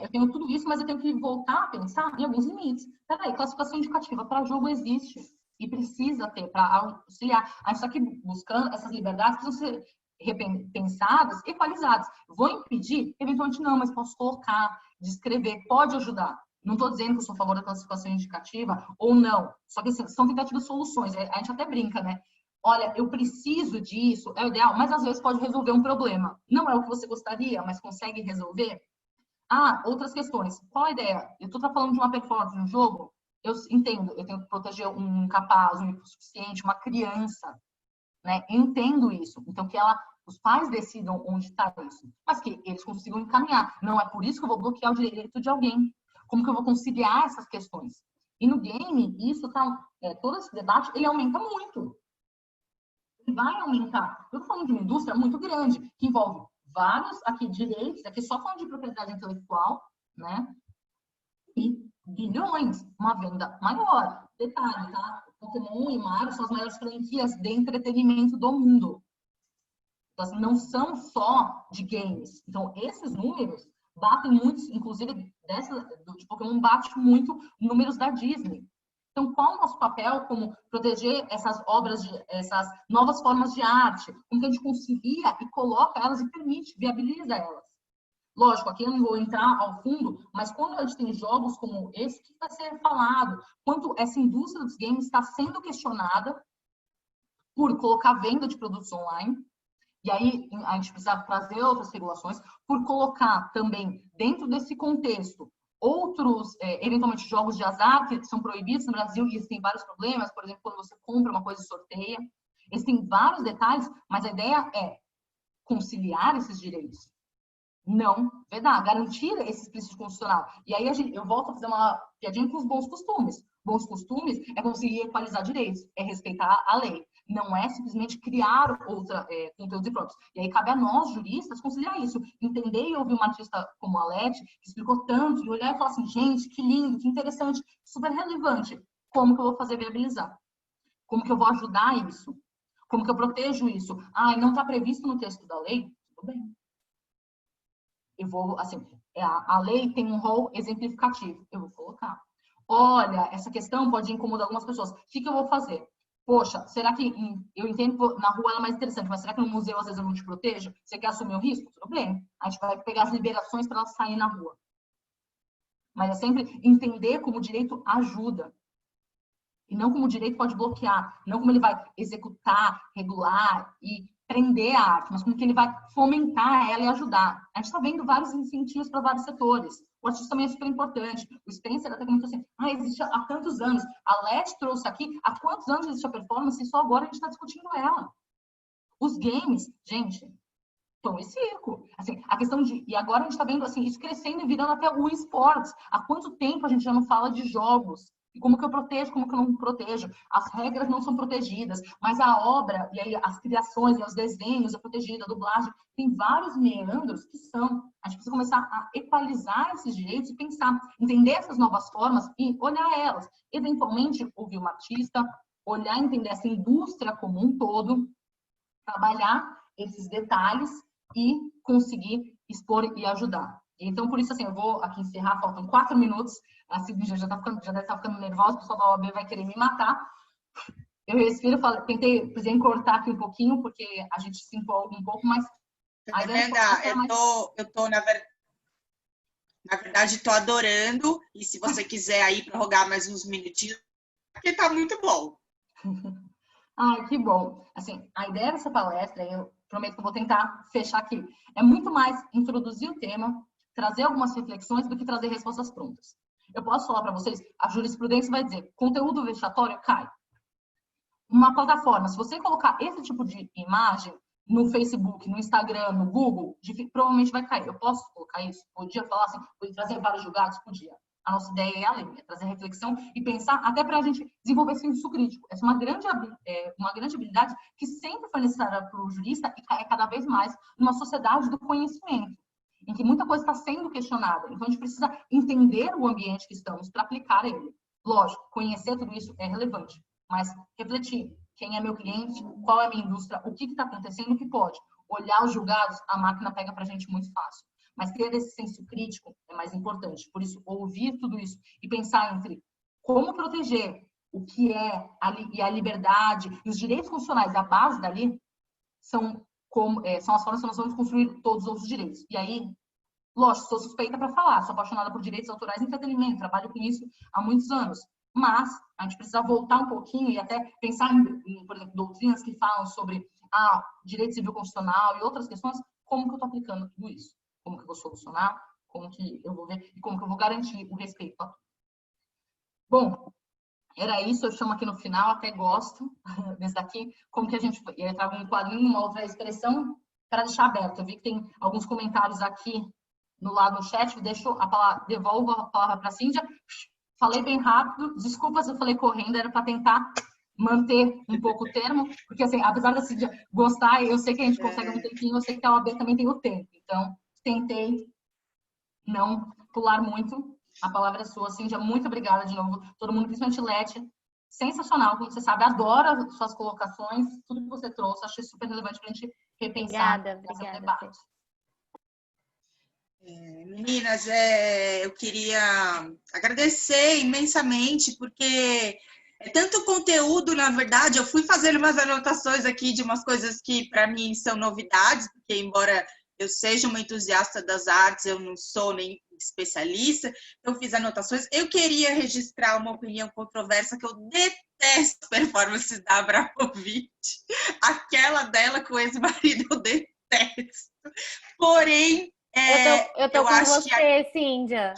Speaker 4: eu tenho tudo isso, mas eu tenho que voltar a pensar em alguns limites. Peraí, classificação indicativa para jogo existe. E precisa ter para auxiliar. A gente está aqui buscando essas liberdades que precisam ser repensadas, equalizadas. Vou impedir? Eventualmente não, mas posso colocar, descrever, pode ajudar. Não estou dizendo que eu sou a favor da classificação indicativa ou não. Só que são tentativas de soluções. A gente até brinca, né? Olha, eu preciso disso, é o ideal, mas às vezes pode resolver um problema. Não é o que você gostaria, mas consegue resolver? Outras questões. Qual a ideia? Eu estou falando de uma performance no jogo, eu entendo, eu tenho que proteger um incapaz, um hipossuficiente, uma criança, né? Eu entendo isso. Então, que os pais decidam onde está isso, mas que eles consigam encaminhar. Não é por isso que eu vou bloquear o direito de alguém. Como que eu vou conciliar essas questões? E no game, isso todo esse debate, ele aumenta muito. Ele vai aumentar. Eu estou falando de uma indústria muito grande, que envolve vários aqui direitos, aqui só falando de propriedade intelectual, né? E bilhões, uma venda maior. Detalhe, tá? Pokémon e Mario são as maiores franquias de entretenimento do mundo. Então, assim, não são só de games. Então, esses números batem muito, inclusive, de Pokémon bate muito números da Disney. Então, qual é o nosso papel como proteger essas obras, essas novas formas de arte? Como que a gente concilia e coloca elas e permite, viabiliza elas? Lógico, aqui eu não vou entrar ao fundo, mas quando a gente tem jogos como esse, o que vai ser falado? Quanto essa indústria dos games está sendo questionada por colocar venda de produtos online, e aí a gente precisa trazer outras regulações, por colocar também, dentro desse contexto, outros, eventualmente, jogos de azar que são proibidos no Brasil e eles têm vários problemas, por exemplo, quando você compra uma coisa e sorteia. Eles têm vários detalhes, mas a ideia é conciliar esses direitos. Não vedar, garantir esse explícito constitucional. E aí eu volto a fazer uma piadinha com os bons costumes. Bons costumes é conseguir equalizar direitos, é respeitar a lei. Não é simplesmente criar conteúdos próprios. E aí cabe a nós, juristas, conciliar isso. Entender e ouvir uma artista como a Leti, que explicou tanto, e olhar e falar assim, gente, que lindo, que interessante, super relevante. Como que eu vou fazer viabilizar? Como que eu vou ajudar isso? Como que eu protejo isso? Ah, não está previsto no texto da lei? Tudo bem. Eu vou, assim, a lei tem um rol exemplificativo. Eu vou colocar. Olha, essa questão pode incomodar algumas pessoas. O que eu vou fazer? Poxa, será que eu entendo que na rua ela é mais interessante, mas será que no museu às vezes eu não te protejo? Você quer assumir o risco? Tudo bem. A gente vai pegar as liberações para ela sair na rua. Mas é sempre entender como o direito ajuda. E não como o direito pode bloquear. Não como ele vai executar, regular e prender a arte, mas como que ele vai fomentar ela e ajudar. A gente está vendo vários incentivos para vários setores. O artista também é super importante. O Spencer até comentou assim, existe há tantos anos. A Leti trouxe aqui, há quantos anos existe a performance e só agora a gente está discutindo ela. Os games, gente, pão e circo. Assim, a questão e agora a gente está vendo assim, isso crescendo e virando até o esportes. Há quanto tempo a gente já não fala de jogos? E como que eu protejo, como que eu não protejo? As regras não são protegidas, mas a obra, e aí as criações, os desenhos, a protegida, a dublagem, tem vários meandros que são. A gente precisa começar a equalizar esses direitos e pensar, entender essas novas formas e olhar elas. Eventualmente, ouvir uma artista, olhar e entender essa indústria como um todo, trabalhar esses detalhes e conseguir expor e ajudar. Então, por isso, assim, eu vou aqui encerrar, faltam 4 minutos, a Silvia já deve estar ficando nervosa, o pessoal da OAB vai querer me matar. Eu respiro, precisei cortar aqui um pouquinho, porque a gente se empolga um pouco, mas...
Speaker 2: Fernanda, eu tô na verdade, estou adorando, e se você quiser aí prorrogar mais uns minutinhos, porque tá muito bom.
Speaker 4: Ai, que bom. Assim, a ideia dessa palestra, eu prometo que eu vou tentar fechar aqui, é muito mais introduzir o tema, trazer algumas reflexões do que trazer respostas prontas. Eu posso falar para vocês, a jurisprudência vai dizer, conteúdo vexatório cai. Uma plataforma, se você colocar esse tipo de imagem no Facebook, no Instagram, no Google, provavelmente vai cair. Eu posso colocar isso? Podia falar assim, podia trazer vários julgados? Podia. A nossa ideia é a lei, é trazer reflexão e pensar até para a gente desenvolver senso crítico. Essa é uma grande habilidade que sempre foi necessária para o jurista e é cada vez mais numa sociedade do conhecimento, em que muita coisa está sendo questionada. Então, a gente precisa entender o ambiente que estamos para aplicar ele. Lógico, conhecer tudo isso é relevante, mas refletir. Quem é meu cliente? Qual é a minha indústria? O que está acontecendo? O que pode? Olhar os julgados, a máquina pega para a gente muito fácil. Mas ter esse senso crítico é mais importante. Por isso, ouvir tudo isso e pensar entre como proteger o que é a liberdade e os direitos constitucionais, a base dali, são as formas que nós vamos construir todos os outros direitos. E aí, lógico, sou suspeita para falar, sou apaixonada por direitos autorais e entretenimento, trabalho com isso há muitos anos. Mas a gente precisa voltar um pouquinho e até pensar em, por exemplo, doutrinas que falam sobre direito civil constitucional e outras questões, como que eu estou aplicando tudo isso? Como que eu vou solucionar? Como que eu vou ver? E como que eu vou garantir o respeito a tudo? Bom, era isso, eu chamo aqui no final, até gosto desse daqui, como que a gente... Eu trago um quadrinho, uma outra expressão, para deixar aberto. Eu vi que tem alguns comentários aqui no chat, devolvo a palavra para a Cíndia. Falei bem rápido, desculpa se eu falei correndo, era para tentar manter um pouco o termo, porque assim, apesar da Cíndia gostar, eu sei que a gente consegue um tempinho, eu sei que a OAB também tem o tempo, então tentei não pular muito. A palavra é sua, Cíndia, muito obrigada de novo, todo mundo, principalmente Leti, sensacional, como você sabe, adoro as suas colocações, tudo que você trouxe, achei super relevante para a gente repensar esse debate.
Speaker 2: Meninas, eu queria agradecer imensamente, porque é tanto conteúdo, na verdade, eu fui fazendo umas anotações aqui de umas coisas que para mim são novidades, porque embora eu seja uma entusiasta das artes, eu não sou nem especialista, eu fiz anotações. Eu queria registrar uma opinião controversa, que eu detesto performances da Abramovic, aquela dela com o ex-marido eu detesto, porém
Speaker 5: eu tô com você, Cíndia.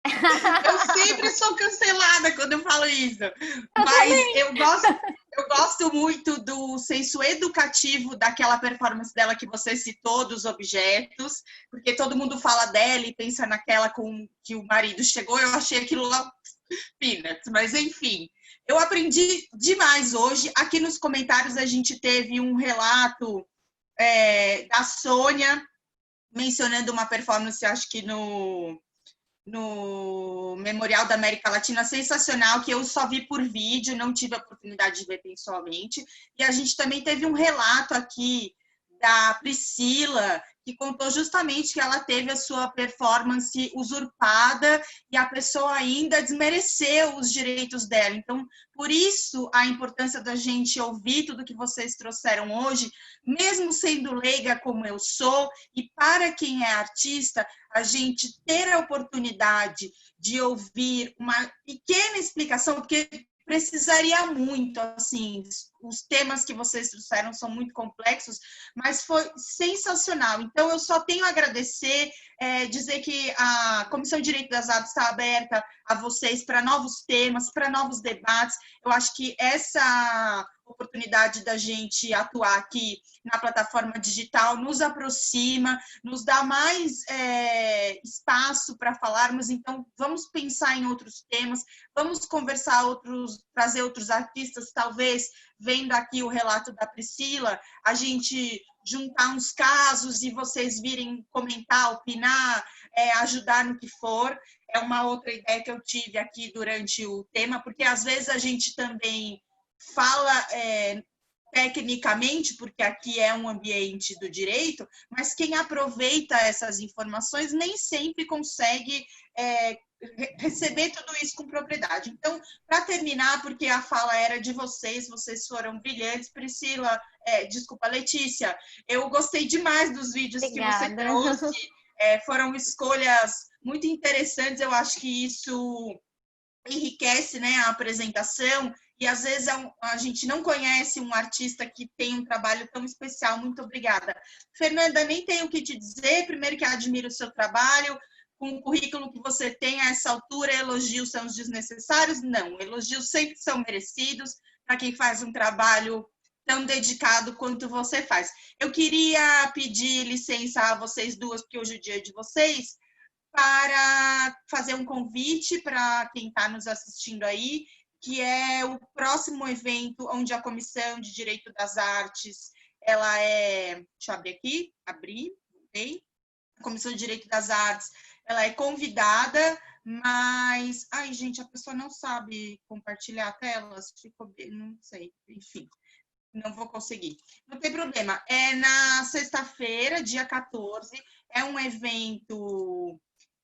Speaker 2: Eu sempre sou cancelada quando eu falo isso. Mas eu gosto muito do senso educativo daquela performance dela que você citou, dos objetos, porque todo mundo fala dela e pensa naquela com que o marido chegou. Eu achei aquilo lá peanuts, mas enfim. Eu aprendi demais hoje. Aqui nos comentários a gente teve um relato da Sônia, mencionando uma performance, acho que no Memorial da América Latina, sensacional, que eu só vi por vídeo, não tive a oportunidade de ver pessoalmente. E a gente também teve um relato aqui da Priscila, que contou justamente que ela teve a sua performance usurpada e a pessoa ainda desmereceu os direitos dela. Então, por isso, a importância da gente ouvir tudo que vocês trouxeram hoje, mesmo sendo leiga como eu sou, e para quem é artista, a gente ter a oportunidade de ouvir uma pequena explicação, porque precisaria muito, assim, os temas que vocês trouxeram são muito complexos, mas foi sensacional. Então, eu só tenho a agradecer, dizer que a Comissão de Direito das Artes está aberta a vocês para novos temas, para novos debates. Eu acho que essa oportunidade da gente atuar aqui na plataforma digital nos aproxima, nos dá mais espaço para falarmos. Então, vamos pensar em outros temas, vamos conversar trazer outros artistas, talvez, vendo aqui o relato da Priscila, a gente juntar uns casos e vocês virem comentar, opinar, ajudar no que for. É uma outra ideia que eu tive aqui durante o tema, porque às vezes a gente também fala tecnicamente, porque aqui é um ambiente do direito, mas quem aproveita essas informações nem sempre consegue receber tudo isso com propriedade. Então, para terminar, porque a fala era de vocês foram brilhantes. Priscila, desculpa, Letícia, eu gostei demais dos vídeos
Speaker 5: Obrigada.
Speaker 2: Que você trouxe, foram escolhas muito interessantes. Eu acho que isso enriquece, né, a apresentação, e às vezes a gente não conhece um artista que tem um trabalho tão especial. Muito obrigada. Fernanda, nem tenho o que te dizer, primeiro que admiro o seu trabalho, com o currículo que você tem a essa altura, elogios são desnecessários? Não, elogios sempre são merecidos para quem faz um trabalho tão dedicado quanto você faz. Eu queria pedir licença a vocês duas, porque hoje é o dia de vocês, para fazer um convite para quem está nos assistindo aí, que é o próximo evento onde a Comissão de Direito das Artes, ela deixa eu abrir, ok? A Comissão de Direito das Artes, ela é convidada, mas, ai, gente, a pessoa não sabe compartilhar a tela, ficou bem, não sei, enfim, não vou conseguir. Não tem problema, é na sexta-feira, dia 14, é um evento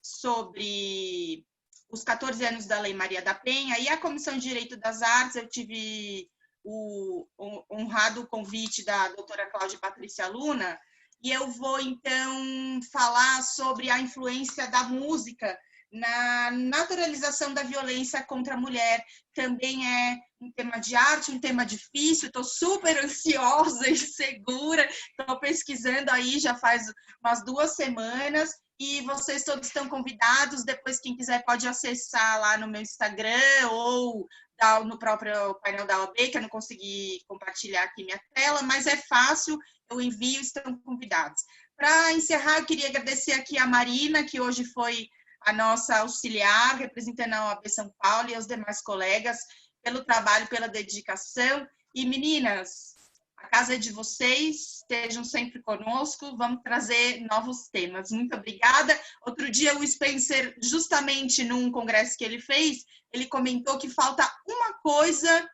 Speaker 2: sobre os 14 anos da Lei Maria da Penha, e a Comissão de Direito das Artes, eu tive o honrado convite da doutora Cláudia Patrícia Luna, e eu vou, então, falar sobre a influência da música na naturalização da violência contra a mulher. Também é um tema de arte, um tema difícil, estou super ansiosa e insegura, estou pesquisando aí já faz umas 2 semanas, e vocês todos estão convidados. Depois, quem quiser pode acessar lá no meu Instagram ou no próprio painel da OAB, que eu não consegui compartilhar aqui minha tela, mas é fácil, eu envio, estão convidados. Para encerrar, eu queria agradecer aqui a Marina, que hoje foi a nossa auxiliar, representando a OAB São Paulo, e aos demais colegas, pelo trabalho, pela dedicação. E, meninas, a casa é de vocês, estejam sempre conosco, vamos trazer novos temas. Muito obrigada. Outro dia, o Spencer, justamente num congresso que ele fez, ele comentou que falta uma coisa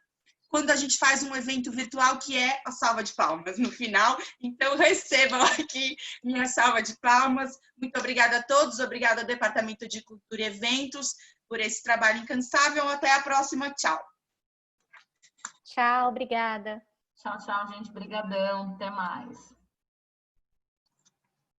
Speaker 2: quando a gente faz um evento virtual, que é a salva de palmas no final. Então, recebam aqui minha salva de palmas. Muito obrigada a todos, obrigada ao Departamento de Cultura e Eventos por esse trabalho incansável. Até a próxima. Tchau.
Speaker 5: Tchau, obrigada.
Speaker 4: Tchau, tchau, gente. Obrigadão. Até mais.